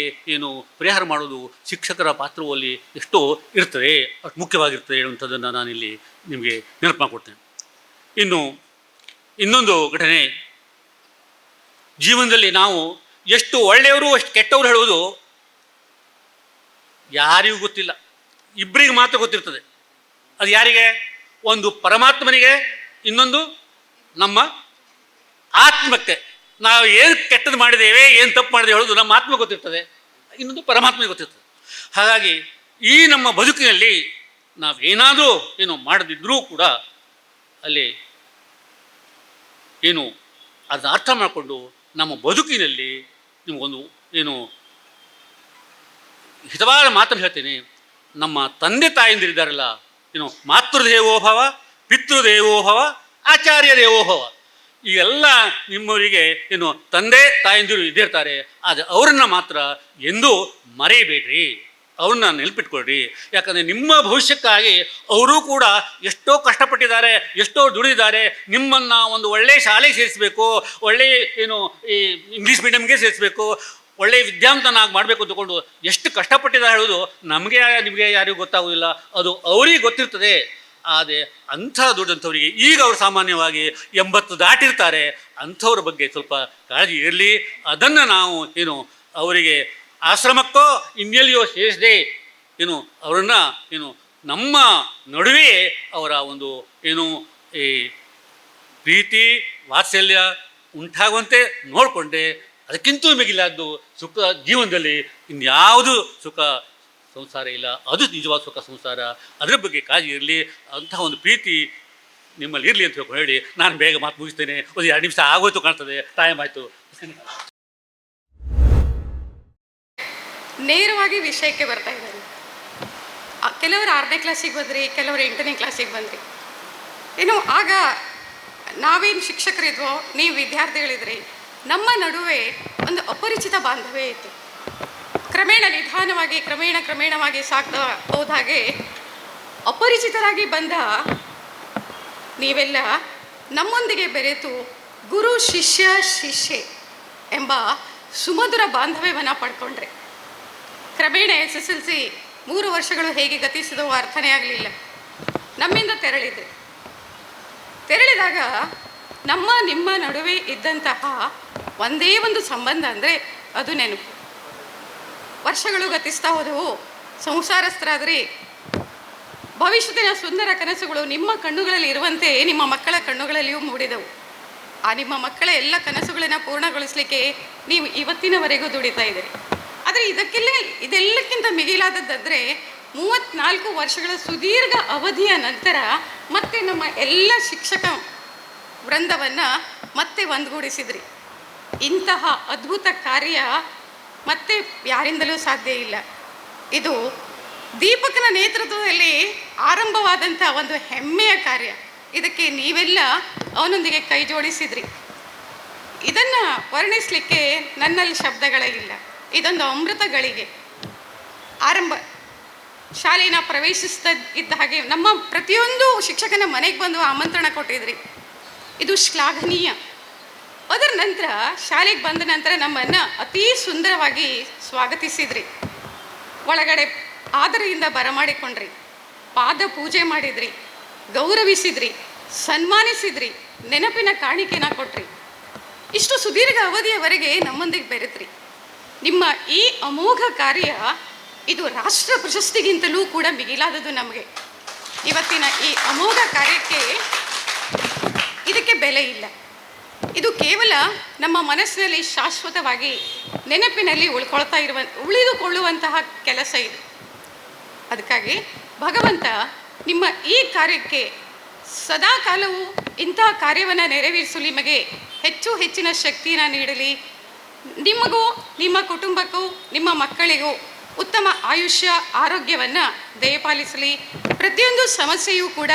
ಪರಿಹಾರ ಮಾಡೋದು ಶಿಕ್ಷಕರ ಪಾತ್ರವು ಅಲ್ಲಿ ಎಷ್ಟೋ ಇರ್ತದೆ, ಅಷ್ಟು ಮುಖ್ಯವಾಗಿರ್ತದೆ ಹೇಳುವಂಥದ್ದನ್ನು ನಾನಿಲ್ಲಿ ನಿಮಗೆ ನೆನಪು ಮಾಡಿಕೊಡ್ತೇನೆ. ಇನ್ನೊಂದು ಘಟನೆ, ಜೀವನದಲ್ಲಿ ನಾವು ಎಷ್ಟು ಒಳ್ಳೆಯವರು ಎಷ್ಟು ಕೆಟ್ಟವರು ಹೇಳುವುದು ಯಾರಿಗೂ ಗೊತ್ತಿಲ್ಲ, ಇಬ್ಬರಿಗೆ ಮಾತ್ರ ಗೊತ್ತಿರ್ತದೆ. ಅದು ಯಾರಿಗೆ? ಒಂದು ಪರಮಾತ್ಮನಿಗೆ, ಇನ್ನೊಂದು ನಮ್ಮ ಆತ್ಮಕ್ಕೆ. ನಾವು ಏನು ಕೆಟ್ಟದ್ದು ಮಾಡಿದ್ದೇವೆ, ಏನು ತಪ್ಪು ಮಾಡಿದ್ದೇವೆ ಹೇಳೋದು ನಮ್ಮ ಆತ್ಮ ಗೊತ್ತಿರ್ತದೆ, ಇನ್ನೊಂದು ಪರಮಾತ್ಮನಿಗೆ ಗೊತ್ತಿರ್ತದೆ. ಹಾಗಾಗಿ ಈ ನಮ್ಮ ಬದುಕಿನಲ್ಲಿ ನಾವೇನಾದರೂ ಮಾಡದಿದ್ದರೂ ಕೂಡ ಅಲ್ಲಿ ಅದನ್ನ ಅರ್ಥ ಮಾಡಿಕೊಂಡು ನಮ್ಮ ಬದುಕಿನಲ್ಲಿ ನಿಮಗೊಂದು ಹಿತವಾದ ಮಾತನ್ನು ಹೇಳ್ತೇನೆ. ನಮ್ಮ ತಂದೆ ತಾಯಂದಿರಿದ್ದಾರಲ್ಲ, ಮಾತೃದೇವೋಭವ, ಪಿತೃದೇವೋಭವ, ಆಚಾರ್ಯ ದೇವೋಭವ, ಈ ಎಲ್ಲ ನಿಮ್ಮವರಿಗೆ ತಂದೆ ತಾಯಂದಿರು ಇದ್ದಿರ್ತಾರೆ. ಆದರೆ ಅವರನ್ನು ಮಾತ್ರ ಎಂದೂ ಮರೆಯಬೇಡ್ರಿ, ಅವ್ರನ್ನ ನೆನಪಿಟ್ಕೊಳ್ರಿ. ಯಾಕಂದರೆ ನಿಮ್ಮ ಭವಿಷ್ಯಕ್ಕಾಗಿ ಅವರು ಕೂಡ ಎಷ್ಟೋ ಕಷ್ಟಪಟ್ಟಿದ್ದಾರೆ, ಎಷ್ಟೋ ದುಡಿದಿದ್ದಾರೆ. ನಿಮ್ಮನ್ನು ಒಂದು ಒಳ್ಳೆಯ ಶಾಲೆಗೆ ಸೇರಿಸಬೇಕು, ಒಳ್ಳೆಯ ಈ ಇಂಗ್ಲೀಷ್ ಮೀಡಿಯಮ್ಗೆ ಸೇರಿಸಬೇಕು, ಒಳ್ಳೆಯ ವಿದ್ಯಾವಂತನಾಗಿ ಮಾಡಬೇಕು ಅಂದುಕೊಂಡು ಎಷ್ಟು ಕಷ್ಟಪಟ್ಟಿದ್ದಾರೆ ಹೇಳೋದು ನಿಮಗೆ ಯಾರಿಗೂ ಗೊತ್ತಾಗೋದಿಲ್ಲ, ಅದು ಅವರಿಗೆ ಗೊತ್ತಿರ್ತದೆ. ಆದರೆ ಅಂಥ ದುಡ್ಡಂಥವರಿಗೆ ಈಗ ಅವರು ಸಾಮಾನ್ಯವಾಗಿ 80 ದಾಟಿರ್ತಾರೆ. ಅಂಥವ್ರ ಬಗ್ಗೆ ಸ್ವಲ್ಪ ಕಾಳಜಿ ಇರಲಿ. ಅದನ್ನು ನಾವು ಅವರಿಗೆ ಆಶ್ರಮಕ್ಕೋ ಇನ್ನೆಲ್ಲಿಯೋ ಸೇರಿಸದೆ ಅವರನ್ನು ನಮ್ಮ ನಡುವೆ ಅವರ ಒಂದು ಏನು ಈ ಪ್ರೀತಿ ವಾತ್ಸಲ್ಯ ಉಂಟಾಗುವಂತೆ ನೋಡಿಕೊಂಡೆ ಅದಕ್ಕಿಂತೂ ಮಿಗಿಲಾದ್ದು ಸುಖ ಜೀವನದಲ್ಲಿ ಇನ್ಯಾವುದು ಸುಖ ಸಂಸಾರ ಇಲ್ಲ. ಅದು ನಿಜವಾದ ಸುಖ ಸಂಸಾರ. ಅದರ ಬಗ್ಗೆ ಕಾಳಜಿ ಇರಲಿ, ಅಂತಹ ಒಂದು ಪ್ರೀತಿ ನಿಮ್ಮಲ್ಲಿ ಇರಲಿ ಅಂತ ಹೇಳಿ ನಾನು ಬೇಗ ಮಾತು ಮುಗಿಸ್ತೇನೆ. ಒಂದು 2 ನಿಮಿಷ ಆಗೋಯ್ತು ಕಾಣ್ತದೆ, ಟೈಮ್ ಆಯಿತು. ನೇರವಾಗಿ ವಿಷಯಕ್ಕೆ ಬರ್ತಾ ಇದ್ದಾರೆ. ಕೆಲವರು 6ನೇ ಕ್ಲಾಸಿಗೆ ಬಂದ್ರಿ, ಕೆಲವರು 8ನೇ ಕ್ಲಾಸಿಗೆ ಬಂದ್ರಿ. ಏನು ಆಗ ನಾವೇನು ಶಿಕ್ಷಕರಿದ್ವೋ, ನೀವು ವಿದ್ಯಾರ್ಥಿಗಳಿದ್ರಿ, ನಮ್ಮ ನಡುವೆ ಒಂದು ಅಪರಿಚಿತ ಬಾಂಧವ್ಯ ಇತ್ತು. ಕ್ರಮೇಣ ನಿಧಾನವಾಗಿ ಕ್ರಮೇಣವಾಗಿ ಸಾಗ್ತಾ ಹೋದಾಗೆ ಅಪರಿಚಿತರಾಗಿ ಬಂದ ನೀವೆಲ್ಲ ನಮ್ಮೊಂದಿಗೆ ಬೆರೆತು ಗುರು ಶಿಷ್ಯ ಶಿಷ್ಯೆ ಎಂಬ ಸುಮಧುರ ಬಾಂಧವ್ಯವನ್ನು ಪಡ್ಕೊಂಡ್ರೆ. ಕ್ರಮೇಣ SSLC 3 ವರ್ಷಗಳು ಹೇಗೆ ಗತಿಸಿದವೋ ಅರ್ಥನೇ ಆಗಲಿಲ್ಲ. ನಮ್ಮಿಂದ ತೆರಳಿದಾಗ ನಿಮ್ಮ ನಡುವೆ ಇದ್ದಂತಹ ಒಂದೇ ಒಂದು ಸಂಬಂಧ ಅಂದರೆ ಅದು ನೆನಪು. ವರ್ಷಗಳು ಗತಿಸ್ತಾ ಹೋದವು, ಸಂಸಾರಸ್ಥರಾದ್ರಿ. ಭವಿಷ್ಯದ ಸುಂದರ ಕನಸುಗಳು ನಿಮ್ಮ ಕಣ್ಣುಗಳಲ್ಲಿ ಇರುವಂತೆ ನಿಮ್ಮ ಮಕ್ಕಳ ಕಣ್ಣುಗಳಲ್ಲಿಯೂ ಮೂಡಿದವು. ಆ ನಿಮ್ಮ ಮಕ್ಕಳ ಎಲ್ಲ ಕನಸುಗಳನ್ನು ಪೂರ್ಣಗೊಳಿಸಲಿಕ್ಕೆ ನೀವು ಇವತ್ತಿನವರೆಗೂ ದುಡಿತಾ ಇದ್ದೀರಿ. ಆದರೆ ಇದೆಲ್ಲಕ್ಕಿಂತ ಮಿಗಿಲಾದದ್ದಾದರೆ 34 ವರ್ಷಗಳ ಸುದೀರ್ಘ ಅವಧಿಯ ನಂತರ ಮತ್ತೆ ನಮ್ಮ ಎಲ್ಲ ಶಿಕ್ಷಕ ವೃಂದವನ್ನು ಮತ್ತೆ ಒಂದುಗೂಡಿಸಿದ್ರಿ. ಇಂತಹ ಅದ್ಭುತ ಕಾರ್ಯ ಮತ್ತೆ ಯಾರಿಂದಲೂ ಸಾಧ್ಯ ಇಲ್ಲ. ಇದು ದೀಪಕನ ನೇತೃತ್ವದಲ್ಲಿ ಆರಂಭವಾದಂಥ ಒಂದು ಹೆಮ್ಮೆಯ ಕಾರ್ಯ. ಇದಕ್ಕೆ ನೀವೆಲ್ಲ ಅವನೊಂದಿಗೆ ಕೈ ಜೋಡಿಸಿದ್ರಿ. ಇದನ್ನು ವರ್ಣಿಸಲಿಕ್ಕೆ ನನ್ನಲ್ಲಿ ಶಬ್ದಗಳೇ ಇಲ್ಲ. ಇದೊಂದು ಅಮೃತ ಗಳಿಗೆ. ಶಾಲೆನ ಪ್ರವೇಶಿಸ್ತಾ ಇದ್ದ ಹಾಗೆ ನಮ್ಮ ಪ್ರತಿಯೊಂದು ಶಿಕ್ಷಕನ ಮನೆಗೆ ಬಂದು ಆಮಂತ್ರಣ ಕೊಟ್ಟಿದ್ರಿ. ಇದು ಶ್ಲಾಘನೀಯ. ಅದರ ನಂತರ ಶಾಲೆಗೆ ಬಂದ ನಂತರ ನಮ್ಮನ್ನು ಅತೀ ಸುಂದರವಾಗಿ ಸ್ವಾಗತಿಸಿದ್ರಿ. ಒಳಗಡೆ ಆದರೆಯಿಂದ ಬರಮಾಡಿಕೊಂಡ್ರಿ, ಪಾದ ಪೂಜೆ ಮಾಡಿದ್ರಿ, ಗೌರವಿಸಿದ್ರಿ, ಸನ್ಮಾನಿಸಿದ್ರಿ, ನೆನಪಿನ ಕಾಣಿಕೆನ ಕೊಟ್ರಿ. ಇಷ್ಟು ಸುದೀರ್ಘ ಅವಧಿಯವರೆಗೆ ನಮ್ಮೊಂದಿಗೆ ಬೆರೆತ್ರಿ. ನಿಮ್ಮ ಈ ಅಮೋಘ ಕಾರ್ಯ ಇದು ರಾಷ್ಟ್ರ ಪ್ರಶಸ್ತಿಗಿಂತಲೂ ಕೂಡ ಮಿಗಿಲಾದದ್ದು ನಮಗೆ. ಇವತ್ತಿನ ಈ ಅಮೋಘ ಕಾರ್ಯಕ್ಕೆ ಇದಕ್ಕೆ ಬೆಲೆ ಇಲ್ಲ. ಇದು ಕೇವಲ ನಮ್ಮ ಮನಸ್ಸಿನಲ್ಲಿ ಶಾಶ್ವತವಾಗಿ ನೆನಪಿನಲ್ಲಿ ಉಳಿದುಕೊಳ್ಳುವಂತಹ ಕೆಲಸ ಇದು. ಅದಕ್ಕಾಗಿ ಭಗವಂತ ನಿಮ್ಮ ಈ ಕಾರ್ಯಕ್ಕೆ ಸದಾ ಕಾಲವೂ ಇಂತಹ ಕಾರ್ಯವನ್ನು ನೆರವೇರಿಸಲು ನಿಮಗೆ ಹೆಚ್ಚಿನ ಶಕ್ತಿಯನ್ನು ನೀಡಲಿ. ನಿಮಗೂ ನಿಮ್ಮ ಕುಟುಂಬಕ್ಕೂ ನಿಮ್ಮ ಮಕ್ಕಳಿಗೂ ಉತ್ತಮ ಆಯುಷ್ಯ ಆರೋಗ್ಯವನ್ನು ದಯಪಾಲಿಸಲಿ. ಪ್ರತಿಯೊಂದು ಸಮಸ್ಯೆಯೂ ಕೂಡ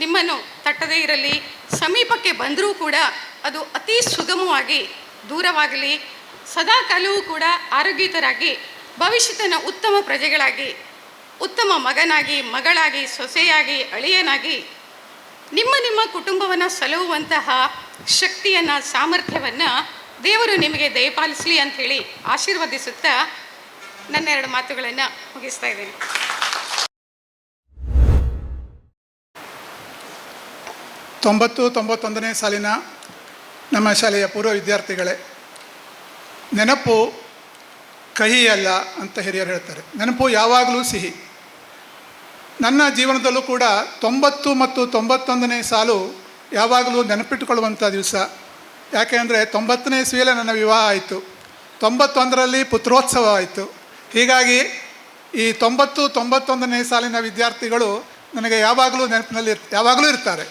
ನಿಮ್ಮನ್ನು ತಟ್ಟದೇ ಇರಲಿ. ಸಮೀಪಕ್ಕೆ ಬಂದರೂ ಕೂಡ ಅದು ಅತಿ ಸುಗಮವಾಗಿ ದೂರವಾಗಲಿ. ಸದಾ ಕಾಲವೂ ಕೂಡ ಆರೋಗ್ಯಯುತರಾಗಿ ಭವಿಷ್ಯದ ಉತ್ತಮ ಪ್ರಜೆಗಳಾಗಿ, ಉತ್ತಮ ಮಗನಾಗಿ, ಮಗಳಾಗಿ, ಸೊಸೆಯಾಗಿ, ಅಳಿಯನಾಗಿ ನಿಮ್ಮ ಕುಟುಂಬವನ್ನು ಸಲಹುವಂತಹ ಶಕ್ತಿಯನ್ನು, ಸಾಮರ್ಥ್ಯವನ್ನು ದೇವರು ನಿಮಗೆ ದಯಪಾಲಿಸಲಿ ಅಂಥೇಳಿ ಆಶೀರ್ವದಿಸುತ್ತಾ ನನ್ನ 2 ಮಾತುಗಳನ್ನು ಮುಗಿಸ್ತಾ ಇದ್ದೀನಿ. 90-91ನೇ ಸಾಲಿನ ನಮ್ಮ ಶಾಲೆಯ ಪೂರ್ವ ವಿದ್ಯಾರ್ಥಿಗಳೇ, ನೆನಪು ಕಹಿ ಅಲ್ಲ ಅಂತ ಹಿರಿಯರು ಹೇಳ್ತಾರೆ. ನೆನಪು ಯಾವಾಗಲೂ ಸಿಹಿ. ನನ್ನ ಜೀವನದಲ್ಲೂ ಕೂಡ 90 ಮತ್ತು 91ನೇ ಸಾಲು ಯಾವಾಗಲೂ ನೆನಪಿಟ್ಟುಕೊಳ್ಳುವಂಥ ದಿವಸ. ಯಾಕೆ ಅಂದರೆ 90ನೇ ಇಸ್ವಿಯಲ್ಲೇ ನನ್ನ ವಿವಾಹ ಆಯಿತು, 91ರಲ್ಲಿ ಪುತ್ರೋತ್ಸವ ಆಯಿತು. ಹೀಗಾಗಿ ಈ 90-91ನೇ ಸಾಲಿನ ವಿದ್ಯಾರ್ಥಿಗಳು ನನಗೆ ಯಾವಾಗಲೂ ನೆನಪಿನಲ್ಲಿ ಯಾವಾಗಲೂ ಇರ್ತಾರೆ.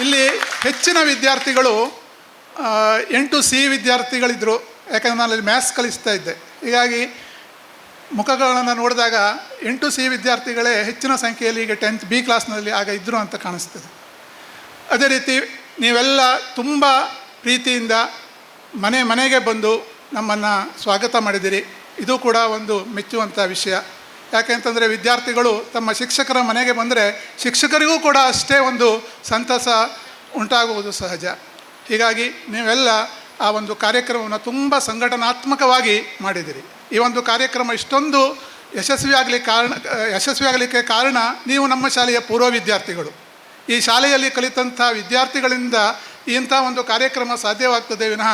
ಇಲ್ಲಿ ಹೆಚ್ಚಿನ ವಿದ್ಯಾರ್ಥಿಗಳು 8C ವಿದ್ಯಾರ್ಥಿಗಳಿದ್ದರು. ಯಾಕಂದರೆ ನಾನು ಅಲ್ಲಿ ಮ್ಯಾಥ್ಸ್ ಕಲಿಸ್ತಾ ಇದ್ದೆ. ಹೀಗಾಗಿ ಮುಖಗಳನ್ನು ನೋಡಿದಾಗ 8C ವಿದ್ಯಾರ್ಥಿಗಳೇ ಹೆಚ್ಚಿನ ಸಂಖ್ಯೆಯಲ್ಲಿ ಈಗ 10th B ಕ್ಲಾಸ್ನಲ್ಲಿ ಆಗ ಇದ್ದರು ಅಂತ ಕಾಣಿಸ್ತದೆ. ಅದೇ ರೀತಿ ನೀವೆಲ್ಲ ತುಂಬ ಪ್ರೀತಿಯಿಂದ ಮನೆಗೆ ಬಂದು ನಮ್ಮನ್ನು ಸ್ವಾಗತ ಮಾಡಿದಿರಿ. ಇದು ಕೂಡ ಒಂದು ಮೆಚ್ಚುವಂಥ ವಿಷಯ. ಯಾಕೆಂತಂದರೆ ವಿದ್ಯಾರ್ಥಿಗಳು ತಮ್ಮ ಶಿಕ್ಷಕರ ಮನೆಗೆ ಬಂದರೆ ಶಿಕ್ಷಕರಿಗೂ ಕೂಡ ಅಷ್ಟೇ ಒಂದು ಸಂತಸ ಉಂಟಾಗುವುದು ಸಹಜ. ಹೀಗಾಗಿ ನೀವೆಲ್ಲ ಆ ಒಂದು ಕಾರ್ಯಕ್ರಮವನ್ನು ತುಂಬ ಸಂಘಟನಾತ್ಮಕವಾಗಿ ಮಾಡಿದಿರಿ. ಈ ಒಂದು ಕಾರ್ಯಕ್ರಮ ಇಷ್ಟೊಂದು ಯಶಸ್ವಿಯಾಗಲಿಕ್ಕೆ ಕಾರಣ ನೀವು ನಮ್ಮ ಶಾಲೆಯ ಪೂರ್ವ ವಿದ್ಯಾರ್ಥಿಗಳು. ಈ ಶಾಲೆಯಲ್ಲಿ ಕಲಿತಂಥ ವಿದ್ಯಾರ್ಥಿಗಳಿಂದ ಇಂಥ ಒಂದು ಕಾರ್ಯಕ್ರಮ ಸಾಧ್ಯವಾಗ್ತದೆ ವಿನಃ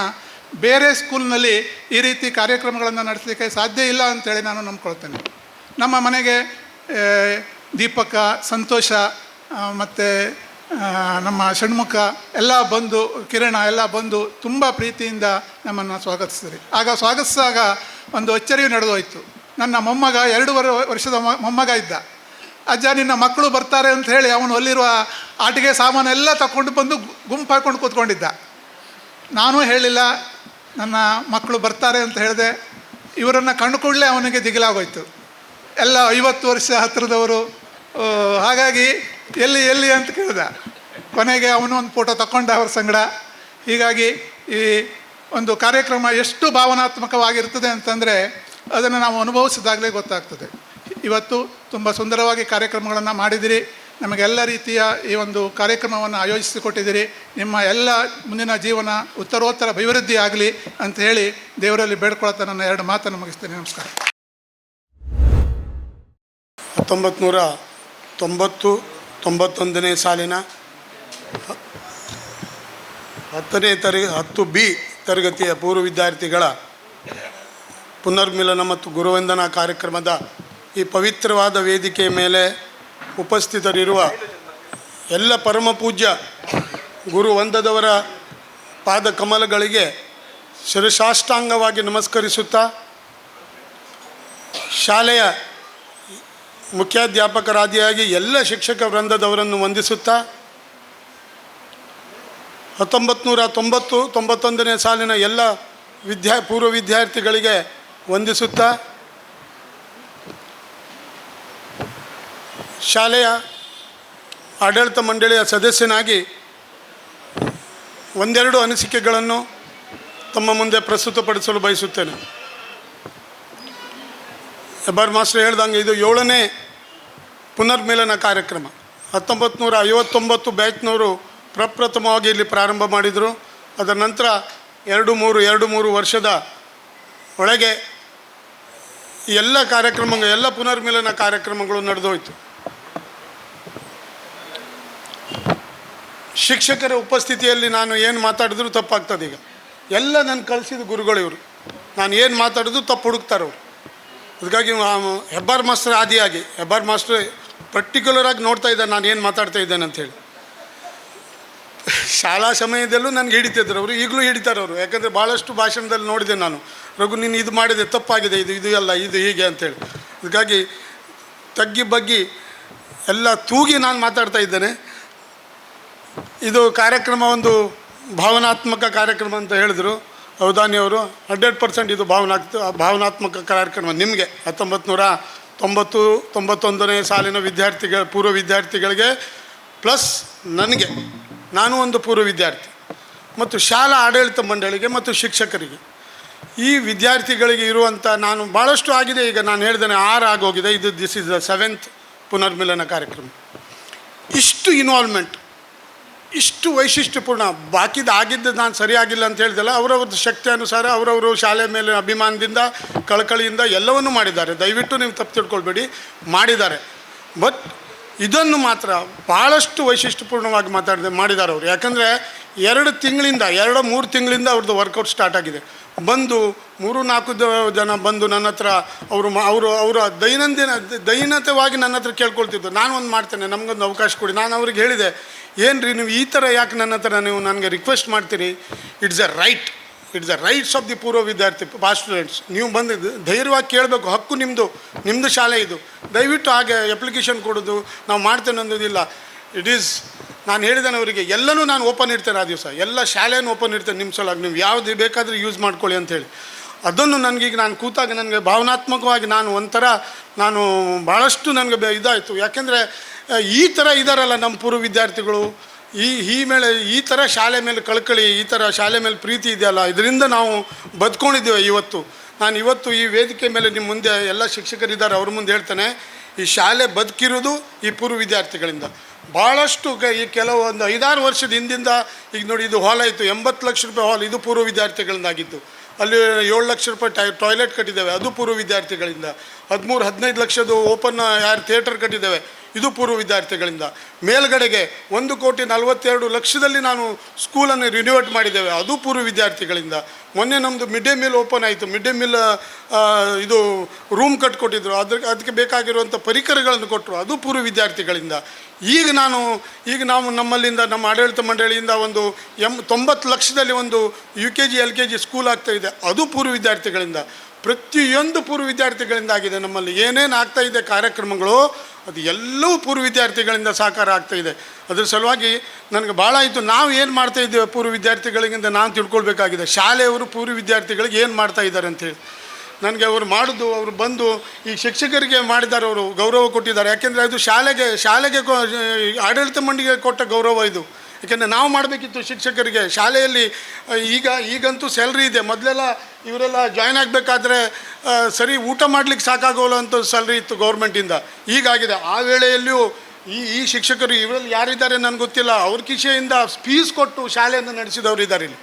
ಬೇರೆ ಸ್ಕೂಲ್ನಲ್ಲಿ ಈ ರೀತಿ ಕಾರ್ಯಕ್ರಮಗಳನ್ನು ನಡೆಸಲಿಕ್ಕೆ ಸಾಧ್ಯ ಇಲ್ಲ ಅಂತೇಳಿ ನಾನು ನಂಬ್ಕೊಳ್ತೇನೆ. ನಮ್ಮ ಮನೆಗೆ ದೀಪಕ, ಸಂತೋಷ ಮತ್ತು ನಮ್ಮ ಷಣ್ಮುಖ ಎಲ್ಲ ಬಂದು, ಕಿರಣ ಎಲ್ಲ ಬಂದು ತುಂಬ ಪ್ರೀತಿಯಿಂದ ನಮ್ಮನ್ನು ಸ್ವಾಗತಿಸಿದ್ರಿ. ಆಗ ಸ್ವಾಗತಿಸಿದಾಗ ಒಂದು ಅಚ್ಚರಿಯು ನಡೆದೋಯ್ತು. ನನ್ನ ಮೊಮ್ಮಗ 2 ವರ್ಷದ ಮೊಮ್ಮಗ ಇದ್ದ. ಅಜ್ಜ ನಿನ್ನ ಮಕ್ಕಳು ಬರ್ತಾರೆ ಅಂತ ಹೇಳಿ ಅವನು ಅಲ್ಲಿರುವ ಆಟಿಕೆ ಸಾಮಾನೆಲ್ಲ ತಗೊಂಡು ಬಂದು ಗುಂಪು ಹಾಕ್ಕೊಂಡು ಕೂತ್ಕೊಂಡಿದ್ದ. ನಾನೂ ಹೇಳಿಲ್ಲ, ನನ್ನ ಮಕ್ಕಳು ಬರ್ತಾರೆ ಅಂತ ಹೇಳಿದೆ. ಇವರನ್ನು ಕಂಡುಕೊಳ್ಳೆ ಅವನಿಗೆ ದಿಗಿಲಾಗೋಯ್ತು. ಎಲ್ಲ 50 ವರ್ಷ ಹತ್ತಿರದವರು. ಹಾಗಾಗಿ ಎಲ್ಲಿ ಅಂತ ಕೇಳಿದ. ಕೊನೆಗೆ ಅವನು ಒಂದು ಫೋಟೋ ತಗೊಂಡ ಅವ್ರ ಸಂಗಡ. ಹೀಗಾಗಿ ಈ ಒಂದು ಕಾರ್ಯಕ್ರಮ ಎಷ್ಟು ಭಾವನಾತ್ಮಕವಾಗಿರ್ತದೆ ಅಂತಂದರೆ ಅದನ್ನು ನಾವು ಅನುಭವಿಸಿದಾಗಲೇ ಗೊತ್ತಾಗ್ತದೆ. ಇವತ್ತು ತುಂಬ ಸುಂದರವಾಗಿ ಕಾರ್ಯಕ್ರಮಗಳನ್ನು ಮಾಡಿದಿರಿ. ನಮಗೆಲ್ಲ ರೀತಿಯ ಈ ಒಂದು ಕಾರ್ಯಕ್ರಮವನ್ನು ಆಯೋಜಿಸಿಕೊಟ್ಟಿದ್ದೀರಿ. ನಿಮ್ಮ ಎಲ್ಲ ಮುಂದಿನ ಜೀವನ ಉತ್ತರೋತ್ತರ ಅಭಿವೃದ್ಧಿ ಆಗಲಿ ಅಂತ ಹೇಳಿ ದೇವರಲ್ಲಿ ಬೇಡ್ಕೊಳ್ತಾ ನನ್ನ 2 ಮಾತನ್ನು ಮುಗಿಸ್ತೇನೆ. ನಮಸ್ಕಾರ. 1990-91ನೇ ಸಾಲಿನ 10B ತರಗತಿಯ ಪೂರ್ವ ವಿದ್ಯಾರ್ಥಿಗಳ ಪುನರ್ಮಿಲನ ಮತ್ತು ಗುರುವಂದನಾ ಕಾರ್ಯಕ್ರಮದ ಈ ಪವಿತ್ರವಾದ ವೇದಿಕೆಯ ಮೇಲೆ ಉಪಸ್ಥಿತರಿರುವ ಎಲ್ಲ ಪರಮ ಪೂಜ್ಯ ಗುರುವಂದದವರ ಪಾದ ಕಮಲಗಳಿಗೆ ಶಿರಸಾಷ್ಟಾಂಗವಾಗಿ ನಮಸ್ಕರಿಸುತ್ತಾ, ಶಾಲೆಯ ಮುಖ್ಯಾಧ್ಯಾಪಕರಾದಿಯಾಗಿ ಎಲ್ಲ ಶಿಕ್ಷಕ ವೃಂದದವರನ್ನು ವಂದಿಸುತ್ತಾ, 1990-91ನೇ ಸಾಲಿನ ಎಲ್ಲ ಪೂರ್ವ ವಿದ್ಯಾರ್ಥಿಗಳಿಗೆ ವಂದಿಸುತ್ತಾ, ಶಾಲೆಯ ಆಡಳಿತ ಮಂಡಳಿಯ ಸದಸ್ಯನಾಗಿ ಒಂದೆರಡು ಅನಿಸಿಕೆಗಳನ್ನು ತಮ್ಮ ಮುಂದೆ ಪ್ರಸ್ತುತಪಡಿಸಲು ಬಯಸುತ್ತೇನೆ. ಹೆಬ್ಬಾರ್ ಮಾಸ್ಟರ್ ಹೇಳ್ದಂಗೆ ಇದು 7ನೇ ಪುನರ್ಮಿಲನ ಕಾರ್ಯಕ್ರಮ. 1959 ಬ್ಯಾಚ್ನವರು ಪ್ರಪ್ರಥಮವಾಗಿ ಇಲ್ಲಿ ಪ್ರಾರಂಭ ಮಾಡಿದರು. ಅದರ ನಂತರ 2-3 ವರ್ಷದ ಒಳಗೆ ಎಲ್ಲ ಕಾರ್ಯಕ್ರಮಗಳು, ಎಲ್ಲ ಪುನರ್ಮಿಲನ ಕಾರ್ಯಕ್ರಮಗಳು ನಡೆದೋಯ್ತು. ಶಿಕ್ಷಕರ ಉಪಸ್ಥಿತಿಯಲ್ಲಿ ನಾನು ಏನು ಮಾತಾಡಿದ್ರು ತಪ್ಪಾಗ್ತದೆ. ಈಗ ಎಲ್ಲ ನನ್ನ ಕಳಿಸಿದ ಗುರುಗಳು ಇವರು. ನಾನು ಏನು ಮಾತಾಡಿದ್ರು ತಪ್ಪು ಹುಡುಕ್ತಾರೆ ಅವರು. ಅದಕ್ಕಾಗಿ ಹೆಬ್ಬಾರ್ ಮಾಸ್ಟರ್ ಆದಿಯಾಗಿ ಹೆಬ್ಬಾರ್ ಮಾಸ್ಟರ್ ಪರ್ಟಿಕ್ಯುಲರಾಗಿ ನೋಡ್ತಾ ಇದ್ದಾರೆ ನಾನು ಏನು ಮಾತಾಡ್ತಾ ಇದ್ದೇನೆ ಅಂಥೇಳಿ. ಶಾಲಾ ಸಮಯದಲ್ಲೂ ನನಗೆ ಹಿಡಿತಿದ್ರು ಅವರು, ಈಗಲೂ ಹಿಡಿತಾರೆ ಅವರು. ಯಾಕಂದರೆ ಭಾಳಷ್ಟು ಭಾಷಣದಲ್ಲಿ ನೋಡಿದೆ ನಾನು, ರಘು ನೀನು ಇದು ಮಾಡಿದೆ ತಪ್ಪಾಗಿದೆ, ಇದು ಅಲ್ಲ, ಇದು ಹೀಗೆ ಅಂಥೇಳಿ. ಅದಕ್ಕಾಗಿ ತಗ್ಗಿ ಬಗ್ಗಿ ಎಲ್ಲ ತೂಗಿ ನಾನು ಮಾತಾಡ್ತಾ ಇದ್ದೇನೆ. ಇದು ಕಾರ್ಯಕ್ರಮ ಒಂದು ಭಾವನಾತ್ಮಕ ಕಾರ್ಯಕ್ರಮ ಅಂತ ಹೇಳಿದರು ಅವಧಾನಿಯವರು. 100% ಇದು ಭಾವನಾತ್ಮಕ ಕಾರ್ಯಕ್ರಮ. ನಿಮಗೆ 1990-91ನೇ ಸಾಲಿನ ಪೂರ್ವ ವಿದ್ಯಾರ್ಥಿಗಳಿಗೆ ಪ್ಲಸ್ ನನಗೆ, ನಾನು ಒಂದು ಪೂರ್ವ ವಿದ್ಯಾರ್ಥಿ, ಮತ್ತು ಶಾಲಾ ಆಡಳಿತ ಮಂಡಳಿಗೆ ಮತ್ತು ಶಿಕ್ಷಕರಿಗೆ, ಈ ವಿದ್ಯಾರ್ಥಿಗಳಿಗೆ ಇರುವಂಥ, ನಾನು ಭಾಳಷ್ಟು ಆಗಿದೆ. ಈಗ ನಾನು ಹೇಳ್ದೇನೆ 6 ಆಗೋಗಿದೆ. ದಿಸ್ ಇಸ್ ದ 7th ಪುನರ್ಮಿಲನ ಕಾರ್ಯಕ್ರಮ. ಇಷ್ಟು ಇನ್ವಾಲ್ವ್ಮೆಂಟ್, ಇಷ್ಟು ವೈಶಿಷ್ಟ್ಯಪೂರ್ಣ. ಬಾಕಿದು ಆಗಿದ್ದು ನಾನು ಸರಿಯಾಗಿಲ್ಲ ಅಂತ ಹೇಳ್ದಲ್ಲ, ಅವರವ್ರದ್ದು ಶಕ್ತಿ ಅನುಸಾರ ಅವರವರು ಶಾಲೆ ಮೇಲೆ ಅಭಿಮಾನದಿಂದ, ಕಳಕಳಿಯಿಂದ ಎಲ್ಲವನ್ನೂ ಮಾಡಿದ್ದಾರೆ. ದಯವಿಟ್ಟು ನೀವು ತಪ್ಪು ತಿಳ್ಕೊಳ್ಬೇಡಿ, ಮಾಡಿದ್ದಾರೆ. ಬಟ್ ಇದನ್ನು ಮಾತ್ರ ಭಾಳಷ್ಟು ವೈಶಿಷ್ಟ್ಯಪೂರ್ಣವಾಗಿ ಮಾಡಿದ್ದಾರೆ ಅವರು. ಯಾಕಂದರೆ 2-3 ತಿಂಗಳಿಂದ ಅವ್ರದ್ದು ವರ್ಕೌಟ್ ಸ್ಟಾರ್ಟ್ ಆಗಿದೆ. ಬಂದು 3-4 ಜನ ಬಂದು ನನ್ನ ಹತ್ರ ಅವರ ದೈನಂದಿನವಾಗಿ ನನ್ನ ಹತ್ರ ಕೇಳ್ಕೊಳ್ತಿದ್ದು, ನಾನು ಒಂದು ಮಾಡ್ತೇನೆ, ನಮಗೊಂದು ಅವಕಾಶ ಕೊಡಿ. ನಾನು ಅವ್ರಿಗೆ ಹೇಳಿದೆ, ಏನು ರೀ ನೀವು ಈ ಥರ ಯಾಕೆ ನನ್ನ ಹತ್ರ ನೀವು ನನಗೆ ರಿಕ್ವೆಸ್ಟ್ ಮಾಡ್ತೀರಿ? It's A rights of the ಪೂರ್ವ ವಿದ್ಯಾರ್ಥಿ ಪಾಸ್ಟ್ ಸ್ಟೂಡೆಂಟ್ಸ್. ನೀವು ಬಂದಿದ್ದು ಧೈರ್ಯವಾಗಿ ಕೇಳಬೇಕು, ಹಕ್ಕು ನಿಮ್ಮದು ಶಾಲೆ ಇದು. ದಯವಿಟ್ಟು ಹಾಗೆ ಅಪ್ಲಿಕೇಶನ್ ಕೊಡೋದು ನಾವು ಮಾಡ್ತೇನೆ ಅನ್ನೋದಿಲ್ಲ. ನಾನು ಹೇಳಿದ್ದೇನೆ ಅವರಿಗೆ, ಎಲ್ಲನೂ ನಾನು ಓಪನ್ ಇಡ್ತೇನೆ ಆ ದಿವಸ, ಎಲ್ಲ ಶಾಲೆಯನ್ನು ಓಪನ್ ಇಡ್ತೇನೆ ನಿಮ್ಮ ಸಲುವಾಗಿ, ನೀವು ಯಾವುದು ಬೇಕಾದರೂ ಯೂಸ್ ಮಾಡ್ಕೊಳ್ಳಿ ಅಂಥೇಳಿ. ಅದನ್ನು ನನಗೀಗ ನಾನು ಕೂತಾಗ ನನಗೆ ಭಾವನಾತ್ಮಕವಾಗಿ ನಾನು ಭಾಳಷ್ಟು ನನಗೆ ಇದಾಯಿತು. ಯಾಕೆಂದರೆ ಈ ಥರ ಇದ್ದಾರಲ್ಲ ನಮ್ಮ ಪೂರ್ವ ವಿದ್ಯಾರ್ಥಿಗಳು, ಈ ಥರ ಶಾಲೆ ಮೇಲೆ ಕಳಕಳಿ, ಈ ಥರ ಶಾಲೆ ಮೇಲೆ ಪ್ರೀತಿ ಇದೆಯಲ್ಲ, ಇದರಿಂದ ನಾವು ಬದುಕೊಂಡಿದ್ದೇವೆ ಇವತ್ತು. ನಾನು ಇವತ್ತು ಈ ವೇದಿಕೆ ಮೇಲೆ ನಿಮ್ಮ ಮುಂದೆ ಎಲ್ಲ ಶಿಕ್ಷಕರಿದ್ದಾರೆ, ಅವ್ರ ಮುಂದೆ ಹೇಳ್ತೇನೆ, ಈ ಶಾಲೆ ಬದುಕಿರೋದು ಈ ಪೂರ್ವ ವಿದ್ಯಾರ್ಥಿಗಳಿಂದ. ಭಾಳಷ್ಟು ಈ ಕೆಲವೊಂದು 5-6 ವರ್ಷದ ಹಿಂದಿಂದ ಈಗ ನೋಡಿ, ಇದು ಹಾಲ್ ಆಯಿತು, 80 ಲಕ್ಷ ರೂಪಾಯಿ ಹಾಲ್, ಇದು ಪೂರ್ವ ವಿದ್ಯಾರ್ಥಿಗಳಿಂದಾಗಿತ್ತು. ಅಲ್ಲಿ 7 ಲಕ್ಷ ರೂಪಾಯಿ ಟಾಯ್ಲೆಟ್ ಕಟ್ಟಿದ್ದೇವೆ, ಅದು ಪೂರ್ವ ವಿದ್ಯಾರ್ಥಿಗಳಿಂದ. 13-15 ಲಕ್ಷದ್ದು ಓಪನ್ ಥಿಯೇಟರ್ ಕಟ್ಟಿದ್ದೇವೆ, ಇದು ಪೂರ್ವ ವಿದ್ಯಾರ್ಥಿಗಳಿಂದ. ಮೇಲ್ಗಡೆಗೆ 1,42,00,000 ನಾನು ಸ್ಕೂಲನ್ನು ರಿನೋವೇಟ್ ಮಾಡಿದ್ದೇವೆ, ಅದು ಪೂರ್ವ ವಿದ್ಯಾರ್ಥಿಗಳಿಂದ. ಮೊನ್ನೆ ನಮ್ಮದು ಮಿಡ್ ಡೇ ಮೀಲ್ ಓಪನ್ ಆಯಿತು. ಮಿಡ್ ಡೇ ಮೀಲ್ ಇದು ರೂಮ್ ಕಟ್ಕೊಟ್ಟಿದ್ರು, ಅದಕ್ಕೆ ಬೇಕಾಗಿರುವಂಥ ಪರಿಕರಗಳನ್ನು ಕೊಟ್ಟರು, ಅದು ಪೂರ್ವ ವಿದ್ಯಾರ್ಥಿಗಳಿಂದ. ಈಗ ನಾವು ನಮ್ಮಲ್ಲಿಂದ ನಮ್ಮ ಆಡಳಿತ ಮಂಡಳಿಯಿಂದ ಒಂದು 90 ಲಕ್ಷದಲ್ಲಿ ಒಂದು UKG LKG ಸ್ಕೂಲ್ ಆಗ್ತಾಯಿದೆ, ಅದು ಪೂರ್ವ ವಿದ್ಯಾರ್ಥಿಗಳಿಂದ. ಪ್ರತಿಯೊಂದು ಪೂರ್ವ ವಿದ್ಯಾರ್ಥಿಗಳಿಂದ ಆಗಿದೆ. ನಮ್ಮಲ್ಲಿ ಏನೇನು ಆಗ್ತಾಯಿದೆ ಕಾರ್ಯಕ್ರಮಗಳು ಅದು ಎಲ್ಲವೂ ಪೂರ್ವ ವಿದ್ಯಾರ್ಥಿಗಳಿಂದ ಸಾಕಾರ ಆಗ್ತಾಯಿದೆ. ಅದ್ರ ಸಲುವಾಗಿ ನನಗೆ ಭಾಳ ಆಯಿತು. ನಾವು ಏನು ಮಾಡ್ತಾಯಿದ್ದೇವೆ ಪೂರ್ವ ವಿದ್ಯಾರ್ಥಿಗಳಿಗಿಂತ ನಾನು ತಿಳ್ಕೊಳ್ಬೇಕಾಗಿದೆ. ಶಾಲೆಯವರು ಪೂರ್ವ ವಿದ್ಯಾರ್ಥಿಗಳಿಗೆ ಏನು ಮಾಡ್ತಾಯಿದ್ದಾರೆ ಅಂಥೇಳಿ. ನನಗೆ ಅವರು ಮಾಡೋದು, ಅವರು ಬಂದು ಈ ಶಿಕ್ಷಕರಿಗೆ ಮಾಡಿದ್ದಾರೆ, ಅವರು ಗೌರವ ಕೊಟ್ಟಿದ್ದಾರೆ. ಯಾಕೆಂದರೆ ಅದು ಶಾಲೆಗೆ ಆಡಳಿತ ಮಂಡಳಿಗೆ ಕೊಟ್ಟ ಗೌರವ ಇದು. ಯಾಕೆಂದರೆ ನಾವು ಮಾಡಬೇಕಿತ್ತು ಶಿಕ್ಷಕರಿಗೆ ಶಾಲೆಯಲ್ಲಿ. ಈಗಂತೂ ಸ್ಯಾಲ್ರಿ ಇದೆ. ಮೊದಲೆಲ್ಲ ಇವರೆಲ್ಲ ಜಾಯ್ನ್ ಆಗಬೇಕಾದ್ರೆ ಸರಿ ಊಟ ಮಾಡಲಿಕ್ಕೆ ಸಾಕಾಗೋಲ್ಲ ಅಂತ ಸ್ಯಾಲ್ರಿ ಇತ್ತು ಗೌರ್ಮೆಂಟಿಂದ. ಈಗಾಗಿದೆ. ಆ ವೇಳೆಯಲ್ಲಿಯೂ ಈ ಶಿಕ್ಷಕರು ಇವರಲ್ಲಿ ಯಾರಿದ್ದಾರೆ ನನಗೆ ಗೊತ್ತಿಲ್ಲ, ಅವ್ರ ಕಿಸೆಯಿಂದ ಫೀಸ್ ಕೊಟ್ಟು ಶಾಲೆಯನ್ನು ನಡೆಸಿದವರು ಇದ್ದಾರೆ ಇಲ್ಲಿ.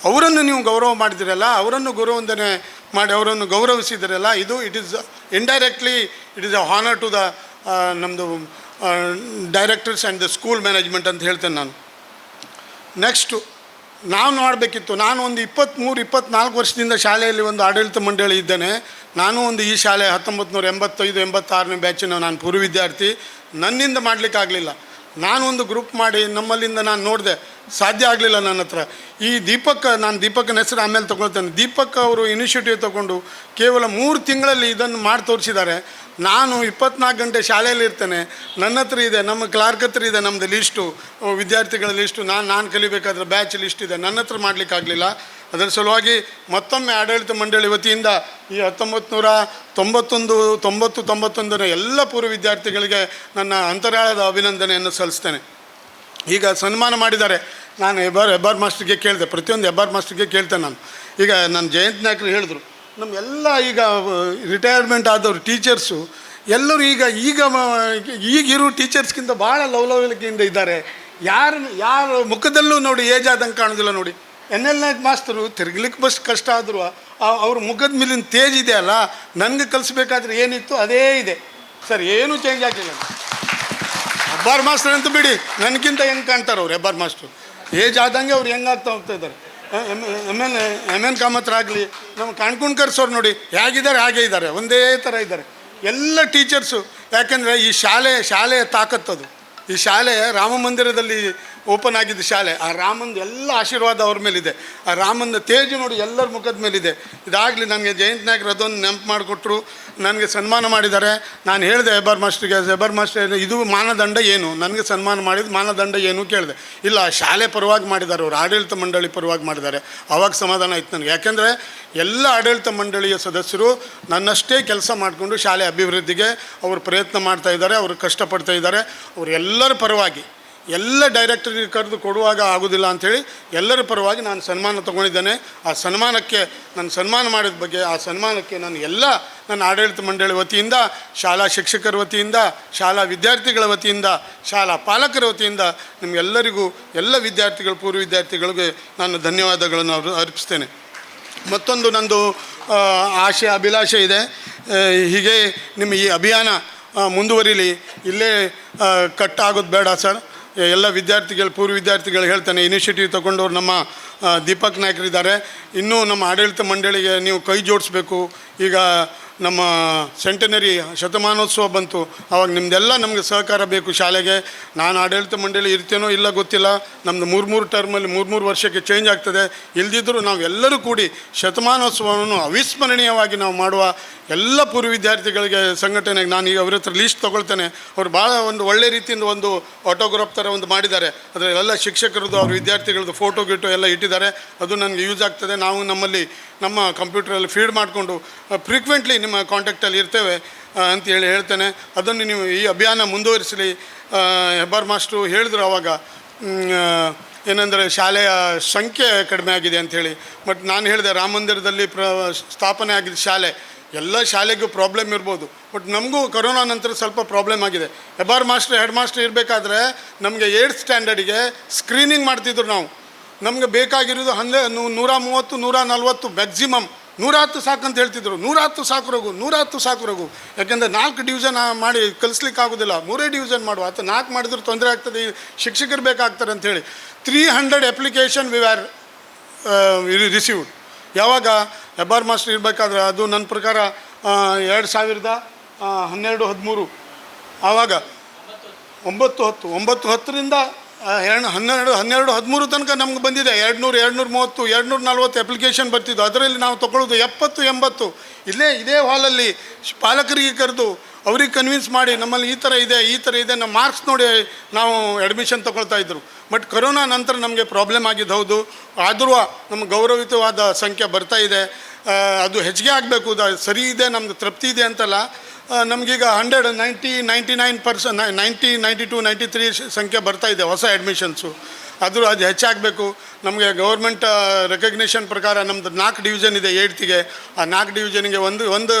ಅವರನ್ನು ನೀವು ಗೌರವ ಮಾಡಿದಿರಲ್ಲ, ಅವರನ್ನು ಗೌರವವಂದನೆ ಮಾಡಿ ಅವರನ್ನು ಗೌರವಿಸಿದಿರಲ್ಲ, it is indirectly it is a honour to the ನಮ್ಮದು directors and the school management ಅಂತ ಹೇಳ್ತೇನೆ ನಾನು. ನೆಕ್ಸ್ಟು ನಾವು ಮಾಡಬೇಕಿತ್ತು. ನಾನು ಒಂದು 23-24 ವರ್ಷದಿಂದ ಶಾಲೆಯಲ್ಲಿ ಒಂದು ಆಡಳಿತ ಮಂಡಳಿ ಇದ್ದೇನೆ. ನಾನು ಒಂದು ಈ ಶಾಲೆ 1985-86ನೇ ಬ್ಯಾಚಿನ ನಾನು ಪೂರ್ವ ವಿದ್ಯಾರ್ಥಿ. ನನ್ನಿಂದ ಮಾಡಲಿಕ್ಕಾಗಲಿಲ್ಲ. ನಾನು ಒಂದು ಗ್ರೂಪ್ ಮಾಡಿ ನಮ್ಮಲ್ಲಿಂದ ನಾನು ನೋಡಿದೆ, ಸಾಧ್ಯ ಆಗಲಿಲ್ಲ ನನ್ನ ಹತ್ರ. ಈ ದೀಪಕ್ನ ಹೆಸರು ಆಮೇಲೆ ತೊಗೊಳ್ತೇನೆ. ದೀಪಕ್ ಅವರು ಇನಿಷಿಯೇಟಿವ್ ತೊಗೊಂಡು ಕೇವಲ 3 ತಿಂಗಳಲ್ಲಿ ಇದನ್ನು ಮಾಡಿ ತೋರಿಸಿದ್ದಾರೆ. ನಾನು 24 ಗಂಟೆ ಶಾಲೆಯಲ್ಲಿ ಇರ್ತೇನೆ. ನನ್ನ ಹತ್ರ ಇದೆ, ನಮ್ಮ ಕ್ಲಾರ್ಕ್ ಹತ್ರ ಇದೆ ನಮ್ಮದು ಲಿಸ್ಟು, ವಿದ್ಯಾರ್ಥಿಗಳ ಲಿಸ್ಟು. ನಾನು ಕಲಿಬೇಕಾದ್ರೆ ಬ್ಯಾಚ್ ಲಿಸ್ಟ್ ಇದೆ, ನನ್ನ ಹತ್ರ ಮಾಡಲಿಕ್ಕಾಗಲಿಲ್ಲ. ಅದರ ಸಲುವಾಗಿ ಮತ್ತೊಮ್ಮೆ ಆಡಳಿತ ಮಂಡಳಿ ವತಿಯಿಂದ ಈ 1991 ಎಲ್ಲ ಪೂರ್ವ ವಿದ್ಯಾರ್ಥಿಗಳಿಗೆ ನನ್ನ ಅಂತರಾಳದ ಅಭಿನಂದನೆಯನ್ನು ಸಲ್ಲಿಸ್ತೇನೆ. ಈಗ ಸನ್ಮಾನ ಮಾಡಿದ್ದಾರೆ. ನಾನು ಹೆಬ್ಬಾರ್ ಮಾಸ್ಟರ್ಗೆ ಕೇಳಿದೆ, ಪ್ರತಿಯೊಂದು ಹೆಬ್ಬಾರ್ ಮಾಸ್ಟರ್ಗೆ ಕೇಳ್ತೇನೆ ನಾನು. ಈಗ ನನ್ನ ಜಯಂತ್ ನಾಯ್ಕರು ಹೇಳಿದ್ರು, ನಮ್ಮೆಲ್ಲ ಈಗ ರಿಟೈರ್ಮೆಂಟ್ ಆದವರು ಟೀಚರ್ಸು ಎಲ್ಲರೂ ಈಗಿರೋ ಟೀಚರ್ಸ್ಗಿಂತ ಭಾಳ ಲವಲವಿಕೆಯಿಂದ ಇದ್ದಾರೆ. ಯಾರು ಮುಖದಲ್ಲೂ ನೋಡಿ ಏಜ್ ಆದಂಗೆ ಕಾಣೋದಿಲ್ಲ ನೋಡಿ. NL ನಾಯ್ಕ ಮಾಸ್ತರು ತಿರ್ಗ್ಲಿಕ್ಕೆ ಬಸ್ ಕಷ್ಟ ಆದರೂ ಅವ್ರ ಮುಖದ ಮೇಲಿನ ತೇಜ್ ಇದೆಯಲ್ಲ, ನನಗೆ ಕಲಿಸ್ಬೇಕಾದ್ರೆ ಏನಿತ್ತು ಅದೇ ಇದೆ ಸರ್, ಏನೂ ಚೇಂಜ್ ಆಗಿಲ್ಲ. ಹೆಬ್ಬಾರ್ ಮಾಸ್ತರ್ ಅಂತ ಬಿಡಿ, ನನಗಿಂತ ಹೆಂಗೆ ಕಾಣ್ತಾರೆ ಅವ್ರು ಹೆಬ್ಬಾರ್ ಮಾಸ್ಟ್ರು. ಏಜ್ ಆದಂಗೆ ಅವ್ರು ಹೆಂಗಾಗ್ತಾ ಹೋಗ್ತಾ ಇದ್ದಾರೆ. MN ಕಾಮತ್ರ ಆಗಲಿ, ನಮ್ಮ ಕಾಣ್ಕುಣ್ಕರ್ ಸರ್ ನೋಡಿ ಹೇಗಿದ್ದಾರೆ ಹಾಗೇ ಇದ್ದಾರೆ, ಒಂದೇ ಥರ ಇದ್ದಾರೆ ಎಲ್ಲ ಟೀಚರ್ಸು. ಯಾಕೆಂದರೆ ಈ ಶಾಲೆಯ ತಾಕತ್ತದು. ಈ ಶಾಲೆ ರಾಮ ಮಂದಿರದಲ್ಲಿ ಓಪನ್ ಆಗಿದ್ದ ಶಾಲೆ. ಆ ರಾಮಂದು ಎಲ್ಲ ಆಶೀರ್ವಾದ ಅವ್ರ ಮೇಲಿದೆ. ಆ ರಾಮನ ತೇಜು ನೋಡಿ ಎಲ್ಲರ ಮುಖದ ಮೇಲಿದೆ. ಇದಾಗಲಿ ನನಗೆ ಜಯಂತ್ ನಾಯ್ಕರು ಅದೊಂದು ನೆನಪು ಮಾಡಿಕೊಟ್ರು, ನನಗೆ ಸನ್ಮಾನ ಮಾಡಿದ್ದಾರೆ. ನಾನು ಹೇಳಿದೆ ಹೆಬ್ಬಾರ್ ಮಾಸ್ಟ್ರಿಗೆ, ಹೆಬ್ಬಾರ್ ಮಾಸ್ಟರ್ ಇದು ಮಾನದಂಡ ಏನು, ನನಗೆ ಸನ್ಮಾನ ಮಾಡಿದ ಮಾನದಂಡ ಏನು ಕೇಳಿದೆ. ಇಲ್ಲ, ಶಾಲೆ ಪರವಾಗಿ ಮಾಡಿದ್ದಾರೆ ಅವರು, ಆಡಳಿತ ಮಂಡಳಿ ಪರವಾಗಿ ಮಾಡಿದ್ದಾರೆ. ಆವಾಗ ಸಮಾಧಾನ ಆಯ್ತು ನನಗೆ. ಯಾಕೆಂದರೆ ಎಲ್ಲ ಆಡಳಿತ ಮಂಡಳಿಯ ಸದಸ್ಯರು ನನ್ನಷ್ಟೇ ಕೆಲಸ ಮಾಡಿಕೊಂಡು ಶಾಲೆ ಅಭಿವೃದ್ಧಿಗೆ ಅವರು ಪ್ರಯತ್ನ ಮಾಡ್ತಾಯಿದ್ದಾರೆ, ಅವರು ಕಷ್ಟಪಡ್ತಾ ಇದ್ದಾರೆ. ಅವರು ಎಲ್ಲರ ಪರವಾಗಿ, ಎಲ್ಲ ಡೈರೆಕ್ಟರಿಗೆ ಕರೆದು ಕೊಡುವಾಗ ಆಗೋದಿಲ್ಲ ಅಂಥೇಳಿ ಎಲ್ಲರ ಪರವಾಗಿ ನಾನು ಸನ್ಮಾನ ತೊಗೊಂಡಿದ್ದೇನೆ. ಆ ಸನ್ಮಾನಕ್ಕೆ ನಾನು ಸನ್ಮಾನ ಮಾಡಿದ ಬಗ್ಗೆ, ಆ ಸನ್ಮಾನಕ್ಕೆ ನಾನು ನನ್ನ ಆಡಳಿತ ಮಂಡಳಿ ವತಿಯಿಂದ, ಶಾಲಾ ಶಿಕ್ಷಕರ ವತಿಯಿಂದ, ಶಾಲಾ ವಿದ್ಯಾರ್ಥಿಗಳ ವತಿಯಿಂದ, ಶಾಲಾ ಪಾಲಕರ ವತಿಯಿಂದ ನಿಮಗೆಲ್ಲರಿಗೂ, ಎಲ್ಲ ವಿದ್ಯಾರ್ಥಿಗಳು, ಪೂರ್ವ ವಿದ್ಯಾರ್ಥಿಗಳಿಗೆ ನಾನು ಧನ್ಯವಾದಗಳನ್ನು ಅರ್ಪಿಸ್ತೇನೆ. ಮತ್ತೊಂದು ನಂದು ಆಶೆ, ಅಭಿಲಾಷೆ ಇದೆ. ಹೀಗೆ ನಿಮ್ಮ ಈ ಅಭಿಯಾನ ಮುಂದುವರಿಲಿ, ಇಲ್ಲೇ ಕಟ್ ಆಗೋದು ಬೇಡ ಸರ್. ಎಲ್ಲ ವಿದ್ಯಾರ್ಥಿಗಳು, ಪೂರ್ವ ವಿದ್ಯಾರ್ಥಿಗಳು ಹೇಳ್ತಾನೆ, ಇನಿಷಿಯೇಟಿವ್ ತೊಗೊಂಡವ್ರು ನಮ್ಮ ದೀಪಕ್ ನಾಯ್ಕರಿದ್ದಾರೆ. ಇನ್ನೂ ನಮ್ಮ ಆಡಳಿತ ಮಂಡಳಿಗೆ ನೀವು ಕೈ ಜೋಡಿಸ್ಬೇಕು. ಈಗ ನಮ್ಮ ಸೆಂಟನರಿ ಶತಮಾನೋತ್ಸವ ಬಂತು, ಆವಾಗ ನಿಮ್ಮದೆಲ್ಲ ನಮಗೆ ಸಹಕಾರ ಬೇಕು ಶಾಲೆಗೆ. ನಾನು ಆಡಳಿತ ಮಂಡಳಿ ಇರ್ತೇನೋ ಇಲ್ಲ ಗೊತ್ತಿಲ್ಲ, ನಮ್ಮದು 3 ಟರ್ಮಲ್ಲಿ 3 ವರ್ಷಕ್ಕೆ ಚೇಂಜ್ ಆಗ್ತದೆ. ಇಲ್ದಿದ್ದರೂ ನಾವೆಲ್ಲರೂ ಕೂಡಿ ಶತಮಾನೋತ್ಸವವನ್ನು ಅವಿಸ್ಮರಣೀಯವಾಗಿ ನಾವು ಮಾಡುವ. ಎಲ್ಲ ಪೂರ್ವ ವಿದ್ಯಾರ್ಥಿಗಳಿಗೆ ಸಂಘಟನೆಗೆ ನಾನು ಈಗ ಅವ್ರ ಹತ್ರ ಲೀಸ್ಟ್ ತೊಗೊಳ್ತೇನೆ. ಅವ್ರು ಭಾಳ ಒಂದು ಒಳ್ಳೆ ರೀತಿಯಿಂದ ಒಂದು ಆಟೋಗ್ರಾಫ್ ಥರ ಒಂದು ಮಾಡಿದ್ದಾರೆ. ಅದರಲ್ಲೆಲ್ಲ ಶಿಕ್ಷಕರದ್ದು, ಅವ್ರ ವಿದ್ಯಾರ್ಥಿಗಳದ್ದು ಫೋಟೋ ಗಿಟೋ ಎಲ್ಲ ಇಟ್ಟಿದ್ದಾರೆ. ಅದು ನನಗೆ ಯೂಸ್ ಆಗ್ತದೆ. ನಾವು ನಮ್ಮ ಕಂಪ್ಯೂಟ್ರಲ್ಲಿ ಫೀಡ್ ಮಾಡಿಕೊಂಡು ಫ್ರೀಕ್ವೆಂಟ್ಲಿ ನಿಮ್ಮ ಕಾಂಟ್ಯಾಕ್ಟಲ್ಲಿ ಇರ್ತೇವೆ ಅಂತೇಳಿ ಹೇಳ್ತೇನೆ. ಅದನ್ನು ನೀವು ಈ ಅಭಿಯಾನ ಮುಂದುವರಿಸಲಿ. ಹೆಬ್ಬಾರ್ ಮಾಸ್ಟ್ರು ಹೇಳಿದ್ರು ಆವಾಗ, ಏನಂದರೆ ಶಾಲೆಯ ಸಂಖ್ಯೆ ಕಡಿಮೆ ಆಗಿದೆ ಅಂಥೇಳಿ. ಬಟ್ ನಾನು ಹೇಳಿದೆ, ರಾಮ ಮಂದಿರದಲ್ಲಿ ಸ್ಥಾಪನೆ ಆಗಿದ್ದ ಶಾಲೆ, ಎಲ್ಲ ಶಾಲೆಗೂ ಪ್ರಾಬ್ಲಮ್ ಇರ್ಬೋದು, ಬಟ್ ನಮಗೂ ಕೊರೋನಾ ನಂತರ ಸ್ವಲ್ಪ ಪ್ರಾಬ್ಲಮ್ ಆಗಿದೆ. ಹೆಬ್ಬಾರ್ ಮಾಸ್ಟ್ರು, ಹೆಡ್ ಮಾಸ್ಟ್ರು ಇರಬೇಕಾದ್ರೆ ನಮಗೆ 8th ಸ್ಟ್ಯಾಂಡರ್ಡಿಗೆ ಸ್ಕ್ರೀನಿಂಗ್ ಮಾಡ್ತಿದ್ರು ನಾವು. ನಮಗೆ ಬೇಕಾಗಿರೋದು 130-140 ಮ್ಯಾಕ್ಸಿಮಮ್ 110 ಸಾಕಂತ ಹೇಳ್ತಿದ್ರು. 110 ಸಾಕು ರಘು, 110 ಸಾಕು ರಘು. ಯಾಕೆಂದರೆ 4 ಡಿವಿಷನ್ ಮಾಡಿ ಕಲಿಸ್ಲಿಕ್ಕೆ ಆಗೋದಿಲ್ಲ, 3 ಡಿವಿಷನ್ ಮಾಡುವ ಅಥವಾ 4 ಮಾಡಿದ್ರೆ ತೊಂದರೆ ಆಗ್ತದೆ, ಶಿಕ್ಷಕರು ಬೇಕಾಗ್ತಾರೆ ಅಂಥೇಳಿ 300 ಅಪ್ಲಿಕೇಶನ್ ವಿ ಆರ್ ರಿಸೀವ್ಡ್. ಯಾವಾಗ ಹೆಬ್ಬಾರ್ ಮಾಸ್ಟರ್ ಇರಬೇಕಾದ್ರೆ ಅದು ನನ್ನ ಪ್ರಕಾರ 2012-13 ಆವಾಗ 9-10ರಿಂದ 12-13 ತನಕ ನಮ್ಗೆ ಬಂದಿದೆ 230, 240 ಅಪ್ಲಿಕೇಶನ್ ಬರ್ತಿದ್ದು. ಅದರಲ್ಲಿ ನಾವು ತೊಗೊಳ್ಳೋದು 70-80. ಇದೇ ಹಾಲಲ್ಲಿ ಪಾಲಕರಿಗೆ ಕರೆದು ಅವ್ರಿಗೆ ಕನ್ವಿನ್ಸ್ ಮಾಡಿ ನಮ್ಮಲ್ಲಿ ಈ ಥರ ಇದೆ ನಮ್ಮ ಮಾರ್ಕ್ಸ್ ನೋಡಿ ನಾವು ಅಡ್ಮಿಷನ್ ತೊಗೊಳ್ತಾ ಇದ್ದರು. ಬಟ್ ಕೊರೋನಾ ನಂತರ ನಮಗೆ ಪ್ರಾಬ್ಲಮ್ ಆಗಿದ್ದು ಹೌದು, ಆದರೂ ನಮ್ಮ ಗೌರವಿತವಾದ ಸಂಖ್ಯೆ ಬರ್ತಾ ಇದೆ. ಅದು ಹೆಚ್ಚಿಗೆ ಆಗಬೇಕು, ಸರಿ ಇದೆ, ನಮ್ಗೆ ತೃಪ್ತಿ ಇದೆ ಅಂತಲ್ಲ. ನಮಗೀಗ 99%, 92, 93 ಸಂಖ್ಯೆ ಬರ್ತಾ ಇದೆ ಹೊಸ ಅಡ್ಮಿಷನ್ಸು. ಅದು ಹೆಚ್ಚಾಗಬೇಕು. ನಮಗೆ ಗೌರ್ಮೆಂಟ್ ರೆಕಗ್ನಿಷನ್ ಪ್ರಕಾರ ನಮ್ಮದು 4 ಡಿವಿಷನ್ ಇದೆ 8ಗೆ. ಆ 4 ಡಿವಿಷನ್ಗೆ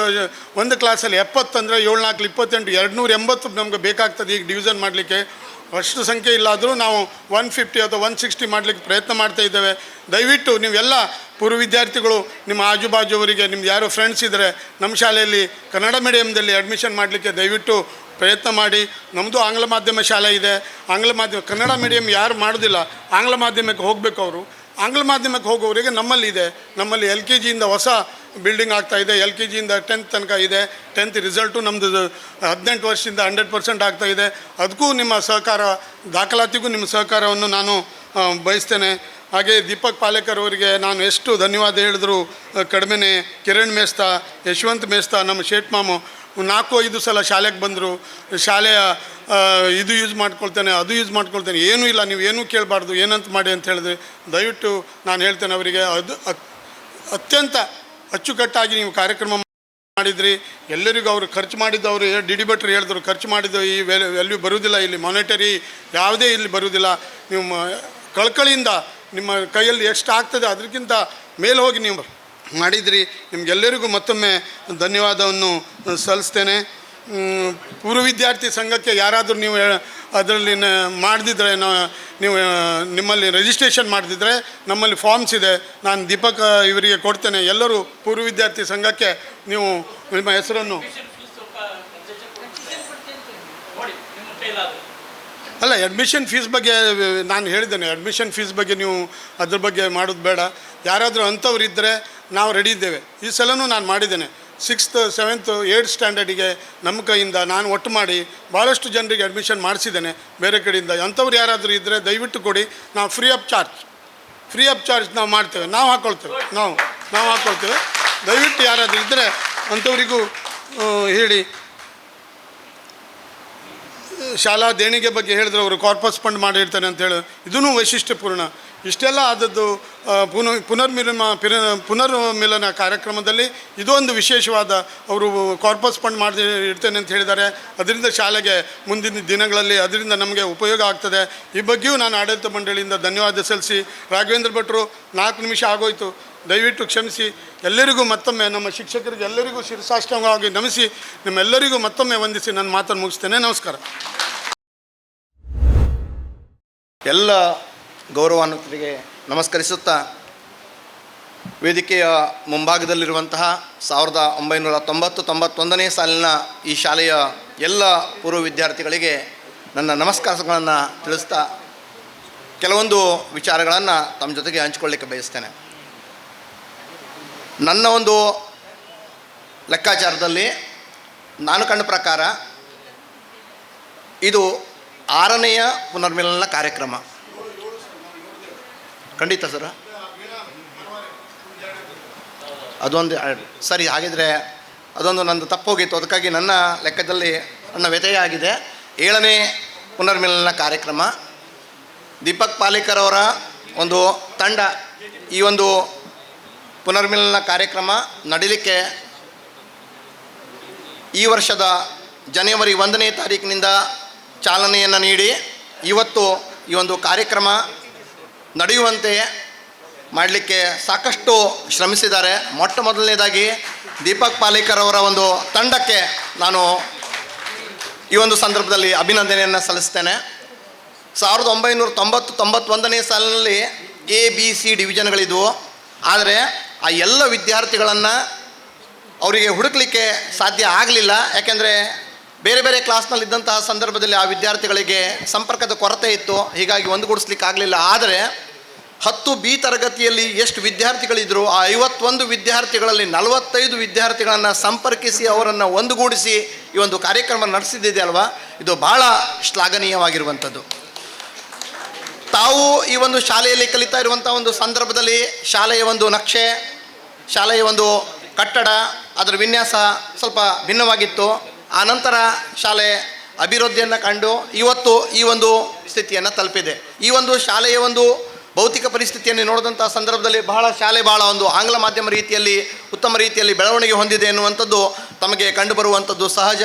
ಒಂದು ಕ್ಲಾಸಲ್ಲಿ 70 ಅಂದರೆ 7-4 28, 280 ನಮ್ಗೆ ಬೇಕಾಗ್ತದೆ ಈಗ ಡಿವಿಷನ್ ಮಾಡಲಿಕ್ಕೆ. ಅಷ್ಟು ಸಂಖ್ಯೆ ಇಲ್ಲಾದರೂ ನಾವು 150 ಅಥವಾ 160 ಮಾಡಲಿಕ್ಕೆ ಪ್ರಯತ್ನ ಮಾಡ್ತಾ ಇದ್ದೇವೆ. ದಯವಿಟ್ಟು ನೀವೆಲ್ಲ ಪೂರ್ವ ವಿದ್ಯಾರ್ಥಿಗಳು, ನಿಮ್ಮ ಆಜುಬಾಜುವರಿಗೆ ನಿಮ್ದು ಯಾರೋ ಫ್ರೆಂಡ್ಸ್ ಇದ್ದರೆ ನಮ್ಮ ಶಾಲೆಯಲ್ಲಿ ಕನ್ನಡ ಮೀಡಿಯಮ್ದಲ್ಲಿ ಅಡ್ಮಿಷನ್ ಮಾಡಲಿಕ್ಕೆ ದಯವಿಟ್ಟು ಪ್ರಯತ್ನ ಮಾಡಿ. ನಮ್ಮದು ಆಂಗ್ಲ ಮಾಧ್ಯಮ ಶಾಲೆ ಇದೆ. ಕನ್ನಡ ಮೀಡಿಯಮ್ ಯಾರು ಮಾಡೋದಿಲ್ಲ, ಆಂಗ್ಲ ಮಾಧ್ಯಮಕ್ಕೆ ಹೋಗಬೇಕು. ಅವರು ಆಂಗ್ಲ ಮಾಧ್ಯಮಕ್ಕೆ ಹೋಗೋರಿಗೆ ನಮ್ಮಲ್ಲಿ LKGಯಿಂದ ಹೊಸ ಬಿಲ್ಡಿಂಗ್ ಆಗ್ತಾಯಿದೆ. LKGಯಿಂದ 10th ತನಕ ಇದೆ. 10th ರಿಸಲ್ಟು ನಮ್ಮದು 18 ವರ್ಷದಿಂದ 100% ಆಗ್ತಾಯಿದೆ. ಅದಕ್ಕೂ ನಿಮ್ಮ ಸಹಕಾರ, ದಾಖಲಾತಿಗೂ ನಿಮ್ಮ ಸಹಕಾರವನ್ನು ನಾನು ಬಯಸ್ತೇನೆ. ಹಾಗೆ ದೀಪಕ್ ಪಾಲೇಕರ್ ಅವರಿಗೆ ನಾನು ಎಷ್ಟು ಧನ್ಯವಾದ ಹೇಳಿದ್ರು ಕಡಿಮೆನೇ. ಕಿರಣ್ ಮೇಸ್ತಾ, ಯಶವಂತ್ ಮೇಸ್ತಾ, ನಮ್ಮ ಶೇಟ್ ಮಾಮು 4-5 ಸಲ ಶಾಲೆಗೆ ಬಂದರು. ಶಾಲೆಯ ಇದು ಯೂಸ್ ಮಾಡ್ಕೊಳ್ತೇನೆ, ಅದು ಯೂಸ್ ಮಾಡ್ಕೊಳ್ತೇನೆ, ಏನೂ ಇಲ್ಲ, ನೀವು ಏನೂ ಕೇಳಬಾರ್ದು, ಏನಂತ ಮಾಡಿ ಅಂತ ಹೇಳಿದ್ರೆ ದಯವಿಟ್ಟು ನಾನು ಹೇಳ್ತೇನೆ ಅವರಿಗೆ. ಅದು ಅತ್ಯಂತ ಅಚ್ಚುಕಟ್ಟಾಗಿ ನೀವು ಕಾರ್ಯಕ್ರಮ ಮಾಡಿದ್ರಿ. ಎಲ್ಲರಿಗೂ ಅವರು ಖರ್ಚು ಮಾಡಿದ್ದವರು ಡಿ ಭಟ್ರು ಹೇಳಿದ್ರು, ಖರ್ಚು ಮಾಡಿದ್ದು ಈ ವ್ಯಾಲ್ಯೂ ಬರುವುದಿಲ್ಲ, ಇಲ್ಲಿ ಮಾನಿಟರಿ ಯಾವುದೇ ಇಲ್ಲಿ ಬರುವುದಿಲ್ಲ. ನೀವು ಕಳ್ಕಳಿಯಿಂದ ನಿಮ್ಮ ಕೈಯಲ್ಲಿ ಎಷ್ಟು ಆಗ್ತದೆ ಅದಕ್ಕಿಂತ ಮೇಲೆ ಹೋಗಿ ನೀವು ಮಾಡಿದ್ರಿ. ನಿಮಗೆಲ್ಲರಿಗೂ ಮತ್ತೊಮ್ಮೆ ಧನ್ಯವಾದವನ್ನು ಸಲ್ಲಿಸ್ತೇನೆ. ಪೂರ್ವ ವಿದ್ಯಾರ್ಥಿ ಸಂಘಕ್ಕೆ ಯಾರಾದರೂ ನೀವು ಅದರಲ್ಲಿ ಮಾಡದಿದ್ದರೆ, ನೀವು ನಿಮ್ಮಲ್ಲಿ ರಿಜಿಸ್ಟ್ರೇಷನ್ ಮಾಡದಿದ್ದರೆ ನಮ್ಮಲ್ಲಿ ಫಾರ್ಮ್ಸ್ ಇದೆ, ನಾನು ದೀಪಕ್ ಇವರಿಗೆ ಕೊಡ್ತೇನೆ. ಎಲ್ಲರೂ ಪೂರ್ವ ವಿದ್ಯಾರ್ಥಿ ಸಂಘಕ್ಕೆ ನೀವು ನಿಮ್ಮ ಹೆಸರನ್ನು ಅಲ್ಲ, ಅಡ್ಮಿಷನ್ ಫೀಸ್ ಬಗ್ಗೆ ನಾನು ಹೇಳಿದ್ದೇನೆ. ಅಡ್ಮಿಷನ್ ಫೀಸ್ ಬಗ್ಗೆ ನೀವು ಅದ್ರ ಬಗ್ಗೆ ಮಾಡೋದು ಬೇಡ. ಯಾರಾದರೂ ಅಂಥವ್ರು ಇದ್ದರೆ ನಾವು ರೆಡಿ ಇದ್ದೇವೆ. ಈ ಸಲವೂ ನಾನು ಮಾಡಿದ್ದೇನೆ. 6th, 7th, 8th ಸ್ಟ್ಯಾಂಡರ್ಡಿಗೆ ನಮ್ಮ ಕೈಯಿಂದ ನಾನು ಒಟ್ಟು ಮಾಡಿ ಭಾಳಷ್ಟು ಜನರಿಗೆ ಅಡ್ಮಿಷನ್ ಮಾಡಿಸಿದ್ದೇನೆ ಬೇರೆ ಕಡೆಯಿಂದ. ಅಂಥವ್ರು ಯಾರಾದರೂ ಇದ್ದರೆ ದಯವಿಟ್ಟು ಕೊಡಿ. ನಾವು ಫ್ರೀ ಆಫ್ ಚಾರ್ಜ್ ನಾವು ಮಾಡ್ತೇವೆ, ನಾವು ಹಾಕ್ಕೊಳ್ತೇವೆ. ದಯವಿಟ್ಟು ಯಾರಾದರೂ ಇದ್ದರೆ ಅಂಥವರಿಗೂ ಹೇಳಿ. ಶಾಲಾ ದೇಣಿಗೆ ಬಗ್ಗೆ ಹೇಳಿದ್ರೆ ಅವರು ಕಾರ್ಪಸ್ ಫಂಡ್ ಮಾಡಿರ್ತಾರೆ ಅಂತೇಳಿ, ಇದೂ ವೈಶಿಷ್ಟ್ಯಪೂರ್ಣ. ಇಷ್ಟೆಲ್ಲ ಆದದ್ದು ಪುನರ್ಮಿಲನ ಕಾರ್ಯಕ್ರಮದಲ್ಲಿ ಇದೊಂದು ವಿಶೇಷವಾದ, ಅವರು ಕಾರ್ಪಸ್ ಫಂಡ್ ಮಾಡಿ ಇಡ್ತೇನೆ ಅಂತ ಹೇಳಿದ್ದಾರೆ. ಅದರಿಂದ ಶಾಲೆಗೆ ಮುಂದಿನ ದಿನಗಳಲ್ಲಿ ಅದರಿಂದ ನಮಗೆ ಉಪಯೋಗ ಆಗ್ತದೆ. ಈ ಬಗ್ಗೆಯೂ ನಾನು ಆಡಳಿತ ಮಂಡಳಿಯಿಂದ ಧನ್ಯವಾದ ಸಲ್ಲಿಸಿ, ರಾಘವೇಂದ್ರ ಭಟ್ರು 4 ನಿಮಿಷ ಆಗೋಯ್ತು, ದಯವಿಟ್ಟು ಕ್ಷಮಿಸಿ. ಎಲ್ಲರಿಗೂ ಮತ್ತೊಮ್ಮೆ, ನಮ್ಮ ಶಿಕ್ಷಕರಿಗೆ ಎಲ್ಲರಿಗೂ ಶಿರಸಾಷ್ಟಾಂಗವಾಗಿ ನಮಿಸಿ ನಿಮ್ಮೆಲ್ಲರಿಗೂ ಮತ್ತೊಮ್ಮೆ ವಂದಿಸಿ ನನ್ನ ಮಾತನ್ನು ಮುಗಿಸ್ತೇನೆ. ನಮಸ್ಕಾರ. ಎಲ್ಲ ಗೌರವಾನ್ವಿತರಿಗೆ ನಮಸ್ಕರಿಸುತ್ತಾ, ವೇದಿಕೆಯ ಮುಂಭಾಗದಲ್ಲಿರುವಂತಹ 1990-91ನೇ ಸಾಲಿನ ಈ ಶಾಲೆಯ ಎಲ್ಲ ಪೂರ್ವ ವಿದ್ಯಾರ್ಥಿಗಳಿಗೆ ನನ್ನ ನಮಸ್ಕಾರಗಳನ್ನು ತಿಳಿಸ್ತಾ ಕೆಲವೊಂದು ವಿಚಾರಗಳನ್ನು ತಮ್ಮ ಜೊತೆಗೆ ಹಂಚಿಕೊಳ್ಳಿಕ್ಕೆ ಬಯಸ್ತೇನೆ. ನನ್ನ ಒಂದು ಲೆಕ್ಕಾಚಾರದಲ್ಲಿ ನಾನು ಕಂಡ ಪ್ರಕಾರ ಇದು 6ನೆಯ ಪುನರ್ಮಿಲನ ಕಾರ್ಯಕ್ರಮ. ಖಂಡಿತ ಸರ, ಅದೊಂದು ಸರಿ. ಹಾಗಿದ್ರೆ ಅದೊಂದು ನಂದು ತಪ್ಪೋಗಿತ್ತು, ಅದಕ್ಕಾಗಿ ನನ್ನ ಲೆಕ್ಕದಲ್ಲಿ ನನ್ನ ವ್ಯತ್ಯಯ ಆಗಿದೆ. 7ನೇ ಪುನರ್ಮಿಲನ ಕಾರ್ಯಕ್ರಮ. ದೀಪಕ್ ಪಾಲೇಕರ್ ಅವರ ಒಂದು ತಂಡ ಈ ಒಂದು ಪುನರ್ಮಿಲನ ಕಾರ್ಯಕ್ರಮ ನಡೀಲಿಕ್ಕೆ ಈ ವರ್ಷದ ಜನವರಿ 1ನೇ ತಾರೀಕಿನಿಂದ ಚಾಲನೆಯನ್ನು ನೀಡಿ ಇವತ್ತು ಈ ಒಂದು ಕಾರ್ಯಕ್ರಮ ನಡೆಯುವಂತೆ ಮಾಡಲಿಕ್ಕೆ ಸಾಕಷ್ಟು ಶ್ರಮಿಸಿದ್ದಾರೆ. ಮೊಟ್ಟ ಮೊದಲನೇದಾಗಿ ದೀಪಕ್ ಪಾಲೇಕರ್ ಅವರ ಒಂದು ತಂಡಕ್ಕೆ ನಾನು ಈ ಒಂದು ಸಂದರ್ಭದಲ್ಲಿ ಅಭಿನಂದನೆಯನ್ನು ಸಲ್ಲಿಸ್ತೇನೆ. 1990-91ನೇ ಸಾಲಿನಲ್ಲಿ A, B, C ಡಿವಿಷನ್ಗಳಿದ್ವು. ಆದರೆ ಆ ಎಲ್ಲ ವಿದ್ಯಾರ್ಥಿಗಳನ್ನು ಅವರಿಗೆ ಹುಡುಕಲಿಕ್ಕೆ ಸಾಧ್ಯ ಆಗಲಿಲ್ಲ. ಯಾಕೆಂದರೆ ಬೇರೆ ಬೇರೆ ಕ್ಲಾಸ್ನಲ್ಲಿದ್ದಂತಹ ಸಂದರ್ಭದಲ್ಲಿ ಆ ವಿದ್ಯಾರ್ಥಿಗಳಿಗೆ ಸಂಪರ್ಕದ ಕೊರತೆ ಇತ್ತು, ಹೀಗಾಗಿ ಒಂದುಗೂಡಿಸ್ಲಿಕ್ಕೆ ಆಗಲಿಲ್ಲ. ಆದರೆ 10B ತರಗತಿಯಲ್ಲಿ ಎಷ್ಟು ವಿದ್ಯಾರ್ಥಿಗಳಿದ್ದರು, ಆ 51 ವಿದ್ಯಾರ್ಥಿಗಳಲ್ಲಿ 45 ವಿದ್ಯಾರ್ಥಿಗಳನ್ನು ಸಂಪರ್ಕಿಸಿ ಅವರನ್ನು ಒಂದುಗೂಡಿಸಿ ಈ ಒಂದು ಕಾರ್ಯಕ್ರಮ ನಡೆಸಿದ್ದಿದೆ ಅಲ್ವಾ, ಇದು ಭಾಳ ಶ್ಲಾಘನೀಯವಾಗಿರುವಂಥದ್ದು. ತಾವು ಈ ಒಂದು ಶಾಲೆಯಲ್ಲಿ ಕಲಿತಾ ಇರುವಂಥ ಒಂದು ಸಂದರ್ಭದಲ್ಲಿ ಶಾಲೆಯ ಒಂದು ನಕ್ಷೆ, ಶಾಲೆಯ ಒಂದು ಕಟ್ಟಡ, ಅದರ ವಿನ್ಯಾಸ ಸ್ವಲ್ಪ ಭಿನ್ನವಾಗಿತ್ತು. ಆನಂತರ ಶಾಲೆ ಅಭಿವೃದ್ಧಿಯನ್ನು ಕಂಡು ಇವತ್ತು ಈ ಒಂದು ಸ್ಥಿತಿಯನ್ನು ತಲುಪಿದೆ. ಈ ಒಂದು ಶಾಲೆಯ ಒಂದು ಭೌತಿಕ ಪರಿಸ್ಥಿತಿಯನ್ನು ನೋಡಿದಂಥ ಸಂದರ್ಭದಲ್ಲಿ ಶಾಲೆ ಭಾಳ ಒಂದು ಆಂಗ್ಲ ಮಾಧ್ಯಮ ರೀತಿಯಲ್ಲಿ ಉತ್ತಮ ರೀತಿಯಲ್ಲಿ ಬೆಳವಣಿಗೆ ಹೊಂದಿದೆ ಎನ್ನುವಂಥದ್ದು ತಮಗೆ ಕಂಡುಬರುವಂಥದ್ದು ಸಹಜ.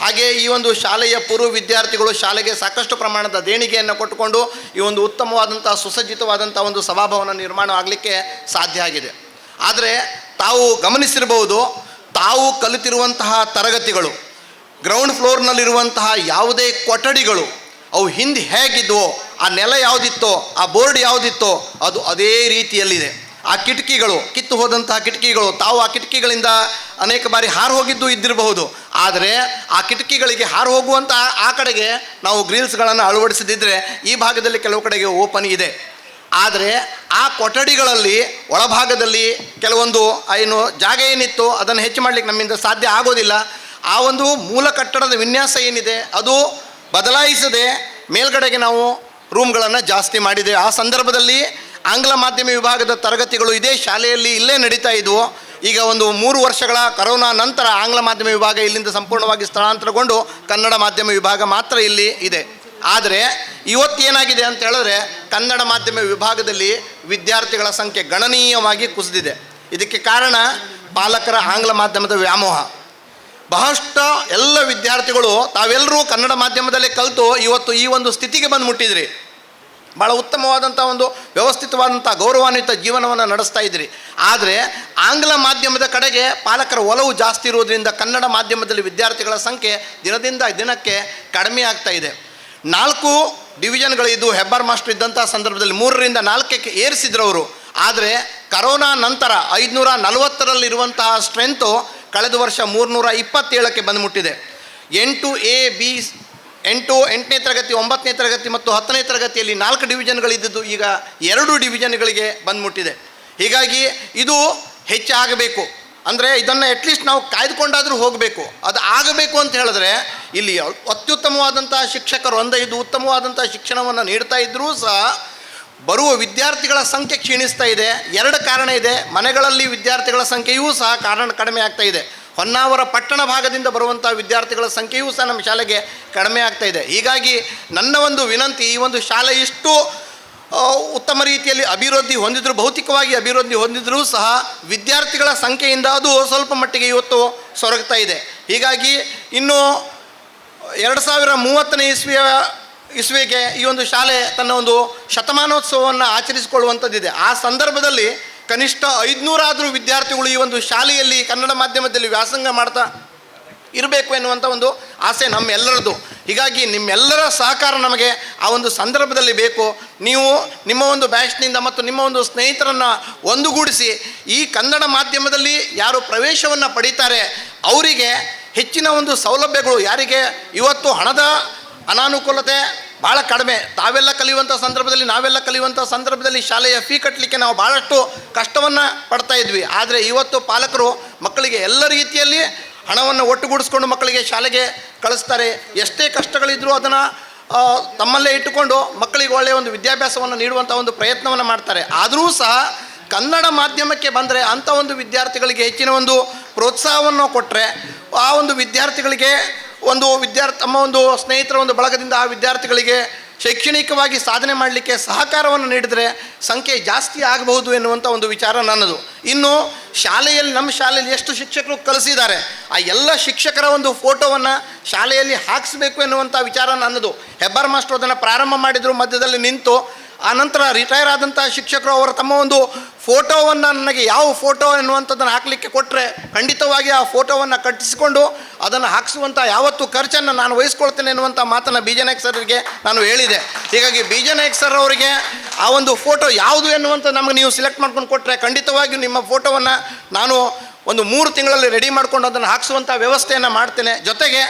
ಹಾಗೆ ಈ ಒಂದು ಶಾಲೆಯ ಪೂರ್ವ ವಿದ್ಯಾರ್ಥಿಗಳು ಶಾಲೆಗೆ ಸಾಕಷ್ಟು ಪ್ರಮಾಣದ ದೇಣಿಗೆಯನ್ನು ಕೊಟ್ಟುಕೊಂಡು ಈ ಒಂದು ಉತ್ತಮವಾದಂಥ ಸುಸಜ್ಜಿತವಾದಂಥ ಒಂದು ಸಭಾಭವನ ನಿರ್ಮಾಣ ಆಗಲಿಕ್ಕೆ ಸಾಧ್ಯ ಆಗಿದೆ. ಆದರೆ ತಾವು ಗಮನಿಸಿರಬಹುದು, ತಾವು ಕಲಿತಿರುವಂತಹ ತರಗತಿಗಳು, ಗ್ರೌಂಡ್ ಫ್ಲೋರ್ನಲ್ಲಿರುವಂತಹ ಯಾವುದೇ ಕೊಠಡಿಗಳು ಅವು ಹಿಂದೆ ಹೇಗಿದ್ವೋ, ಆ ನೆಲ ಯಾವುದಿತ್ತೋ, ಆ ಬೋರ್ಡ್ ಯಾವುದಿತ್ತೋ ಅದು ಅದೇ ರೀತಿಯಲ್ಲಿದೆ. ಆ ಕಿಟಕಿಗಳು, ಕಿತ್ತು ಹೋದಂತಹ ಕಿಟಕಿಗಳು, ತಾವು ಆ ಕಿಟಕಿಗಳಿಂದ ಅನೇಕ ಬಾರಿ ಹಾರು ಹೋಗಿದ್ದು ಇದ್ದಿರಬಹುದು. ಆದರೆ ಆ ಕಿಟಕಿಗಳಿಗೆ ಹಾರು ಹೋಗುವಂಥ ಆ ಕಡೆಗೆ ನಾವು ಗ್ರಿಲ್ಸ್ಗಳನ್ನು ಅಳವಡಿಸದಿದ್ದರೆ ಈ ಭಾಗದಲ್ಲಿ ಕೆಲವು ಕಡೆಗೆ ಓಪನ್ ಇದೆ. ಆದರೆ ಆ ಕೊಠಡಿಗಳಲ್ಲಿ ಒಳಭಾಗದಲ್ಲಿ ಕೆಲವೊಂದು ಏನು ಜಾಗ ಏನಿತ್ತು ಅದನ್ನು ಹೆಚ್ಚು ಮಾಡಲಿಕ್ಕೆ ನಮ್ಮಿಂದ ಸಾಧ್ಯ ಆಗೋದಿಲ್ಲ. ಆ ಒಂದು ಮೂಲ ಕಟ್ಟಡದ ವಿನ್ಯಾಸ ಏನಿದೆ ಅದು ಬದಲಾಯಿಸದೆ ಮೇಲ್ಗಡೆಗೆ ನಾವು ರೂಮ್ಗಳನ್ನು ಜಾಸ್ತಿ ಮಾಡಿದೆ. ಆ ಸಂದರ್ಭದಲ್ಲಿ ಆಂಗ್ಲ ಮಾಧ್ಯಮ ವಿಭಾಗದ ತರಗತಿಗಳು ಇದೇ ಶಾಲೆಯಲ್ಲಿ ಇಲ್ಲೇ ನಡೀತಾ ಇದ್ವು. ಈಗ ಒಂದು 3 ವರ್ಷಗಳ ಕರೋನಾ ನಂತರ ಆಂಗ್ಲ ಮಾಧ್ಯಮ ವಿಭಾಗ ಇಲ್ಲಿಂದ ಸಂಪೂರ್ಣವಾಗಿ ಸ್ಥಳಾಂತರಗೊಂಡು ಕನ್ನಡ ಮಾಧ್ಯಮ ವಿಭಾಗ ಮಾತ್ರ ಇಲ್ಲಿ ಇದೆ. ಆದರೆ ಇವತ್ತೇನಾಗಿದೆ ಅಂತ ಹೇಳಿದ್ರೆ ಕನ್ನಡ ಮಾಧ್ಯಮ ವಿಭಾಗದಲ್ಲಿ ವಿದ್ಯಾರ್ಥಿಗಳ ಸಂಖ್ಯೆ ಗಣನೀಯವಾಗಿ ಕುಸಿದಿದೆ. ಇದಕ್ಕೆ ಕಾರಣ ಪಾಲಕರ ಆಂಗ್ಲ ಮಾಧ್ಯಮದ ವ್ಯಾಮೋಹ. ಬಹಳಷ್ಟು ಎಲ್ಲ ವಿದ್ಯಾರ್ಥಿಗಳು ತಾವೆಲ್ಲರೂ ಕನ್ನಡ ಮಾಧ್ಯಮದಲ್ಲೇ ಕಲಿತು ಇವತ್ತು ಈ ಒಂದು ಸ್ಥಿತಿಗೆ ಬಂದು ಮುಟ್ಟಿದ್ರಿ. ಭಾಳ ಉತ್ತಮವಾದಂಥ ಒಂದು ವ್ಯವಸ್ಥಿತವಾದಂಥ ಗೌರವಾನ್ವಿತ ಜೀವನವನ್ನು ನಡೆಸ್ತಾ ಇದ್ರಿ. ಆದರೆ ಆಂಗ್ಲ ಮಾಧ್ಯಮದ ಕಡೆಗೆ ಪಾಲಕರ ಒಲವು ಜಾಸ್ತಿ ಇರುವುದರಿಂದ ಕನ್ನಡ ಮಾಧ್ಯಮದಲ್ಲಿ ವಿದ್ಯಾರ್ಥಿಗಳ ಸಂಖ್ಯೆ ದಿನದಿಂದ ದಿನಕ್ಕೆ ಕಡಿಮೆ ಆಗ್ತಾ ಇದೆ. 4 ಡಿವಿಷನ್ಗಳಿದ್ದು ಹೆಬ್ಬಾರ್ ಮಾಸ್ಟರ್ ಇದ್ದಂಥ ಸಂದರ್ಭದಲ್ಲಿ 3ರಿಂದ 4ಕ್ಕೆ ಏರಿಸಿದ್ರು ಅವರು. ಆದರೆ ಕರೋನಾ ನಂತರ 540ರಲ್ಲಿರುವಂತಹ ಸ್ಟ್ರೆಂತು ಕಳೆದ ವರ್ಷ 327ಕ್ಕೆ ಬಂದುಮುಟ್ಟಿದೆ. 8A B 8ನೇ ತರಗತಿ 9ನೇ ತರಗತಿ ಮತ್ತು 10ನೇ ತರಗತಿಯಲ್ಲಿ 4 ಡಿವಿಷನ್ಗಳಿದ್ದು ಈಗ 2 ಡಿವಿಷನ್ಗಳಿಗೆ ಬಂದುಮುಟ್ಟಿದೆ. ಹೀಗಾಗಿ ಇದು ಹೆಚ್ಚಾಗಬೇಕು. ಅಂದರೆ ಇದನ್ನು ಅಟ್ಲೀಸ್ಟ್ ನಾವು ಕಾಯ್ದುಕೊಂಡಾದರೂ ಹೋಗಬೇಕು. ಅದು ಆಗಬೇಕು ಅಂತ ಹೇಳಿದ್ರೆ ಇಲ್ಲಿ ಅತ್ಯುತ್ತಮವಾದಂಥ ಶಿಕ್ಷಕರು ಇದು ಉತ್ತಮವಾದಂಥ ಶಿಕ್ಷಣವನ್ನು ನೀಡ್ತಾ ಇದ್ದರೂ ಸಹ ಬರುವ ವಿದ್ಯಾರ್ಥಿಗಳ ಸಂಖ್ಯೆ ಕ್ಷೀಣಿಸ್ತಾ ಇದೆ. 2 ಕಾರಣ ಇದೆ. ಮನೆಗಳಲ್ಲಿ ವಿದ್ಯಾರ್ಥಿಗಳ ಸಂಖ್ಯೆಯೂ ಸಹ ಕಡಿಮೆ ಆಗ್ತಾ ಇದೆ. ಹೊನ್ನಾವರ ಪಟ್ಟಣ ಭಾಗದಿಂದ ಬರುವಂಥ ವಿದ್ಯಾರ್ಥಿಗಳ ಸಂಖ್ಯೆಯೂ ಸಹ ನಮ್ಮ ಶಾಲೆಗೆ ಕಡಿಮೆ ಆಗ್ತಾ ಇದೆ. ಹೀಗಾಗಿ ನನ್ನ ಒಂದು ವಿನಂತಿ, ಈ ಒಂದು ಶಾಲೆ ಇಷ್ಟು ಉತ್ತಮ ರೀತಿಯಲ್ಲಿ ಅಭಿವೃದ್ಧಿ ಹೊಂದಿದ್ರು, ಭೌತಿಕವಾಗಿ ಅಭಿವೃದ್ಧಿ ಹೊಂದಿದ್ರೂ ಸಹ ವಿದ್ಯಾರ್ಥಿಗಳ ಸಂಖ್ಯೆಯಿಂದ ಅದು ಸ್ವಲ್ಪ ಮಟ್ಟಿಗೆ ಇವತ್ತು ಸೊರಗ್ತಾ ಇದೆ. ಹೀಗಾಗಿ ಇನ್ನು 2030ನೇ ಇಸ್ವಿಗೆ ಈ ಒಂದು ಶಾಲೆ ತನ್ನ ಒಂದು ಶತಮಾನೋತ್ಸವವನ್ನು ಆಚರಿಸಿಕೊಳ್ಳುವಂಥದ್ದಿದೆ. ಆ ಸಂದರ್ಭದಲ್ಲಿ ಕನಿಷ್ಠ 500 ಆದರೂ ವಿದ್ಯಾರ್ಥಿಗಳು ಈ ಒಂದು ಶಾಲೆಯಲ್ಲಿ ಕನ್ನಡ ಮಾಧ್ಯಮದಲ್ಲಿ ವ್ಯಾಸಂಗ ಮಾಡ್ತಾ ಇರಬೇಕು ಎನ್ನುವಂಥ ಒಂದು ಆಸೆ ನಮ್ಮೆಲ್ಲರದು. ಹೀಗಾಗಿ ನಿಮ್ಮೆಲ್ಲರ ಸಹಕಾರ ನಮಗೆ ಆ ಒಂದು ಸಂದರ್ಭದಲ್ಲಿ ಬೇಕು. ನೀವು ನಿಮ್ಮ ಒಂದು ಬ್ಯಾಚ್ನಿಂದ ಮತ್ತು ನಿಮ್ಮ ಒಂದು ಸ್ನೇಹಿತರನ್ನು ಒಂದುಗೂಡಿಸಿ ಈ ಕನ್ನಡ ಮಾಧ್ಯಮದಲ್ಲಿ ಯಾರು ಪ್ರವೇಶವನ್ನು ಪಡೀತಾರೆ ಅವರಿಗೆ ಹೆಚ್ಚಿನ ಒಂದು ಸೌಲಭ್ಯಗಳು, ಯಾರಿಗೆ ಇವತ್ತು ಹಣದ ಅನಾನುಕೂಲತೆ ಭಾಳ ಕಡಿಮೆ, ತಾವೆಲ್ಲ ಕಲಿಯುವಂಥ ಸಂದರ್ಭದಲ್ಲಿ ನಾವೆಲ್ಲ ಕಲಿಯುವಂಥ ಸಂದರ್ಭದಲ್ಲಿ ಶಾಲೆಯ ಫೀ ಕಟ್ಟಲಿಕ್ಕೆ ನಾವು ಭಾಳಷ್ಟು ಕಷ್ಟವನ್ನು ಪಡ್ತಾ ಇದ್ವಿ. ಆದರೆ ಇವತ್ತು ಪಾಲಕರು ಮಕ್ಕಳಿಗೆ ಎಲ್ಲ ರೀತಿಯಲ್ಲಿ ಹಣವನ್ನು ಒಟ್ಟುಗೂಡಿಸ್ಕೊಂಡು ಮಕ್ಕಳಿಗೆ ಶಾಲೆಗೆ ಕಳಿಸ್ತಾರೆ. ಎಷ್ಟೇ ಕಷ್ಟಗಳಿದ್ರೂ ಅದನ್ನು ತಮ್ಮಲ್ಲೇ ಇಟ್ಟುಕೊಂಡು ಮಕ್ಕಳಿಗೆ ಒಳ್ಳೆಯ ಒಂದು ವಿದ್ಯಾಭ್ಯಾಸವನ್ನು ನೀಡುವಂಥ ಒಂದು ಪ್ರಯತ್ನವನ್ನು ಮಾಡ್ತಾರೆ. ಆದರೂ ಸಹ ಕನ್ನಡ ಮಾಧ್ಯಮಕ್ಕೆ ಬಂದರೆ ಅಂಥ ಒಂದು ವಿದ್ಯಾರ್ಥಿಗಳಿಗೆ ಹೆಚ್ಚಿನ ಒಂದು ಪ್ರೋತ್ಸಾಹವನ್ನು ಕೊಟ್ಟರೆ ಆ ಒಂದು ವಿದ್ಯಾರ್ಥಿಗಳಿಗೆ ತಮ್ಮ ಒಂದು ಸ್ನೇಹಿತರ ಒಂದು ಬಳಗದಿಂದ ಆ ವಿದ್ಯಾರ್ಥಿಗಳಿಗೆ ಶೈಕ್ಷಣಿಕವಾಗಿ ಸಾಧನೆ ಮಾಡಲಿಕ್ಕೆ ಸಹಕಾರವನ್ನು ನೀಡಿದರೆ ಸಂಖ್ಯೆ ಜಾಸ್ತಿ ಆಗಬಹುದು ಎನ್ನುವಂಥ ಒಂದು ವಿಚಾರ ನನ್ನದು. ಇನ್ನು ನಮ್ಮ ಶಾಲೆಯಲ್ಲಿ ಎಷ್ಟು ಶಿಕ್ಷಕರು ಕಲಿಸಿದ್ದಾರೆ ಆ ಎಲ್ಲ ಶಿಕ್ಷಕರ ಒಂದು ಫೋಟೋವನ್ನು ಶಾಲೆಯಲ್ಲಿ ಹಾಕಿಸ್ಬೇಕು ಎನ್ನುವಂಥ ವಿಚಾರ ನನ್ನದು. ಹೆಬ್ಬಾರ್ ಮಾಸ್ಟರ್ ಅದನ್ನು ಪ್ರಾರಂಭ ಮಾಡಿದರು, ಮಧ್ಯದಲ್ಲಿ ನಿಂತು ಆ ನಂತರ ರಿಟೈರ್ ಆದಂಥ ಶಿಕ್ಷಕರು ಅವರ ತಮ್ಮ ಒಂದು ಫೋಟೋವನ್ನು ನನಗೆ ಯಾವ ಫೋಟೋ ಎನ್ನುವಂಥದ್ದನ್ನು ಹಾಕಲಿಕ್ಕೆ ಕೊಟ್ಟರೆ ಖಂಡಿತವಾಗಿ ಆ ಫೋಟೋವನ್ನು ಕಟ್ಟಿಸಿಕೊಂಡು ಅದನ್ನು ಹಾಕಿಸುವಂಥ ಯಾವತ್ತೂ ಖರ್ಚನ್ನು ನಾನು ವಹಿಸ್ಕೊಳ್ತೇನೆ ಎನ್ನುವಂಥ ಮಾತನ್ನು ಬಿ ಜೆ ನಾಯ್ಕ ಸರ್ಗೆ ನಾನು ಹೇಳಿದೆ. ಹೀಗಾಗಿ ಬಿ ಜೆ ನಾಯ್ಕ ಸರ್ ಅವರಿಗೆ ಆ ಒಂದು ಫೋಟೋ ಯಾವುದು ಎನ್ನುವಂಥ ನಮಗೆ ನೀವು ಸಿಲೆಕ್ಟ್ ಮಾಡ್ಕೊಂಡು ಕೊಟ್ಟರೆ ಖಂಡಿತವಾಗಿಯೂ ನಿಮ್ಮ ಫೋಟೋವನ್ನು ನಾನು ಒಂದು 3 ತಿಂಗಳಲ್ಲಿ ರೆಡಿ ಮಾಡ್ಕೊಂಡು ಅದನ್ನು ಹಾಕಿಸುವಂಥ ವ್ಯವಸ್ಥೆಯನ್ನು ಮಾಡ್ತೇನೆ. ಜೊತೆಗೆ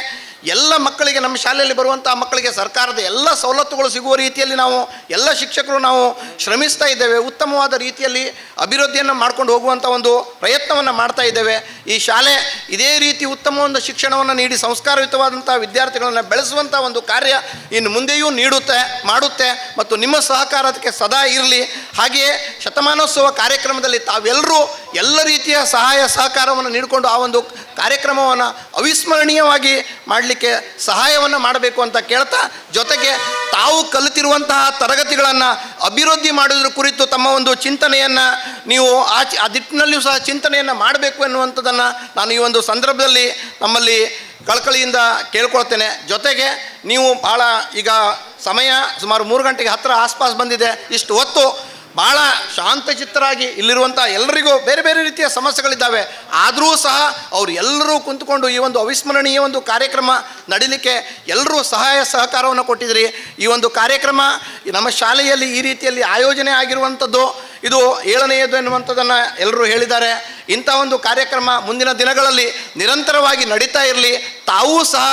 ಎಲ್ಲ ಮಕ್ಕಳಿಗೆ, ನಮ್ಮ ಶಾಲೆಯಲ್ಲಿ ಬರುವಂಥ ಮಕ್ಕಳಿಗೆ ಸರ್ಕಾರದ ಎಲ್ಲ ಸವಲತ್ತುಗಳು ಸಿಗುವ ರೀತಿಯಲ್ಲಿ ನಾವು ಎಲ್ಲ ಶಿಕ್ಷಕರು ನಾವು ಶ್ರಮಿಸ್ತಾ ಇದ್ದೇವೆ. ಉತ್ತಮವಾದ ರೀತಿಯಲ್ಲಿ ಅಭಿವೃದ್ಧಿಯನ್ನು ಮಾಡ್ಕೊಂಡು ಹೋಗುವಂಥ ಒಂದು ಪ್ರಯತ್ನವನ್ನು ಮಾಡ್ತಾ ಇದ್ದೇವೆ. ಈ ಶಾಲೆ ಇದೇ ರೀತಿ ಉತ್ತಮ ಒಂದು ಶಿಕ್ಷಣವನ್ನು ನೀಡಿ ಸಂಸ್ಕಾರಯುತವಾದಂಥ ವಿದ್ಯಾರ್ಥಿಗಳನ್ನು ಬೆಳೆಸುವಂಥ ಒಂದು ಕಾರ್ಯ ಇನ್ನು ಮುಂದೆಯೂ ಮಾಡುತ್ತೆ ಮತ್ತು ನಿಮ್ಮ ಸಹಕಾರ ಅದಕ್ಕೆ ಸದಾ ಇರಲಿ. ಹಾಗೆಯೇ ಶತಮಾನೋತ್ಸವ ಕಾರ್ಯಕ್ರಮದಲ್ಲಿ ತಾವೆಲ್ಲರೂ ಎಲ್ಲ ರೀತಿಯ ಸಹಾಯ ಸಹಕಾರವನ್ನು ನೀಡಿಕೊಂಡು ಆ ಒಂದು ಕಾರ್ಯಕ್ರಮವನ್ನು ಅವಿಸ್ಮರಣೀಯವಾಗಿ ಮಾಡಲಿಕ್ಕೆ ಸಹಾಯವನ್ನು ಮಾಡಬೇಕು ಅಂತ ಕೇಳ್ತಾ, ಜೊತೆಗೆ ತಾವು ಕಲಿತಿರುವಂತಹ ತರಗತಿಗಳನ್ನು ಅಭಿವೃದ್ಧಿ ಮಾಡೋದ್ರ ಕುರಿತು ತಮ್ಮ ಒಂದು ಚಿಂತನೆಯನ್ನು ನೀವು ಆ ದಿಟ್ಟಿನಲ್ಲಿಯೂ ಸಹ ಚಿಂತನೆಯನ್ನು ಮಾಡಬೇಕು ಎನ್ನುವಂಥದ್ದನ್ನು ನಾನು ಈ ಒಂದು ಸಂದರ್ಭದಲ್ಲಿ ನಮ್ಮಲ್ಲಿ ಕಳಕಳಿಯಿಂದ ಕೇಳ್ಕೊಳ್ತೇನೆ. ಜೊತೆಗೆ ನೀವು ಭಾಳ ಈಗ ಸಮಯ ಸುಮಾರು 3 ಗಂಟೆಗೆ ಹತ್ತಿರ ಆಸ್ಪಾಸ್ ಬಂದಿದೆ. ಇಷ್ಟು ಹೊತ್ತು ಭಾಳ ಶಾಂತಚಿತ್ತರಾಗಿ ಇಲ್ಲಿರುವಂಥ ಎಲ್ಲರಿಗೂ ಬೇರೆ ಬೇರೆ ರೀತಿಯ ಸಮಸ್ಯೆಗಳಿದ್ದಾವೆ, ಆದರೂ ಸಹ ಅವರು ಎಲ್ಲರೂ ಕುಂತ್ಕೊಂಡು ಈ ಒಂದು ಅವಿಸ್ಮರಣೀಯ ಒಂದು ಕಾರ್ಯಕ್ರಮ ನಡೀಲಿಕ್ಕೆ ಎಲ್ಲರೂ ಸಹಾಯ ಸಹಕಾರವನ್ನು ಕೊಟ್ಟಿದ್ದೀರಿ. ಈ ಒಂದು ಕಾರ್ಯಕ್ರಮ ನಮ್ಮ ಶಾಲೆಯಲ್ಲಿ ಈ ರೀತಿಯಲ್ಲಿ ಆಯೋಜನೆ ಆಗಿರುವಂಥದ್ದು ಇದು 7ನೇಯದು ಎನ್ನುವಂಥದ್ದನ್ನು ಎಲ್ಲರೂ ಹೇಳಿದ್ದಾರೆ. ಇಂಥ ಒಂದು ಕಾರ್ಯಕ್ರಮ ಮುಂದಿನ ದಿನಗಳಲ್ಲಿ ನಿರಂತರವಾಗಿ ನಡೀತಾ ಇರಲಿ. ತಾವೂ ಸಹ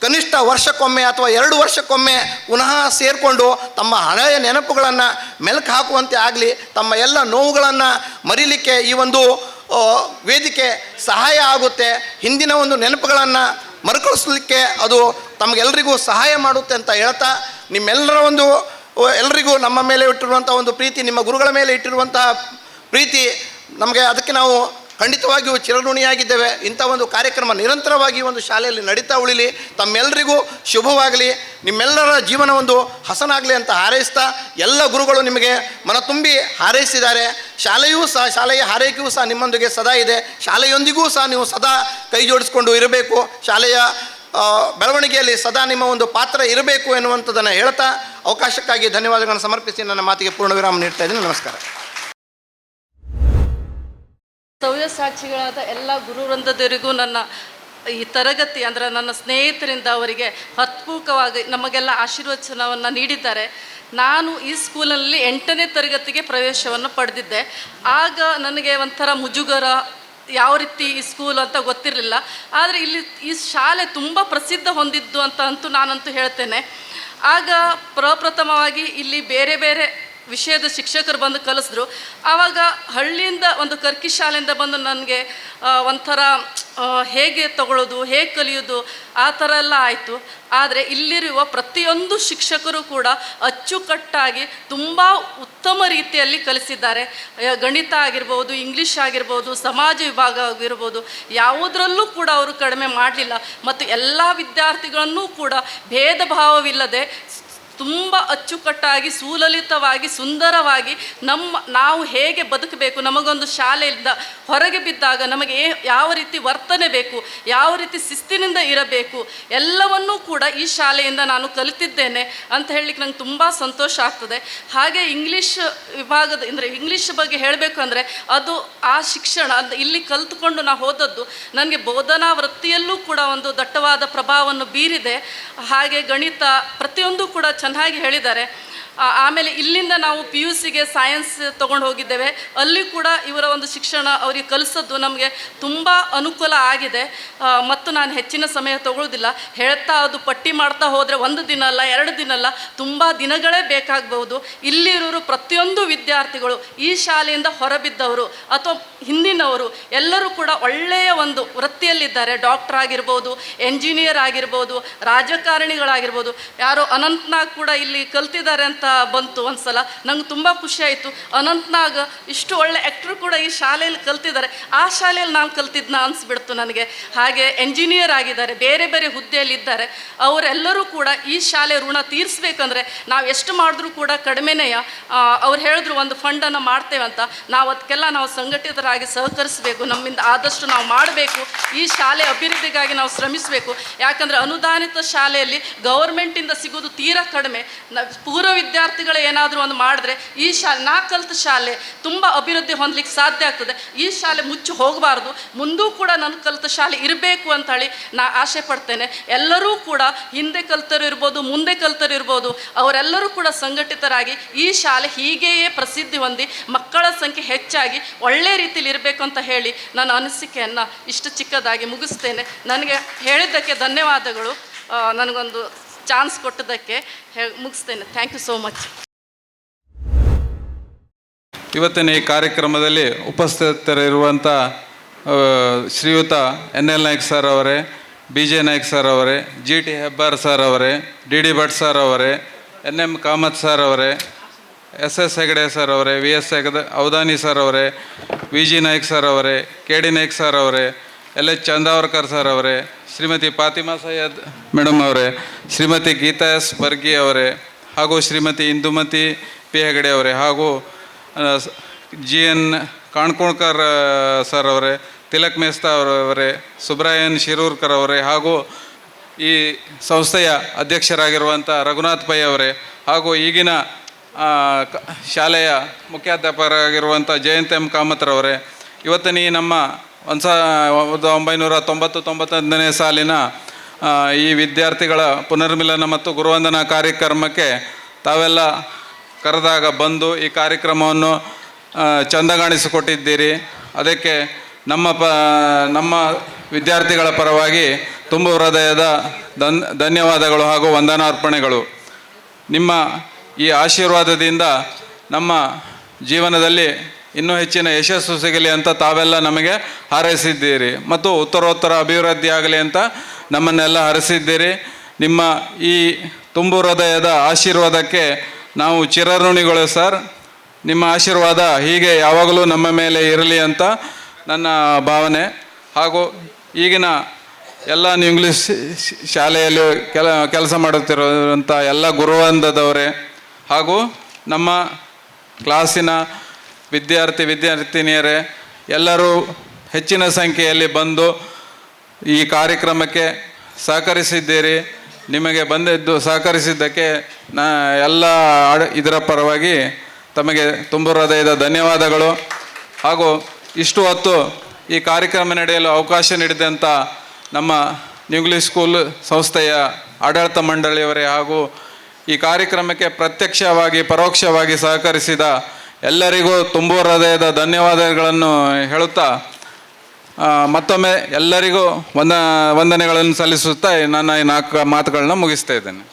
ಕನಿಷ್ಠ ವರ್ಷಕ್ಕೊಮ್ಮೆ ಅಥವಾ 2 ವರ್ಷಕ್ಕೊಮ್ಮೆ ಪುನಃ ಸೇರಿಕೊಂಡು ತಮ್ಮ ಹಳೆಯ ನೆನಪುಗಳನ್ನು ಮೆಲುಕು ಹಾಕುವಂತೆ ಆಗಲಿ. ತಮ್ಮ ಎಲ್ಲ ನೋವುಗಳನ್ನು ಮರೀಲಿಕ್ಕೆ ಈ ಒಂದು ವೇದಿಕೆ ಸಹಾಯ ಆಗುತ್ತೆ. ಹಿಂದಿನ ಒಂದು ನೆನಪುಗಳನ್ನು ಮರುಕಳಿಸಲಿಕ್ಕೆ ಅದು ತಮಗೆಲ್ಲರಿಗೂ ಸಹಾಯ ಮಾಡುತ್ತೆ ಅಂತ ಹೇಳ್ತಾ, ನಿಮ್ಮೆಲ್ಲರ ಒಂದು ಎಲ್ಲರಿಗೂ ನಮ್ಮ ಮೇಲೆ ಇಟ್ಟಿರುವಂಥ ಒಂದು ಪ್ರೀತಿ, ನಿಮ್ಮ ಗುರುಗಳ ಮೇಲೆ ಇಟ್ಟಿರುವಂಥ ಪ್ರೀತಿ ನಮಗೆ, ಅದಕ್ಕೆ ನಾವು ಖಂಡಿತವಾಗಿಯೂ ಚಿರಋಣಿಯಾಗಿದ್ದೇವೆ. ಇಂಥ ಒಂದು ಕಾರ್ಯಕ್ರಮ ನಿರಂತರವಾಗಿ ಒಂದು ಶಾಲೆಯಲ್ಲಿ ನಡೀತಾ ಉಳಿಲಿ. ತಮ್ಮೆಲ್ಲರಿಗೂ ಶುಭವಾಗಲಿ, ನಿಮ್ಮೆಲ್ಲರ ಜೀವನ ಒಂದು ಹಸನಾಗಲಿ ಅಂತ ಹಾರೈಸ್ತಾ, ಎಲ್ಲ ಗುರುಗಳು ನಿಮಗೆ ಮನ ತುಂಬಿ ಹಾರೈಸಿದ್ದಾರೆ. ಶಾಲೆಯ ಹಾರೈಕೆಯೂ ಸಹ ನಿಮ್ಮೊಂದಿಗೆ ಸದಾ ಇದೆ. ಶಾಲೆಯೊಂದಿಗೂ ಸಹ ನೀವು ಸದಾ ಕೈ ಜೋಡಿಸ್ಕೊಂಡು ಇರಬೇಕು. ಶಾಲೆಯ ಬೆಳವಣಿಗೆಯಲ್ಲಿ ಸದಾ ನಿಮ್ಮ ಒಂದು ಪಾತ್ರ ಇರಬೇಕು ಎನ್ನುವಂಥದ್ದನ್ನು ಹೇಳ್ತಾ ಅವಕಾಶಕ್ಕಾಗಿ ಧನ್ಯವಾದಗಳನ್ನು ಸಮರ್ಪಿಸಿ ನನ್ನ ಮಾತಿಗೆ ಪೂರ್ಣ ವಿರಾಮ ನೀಡ್ತಾ ಇದ್ದೀನಿ. ನಮಸ್ಕಾರ. ಸವ್ಯಸಾಚಿಗಳಾದ ಎಲ್ಲ ಗುರುವೃಂದದವರಿಗೂ ನನ್ನ ಈ ತರಗತಿ ಅಂದರೆ ನನ್ನ ಸ್ನೇಹಿತರಿಂದ ಅವರಿಗೆ ಹತ್ಮುಖವಾಗಿ ನಮಗೆಲ್ಲ ಆಶೀರ್ವಚನವನ್ನು ನೀಡಿದ್ದಾರೆ. ನಾನು ಈ ಸ್ಕೂಲಲ್ಲಿ 8ನೇ ತರಗತಿಗೆ ಪ್ರವೇಶವನ್ನು ಪಡೆದಿದ್ದೆ. ಆಗ ನನಗೆ ಒಂಥರ ಮುಜುಗರ, ಯಾವ ರೀತಿ ಈ ಸ್ಕೂಲ್ ಅಂತ ಗೊತ್ತಿರಲಿಲ್ಲ. ಆದರೆ ಇಲ್ಲಿ ಈ ಶಾಲೆ ತುಂಬ ಪ್ರಸಿದ್ಧ ಹೊಂದಿದ್ದು ಅಂತೂ ನಾನಂತೂ ಹೇಳ್ತೇನೆ. ಆಗ ಪ್ರಪ್ರಥಮವಾಗಿ ಇಲ್ಲಿ ಬೇರೆ ಬೇರೆ ವಿಷಯದ ಶಿಕ್ಷಕರು ಬಂದು ಕಲಿಸಿದ್ರು. ಆವಾಗ ಹಳ್ಳಿಯಿಂದ ಒಂದು ಕರ್ಕಿ ಶಾಲೆಯಿಂದ ಬಂದು ನನಗೆ ಒಂಥರ ಹೇಗೆ ತಗೊಳ್ಳೋದು, ಹೇಗೆ ಕಲಿಯೋದು ಆ ಥರ ಎಲ್ಲ ಆಯಿತು. ಆದರೆ ಇಲ್ಲಿರುವ ಪ್ರತಿಯೊಂದು ಶಿಕ್ಷಕರು ಕೂಡ ಅಚ್ಚುಕಟ್ಟಾಗಿ ತುಂಬ ಉತ್ತಮ ರೀತಿಯಲ್ಲಿ ಕಲಿಸಿದ್ದಾರೆ. ಗಣಿತ ಆಗಿರ್ಬೋದು, ಇಂಗ್ಲೀಷ್ ಆಗಿರ್ಬೋದು, ಸಮಾಜ ವಿಭಾಗ ಆಗಿರ್ಬೋದು, ಯಾವುದರಲ್ಲೂ ಕೂಡ ಅವರು ಕಡಿಮೆ ಮಾಡಲಿಲ್ಲ. ಮತ್ತು ಎಲ್ಲ ವಿದ್ಯಾರ್ಥಿಗಳನ್ನೂ ಕೂಡ ಭೇದ ಭಾವವಿಲ್ಲದೆ ತುಂಬ ಅಚ್ಚುಕಟ್ಟಾಗಿ ಸುಲಲಿತವಾಗಿ ಸುಂದರವಾಗಿ ನಾವು ಹೇಗೆ ಬದುಕಬೇಕು, ನಮಗೊಂದು ಶಾಲೆಯಿಂದ ಹೊರಗೆ ಬಿದ್ದಾಗ ನಮಗೆ ಯಾವ ರೀತಿ ವರ್ತನೆ ಬೇಕು, ಯಾವ ರೀತಿ ಶಿಸ್ತಿನಿಂದ ಇರಬೇಕು, ಎಲ್ಲವನ್ನೂ ಕೂಡ ಈ ಶಾಲೆಯಿಂದ ನಾನು ಕಲಿತಿದ್ದೇನೆ ಅಂತ ಹೇಳಲಿಕ್ಕೆ ನಂಗೆ ತುಂಬ ಸಂತೋಷ ಆಗ್ತದೆ. ಹಾಗೆ ಇಂಗ್ಲೀಷ್ ವಿಭಾಗದ ಅಂದರೆ ಇಂಗ್ಲೀಷ್ ಬಗ್ಗೆ ಹೇಳಬೇಕು ಅಂದರೆ ಅದು ಆ ಶಿಕ್ಷಣ ಇಲ್ಲಿ ಕಲಿತುಕೊಂಡು ನಾವು ಹೋದದ್ದು ನನಗೆ ಬೋಧನಾ ವೃತ್ತಿಯಲ್ಲೂ ಕೂಡ ಒಂದು ದಟ್ಟವಾದ ಪ್ರಭಾವವನ್ನು ಬೀರಿದೆ. ಹಾಗೆ ಗಣಿತ ಪ್ರತಿಯೊಂದು ಕೂಡ ಚೆನ್ನಾಗಿ ಹೇಳಿದ್ದಾರೆ. ಆಮೇಲೆ ಇಲ್ಲಿಂದ ನಾವು PUCಗೆ ಸೈನ್ಸ್ ತೊಗೊಂಡು ಹೋಗಿದ್ದೇವೆ. ಅಲ್ಲಿ ಕೂಡ ಇವರ ಒಂದು ಶಿಕ್ಷಣ ಅವರಿಗೆ ಕಲಿಸೋದು ನಮಗೆ ತುಂಬ ಅನುಕೂಲ ಆಗಿದೆ. ಮತ್ತು ನಾನು ಹೆಚ್ಚಿನ ಸಮಯ ತಗೊಳ್ಳೋದಿಲ್ಲ. ಹೇಳ್ತಾ ಅದು ಪಟ್ಟಿ ಮಾಡ್ತಾ ಹೋದರೆ 1 ದಿನ ಅಲ್ಲ, 2 ದಿನ ಅಲ್ಲ, ತುಂಬ ದಿನಗಳೇ ಬೇಕಾಗಬಹುದು. ಇಲ್ಲಿರೋರು ಪ್ರತಿಯೊಂದು ವಿದ್ಯಾರ್ಥಿಗಳು ಈ ಶಾಲೆಯಿಂದ ಹೊರಬಿದ್ದವರು ಅಥವಾ ಹಿಂದಿನವರು ಎಲ್ಲರೂ ಕೂಡ ಒಳ್ಳೆಯ ಒಂದು ವೃತ್ತಿಯಲ್ಲಿದ್ದಾರೆ. ಡಾಕ್ಟರ್ ಆಗಿರ್ಬೋದು, ಎಂಜಿನಿಯರ್ ಆಗಿರ್ಬೋದು, ರಾಜಕಾರಣಿಗಳಾಗಿರ್ಬೋದು. ಯಾರೋ ಅನಂತ್ನಾಗ್ ಕೂಡ ಇಲ್ಲಿ ಕಲ್ತಿದ್ದಾರೆ ಅಂತ ಬಂತು ಒಂದ್ಸಲ. ನಂಗೆ ತುಂಬ ಖುಷಿ ಆಯಿತು. ಅನಂತ್ನಾಗ್ ಇಷ್ಟು ಒಳ್ಳೆ ಆ್ಯಕ್ಟ್ರು ಕೂಡ ಈ ಶಾಲೆಯಲ್ಲಿ ಕಲ್ತಿದ್ದಾರೆ. ಆ ಶಾಲೆಯಲ್ಲಿ ನಾನು ಕಲ್ತಿದ್ನ ಅನಿಸ್ಬಿಡ್ತು ನನಗೆ. ಹಾಗೆ ಎಂಜಿನಿಯರ್ ಆಗಿದ್ದಾರೆ, ಬೇರೆ ಬೇರೆ ಹುದ್ದೆಯಲ್ಲಿದ್ದಾರೆ. ಅವರೆಲ್ಲರೂ ಕೂಡ ಈ ಶಾಲೆ ಋಣ ತೀರಿಸ್ಬೇಕಂದ್ರೆ ನಾವು ಎಷ್ಟು ಮಾಡಿದ್ರೂ ಕೂಡ ಕಡಿಮೆನೆಯ. ಅವ್ರು ಹೇಳಿದ್ರು ಒಂದು ಫಂಡನ್ನು ಮಾಡ್ತೇವೆ ಅಂತ. ನಾವು ಅದಕ್ಕೆಲ್ಲ ನಾವು ಸಂಘಟಿತರಾಗಿ ಸಹಕರಿಸಬೇಕು. ನಮ್ಮಿಂದ ಆದಷ್ಟು ನಾವು ಮಾಡಬೇಕು. ಈ ಶಾಲೆ ಅಭಿವೃದ್ಧಿಗಾಗಿ ನಾವು ಶ್ರಮಿಸಬೇಕು. ಯಾಕಂದರೆ ಅನುದಾನಿತ ಶಾಲೆಯಲ್ಲಿ ಗೌರ್ಮೆಂಟಿಂದ ಸಿಗೋದು ತೀರಾ ಕಡಿಮೆ. ಪೂರ್ವ ವಿದ್ಯಾರ್ಥಿಗಳು ಏನಾದರೂ ಒಂದು ಮಾಡಿದ್ರೆ ಈ ನಾ ಕಲಿತ ಶಾಲೆ ತುಂಬ ಅಭಿವೃದ್ಧಿ ಹೊಂದಲಿಕ್ಕೆ ಸಾಧ್ಯ ಆಗ್ತದೆ. ಈ ಶಾಲೆ ಮುಚ್ಚಿ ಹೋಗಬಾರ್ದು, ಮುಂದೂ ಕೂಡ ನನ್ನ ಕಲಿತ ಶಾಲೆ ಇರಬೇಕು ಅಂತೇಳಿ ನಾ ಆಸೆ ಪಡ್ತೇನೆ. ಎಲ್ಲರೂ ಕೂಡ ಹಿಂದೆ ಕಲಿತರು ಇರ್ಬೋದು, ಮುಂದೆ ಕಲಿತರು ಇರ್ಬೋದು, ಅವರೆಲ್ಲರೂ ಕೂಡ ಸಂಘಟಿತರಾಗಿ ಈ ಶಾಲೆ ಹೀಗೆಯೇ ಪ್ರಸಿದ್ಧಿ ಹೊಂದಿ ಮಕ್ಕಳ ಸಂಖ್ಯೆ ಹೆಚ್ಚಾಗಿ ಒಳ್ಳೆ ರೀತಿಯಲ್ಲಿ ಇರಬೇಕು ಅಂತ ಹೇಳಿ ನನ್ನ ಅನಿಸಿಕೆಯನ್ನು ಇಷ್ಟು ಚಿಕ್ಕದಾಗಿ ಮುಗಿಸ್ತೇನೆ. ನನಗೆ ಹೇಳಿದ್ದಕ್ಕೆ ಧನ್ಯವಾದಗಳು. ನನಗೊಂದು ಚಾನ್ಸ್ ಕೊಟ್ಟದ್ದಕ್ಕೆ ಮುಗಿಸ್ತೇನೆ. Thank you so much. ಇವತ್ತಿನ ಈ ಕಾರ್ಯಕ್ರಮದಲ್ಲಿ ಉಪಸ್ಥಿತರಿರುವಂಥ ಶ್ರೀಯುತ NL ನಾಯ್ಕ್ ಸರ್ ಅವರೇ, BJ ನಾಯ್ಕ್ ಸರ್ ಅವರೇ, GT ಹೆಬ್ಬಾರ್ ಸರ್ ಅವರೇ, DD ಭಟ್ ಸರ್ ಅವರೇ, NM ಕಾಮತ್ ಸರ್ ಅವರೇ, SS ಹೆಗಡೆ ಸರ್ ಅವರೇ, VS ಅವಧಾನಿ ಸರ್ ಅವರೇ, VG ನಾಯ್ಕ್ ಸರ್ ಅವರೇ, KD ನಾಯ್ಕ್ ಸರ್ ಅವರೇ, LH ಚಂದಾವರ್ಕರ್ ಸರ್ ಅವರೇ, ಶ್ರೀಮತಿ ಫಾತಿಮಾ ಸೈಯದ್ ಮೇಡಮ್ ಅವರೇ, ಶ್ರೀಮತಿ ಗೀತಾ ಎಸ್ ಬರ್ಗಿ ಅವರೇ, ಹಾಗೂ ಶ್ರೀಮತಿ ಇಂದುಮತಿ P ಹೆಗಡೆ ಅವರೇ, ಹಾಗೂ GN ಕಾಣ್ಕೋಳ್ಕರ್ ಸರ್ ಅವರೇ, ತಿಲಕ್ ಮೇಸ್ತಾ ಅವರೇ, ಸುಬ್ರಾಯನ್ ಶಿರೂರ್ಕರ್ ಅವರೇ, ಹಾಗೂ ಈ ಸಂಸ್ಥೆಯ ಅಧ್ಯಕ್ಷರಾಗಿರುವಂಥ ರಘುನಾಥ್ ಪೈ ಅವರೇ, ಹಾಗೂ ಈಗಿನ ಶಾಲೆಯ ಮುಖ್ಯಾಧ್ಯಾಪಕರಾಗಿರುವಂಥ ಜಯಂತ್ M ಕಾಮತ್ರವರೇ, ಇವತ್ತಿನ ಈ ನಮ್ಮ 1999ನೇ ಸಾಲಿನ ಈ ವಿದ್ಯಾರ್ಥಿಗಳ ಪುನರ್ಮಿಲನ ಮತ್ತು ಗುರುವಂದನಾ ಕಾರ್ಯಕ್ರಮಕ್ಕೆ ತಾವೆಲ್ಲ ಕರೆದಾಗ ಬಂದು ಈ ಕಾರ್ಯಕ್ರಮವನ್ನು ಚಂದಗಾಣಿಸಿಕೊಟ್ಟಿದ್ದೀರಿ. ಅದಕ್ಕೆ ನಮ್ಮ ವಿದ್ಯಾರ್ಥಿಗಳ ಪರವಾಗಿ ತುಂಬ ಹೃದಯದ ಧನ್ಯವಾದಗಳು ಹಾಗೂ ವಂದನಾರ್ಪಣೆಗಳು. ನಿಮ್ಮ ಈ ಆಶೀರ್ವಾದದಿಂದ ನಮ್ಮ ಜೀವನದಲ್ಲಿ ಇನ್ನೂ ಹೆಚ್ಚಿನ ಯಶಸ್ಸು ಸಿಗಲಿ ಅಂತ ತಾವೆಲ್ಲ ನಮಗೆ ಹಾರೈಸಿದ್ದೀರಿ ಮತ್ತು ಉತ್ತರೋತ್ತರ ಅಭಿವೃದ್ಧಿ ಆಗಲಿ ಅಂತ ನಮ್ಮನ್ನೆಲ್ಲ ಹರಸಿದ್ದೀರಿ. ನಿಮ್ಮ ಈ ತುಂಬು ಹೃದಯದ ಆಶೀರ್ವಾದಕ್ಕೆ ನಾವು ಚಿರಋಣಿಗಳು ಸರ್. ನಿಮ್ಮ ಆಶೀರ್ವಾದ ಹೀಗೆ ಯಾವಾಗಲೂ ನಮ್ಮ ಮೇಲೆ ಇರಲಿ ಅಂತ ನನ್ನ ಭಾವನೆ. ಹಾಗೂ ಈಗಿನ ಎಲ್ಲ ಇಂಗ್ಲೀಷ್ ಶಾಲೆಯಲ್ಲಿ ಕೆಲಸ ಮಾಡುತ್ತಿರುವಂಥ ಎಲ್ಲ ಗುರುವೃಂದದವರೇ ಹಾಗೂ ನಮ್ಮ ಕ್ಲಾಸಿನ ವಿದ್ಯಾರ್ಥಿನಿಯರೇ ಎಲ್ಲರೂ ಹೆಚ್ಚಿನ ಸಂಖ್ಯೆಯಲ್ಲಿ ಬಂದು ಈ ಕಾರ್ಯಕ್ರಮಕ್ಕೆ ಸಹಕರಿಸಿದ್ದೀರಿ. ನಿಮಗೆ ಬಂದಿದ್ದು ಸಹಕರಿಸಿದ್ದಕ್ಕೆ ಎಲ್ಲ ಇದರ ಪರವಾಗಿ ತಮಗೆ ತುಂಬ ಹೃದಯದ ಧನ್ಯವಾದಗಳು. ಹಾಗೂ ಇಷ್ಟು ಹೊತ್ತು ಈ ಕಾರ್ಯಕ್ರಮ ನಡೆಯಲು ಅವಕಾಶ ನೀಡಿದಂಥ ನಮ್ಮ ಇಂಗ್ಲೀಷ್ ಸ್ಕೂಲ್ ಸಂಸ್ಥೆಯ ಆಡಳಿತ ಮಂಡಳಿಯವರೇ ಹಾಗೂ ಈ ಕಾರ್ಯಕ್ರಮಕ್ಕೆ ಪ್ರತ್ಯಕ್ಷವಾಗಿ ಪರೋಕ್ಷವಾಗಿ ಸಹಕರಿಸಿದ ಎಲ್ಲರಿಗೂ ತುಂಬ ಹೃದಯದ ಧನ್ಯವಾದಗಳನ್ನು ಹೇಳುತ್ತಾ ಮತ್ತೊಮ್ಮೆ ಎಲ್ಲರಿಗೂ ವಂದನೆಗಳನ್ನು ಸಲ್ಲಿಸುತ್ತಾ ನನ್ನ ಈ 4 ಮಾತುಗಳನ್ನ ಮುಗಿಸ್ತಾ ಇದ್ದೇನೆ.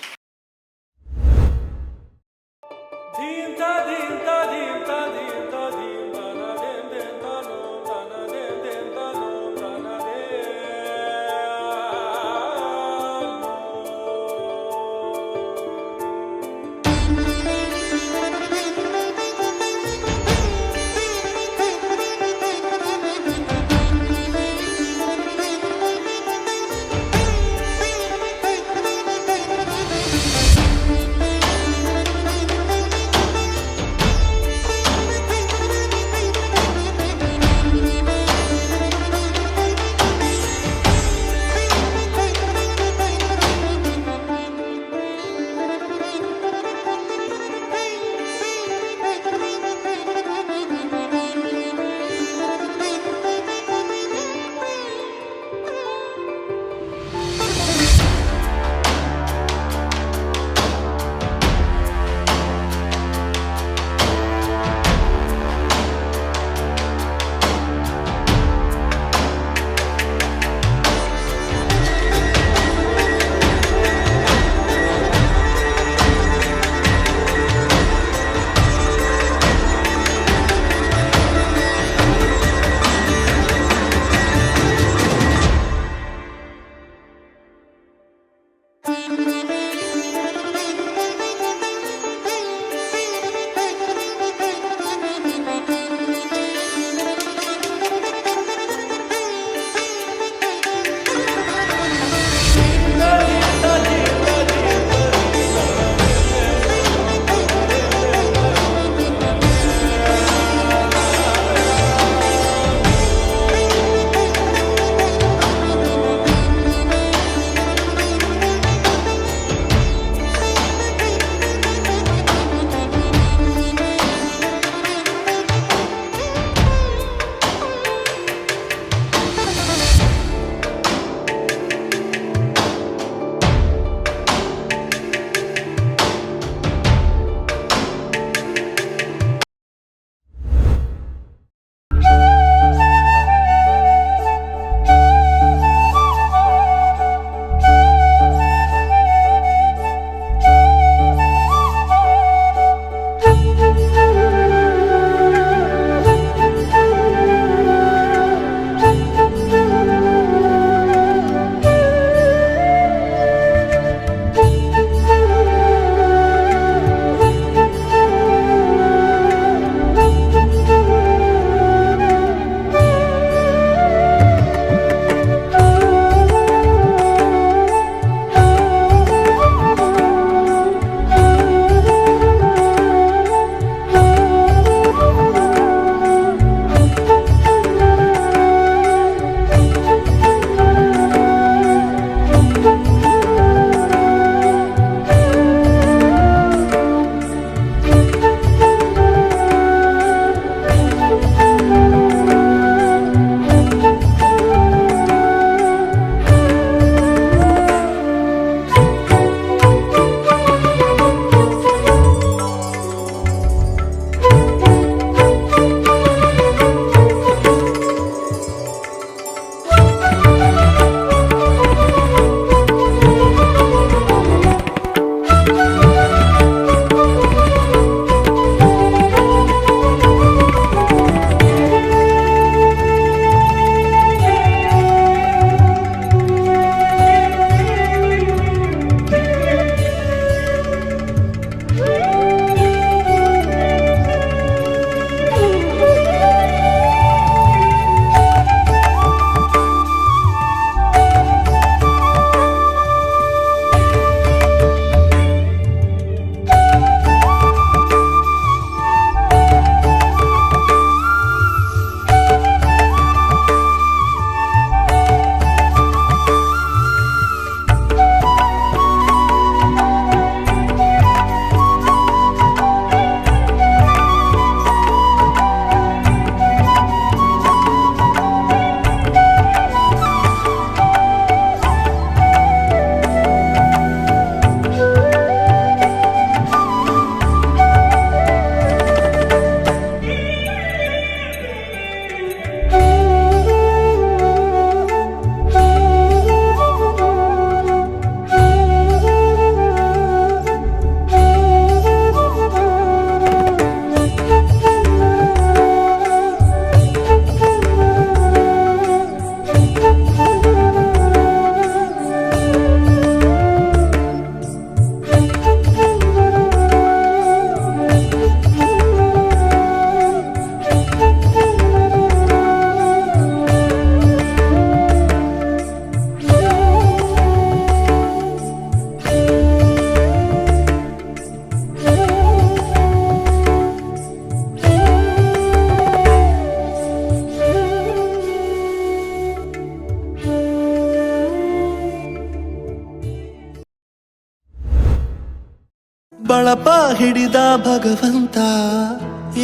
ಬಳಪ ಹಿಡಿದ ಭಗವಂತ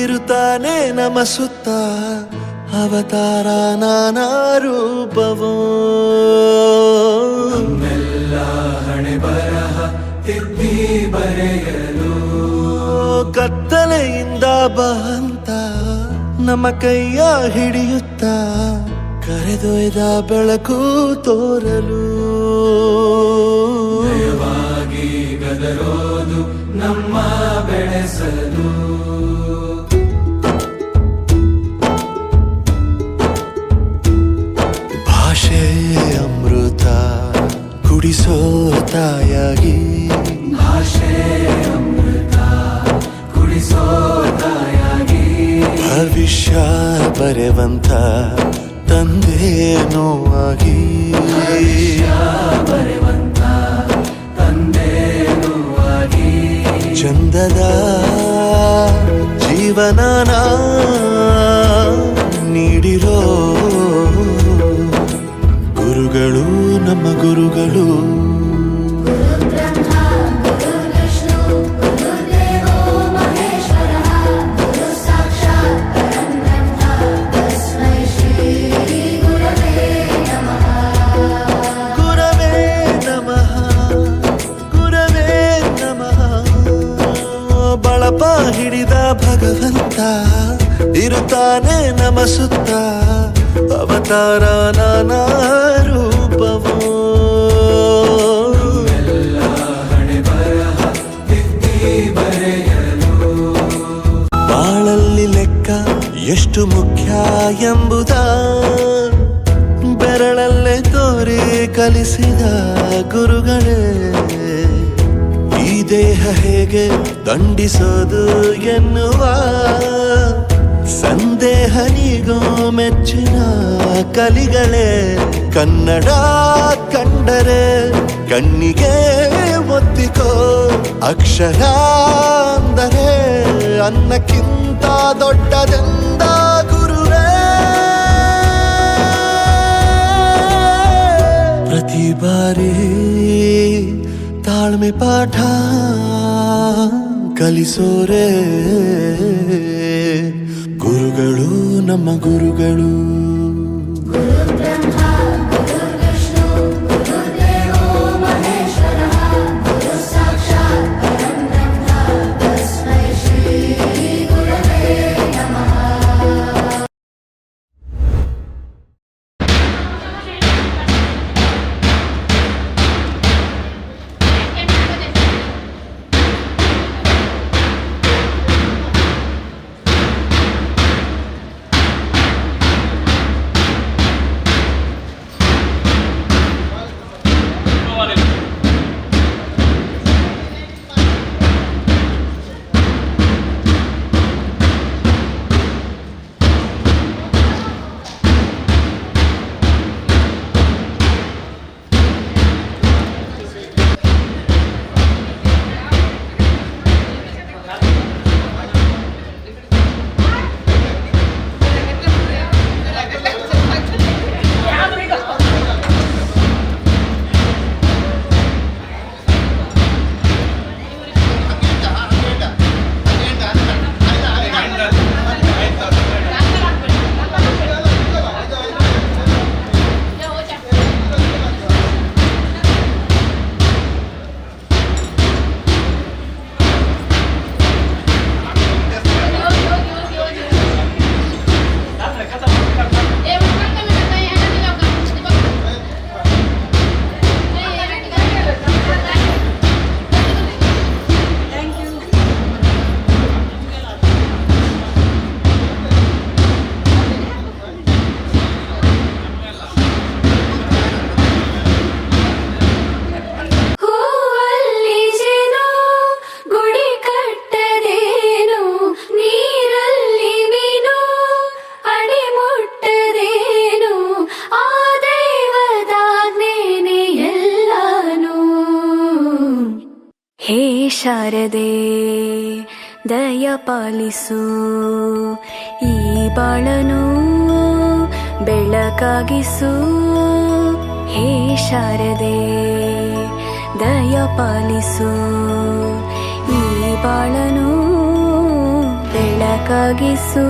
ಇರುತ್ತಾನೆ ನಮ ಸುತ್ತ ಅವತಾರ ನಾನಾ ರೂಪವೋ ಹಣೆ ಬರಹ ತಿದ್ದಿ ಬರೆಯಲು ಕತ್ತಲೆಯಿಂದ ಬಂತ ನಮ್ಮ ಕೈಯ ಹಿಡಿಯುತ್ತ ಕರೆದೊಯ್ದ ಬೆಳಕು ತೋರಲು ಗದರೋದು ನಮ್ಮ ಬೆಳೆಸಲು ಭಾಷೆ ಅಮೃತ ಕುಡಿಸೋ ತಾಯಾಗಿ ಭಾಷೆ ಅಮೃತ ಕುಡಿಸೋ ತಾಯಾಗಿ ಭವಿಷ್ಯ ಬರೆವಂತ ತಂದೇನೋ ಆಗಿ ಬರೆವಂತ ತಂದೇನೋ ಆಗಿ ಚಂದದ ಜೀವನನ ನೀಡಿರೋ ಗುರುಗಳು ನಮ್ಮ ಗುರುಗಳು ಬಳಪ ಹಿಡಿದ ಭಗವಂತ ಇರುತ್ತಾನೆ ನಮ ಸುತ್ತ ಅವತಾರ ನಾನಾ ರೂಪವೋ ಬಾಳಲ್ಲಿ ಲೆಕ್ಕ ಎಷ್ಟು ಮುಖ್ಯ ಎಂಬುದ ಬೆರಳಲ್ಲೇ ತೋರಿ ಕಲಿಸಿದ ಗುರುಗಳೇ ಈ ದೇಹ ಹೇಗೆ ದಂಡಿಸೋದು ಎನ್ನುವ ಸಂದೇಹ ನೀಗೋ ಮೆಚ್ಚಿನ ಕಲಿಗಳೇ ಕನ್ನಡ ಕಂಡರೆ ಕಣ್ಣಿಗೆ ಒತ್ತಿಕೋ ಅಕ್ಷರ ಅಂದರೆ ಅನ್ನಕ್ಕಿಂತ ದೊಡ್ಡದೆಂದ ಗುರುವೇ ಪ್ರತಿ ಬಾರಿ ತಾಳ್ಮೆ ಪಾಠ ಕಲಿಸೋರೆ ಗುರುಗಳು ನಮ್ಮ ಗುರುಗಳು ಶಾರದೆ ದಯ ಪಾಲಿಸು ಈ ಬಾಳನು ಬೆಳಕಾಗಿಸು ಹೇ ಶಾರದೆ ದಯ ಪಾಲಿಸು ಈ ಬೆಳಕಾಗಿಸು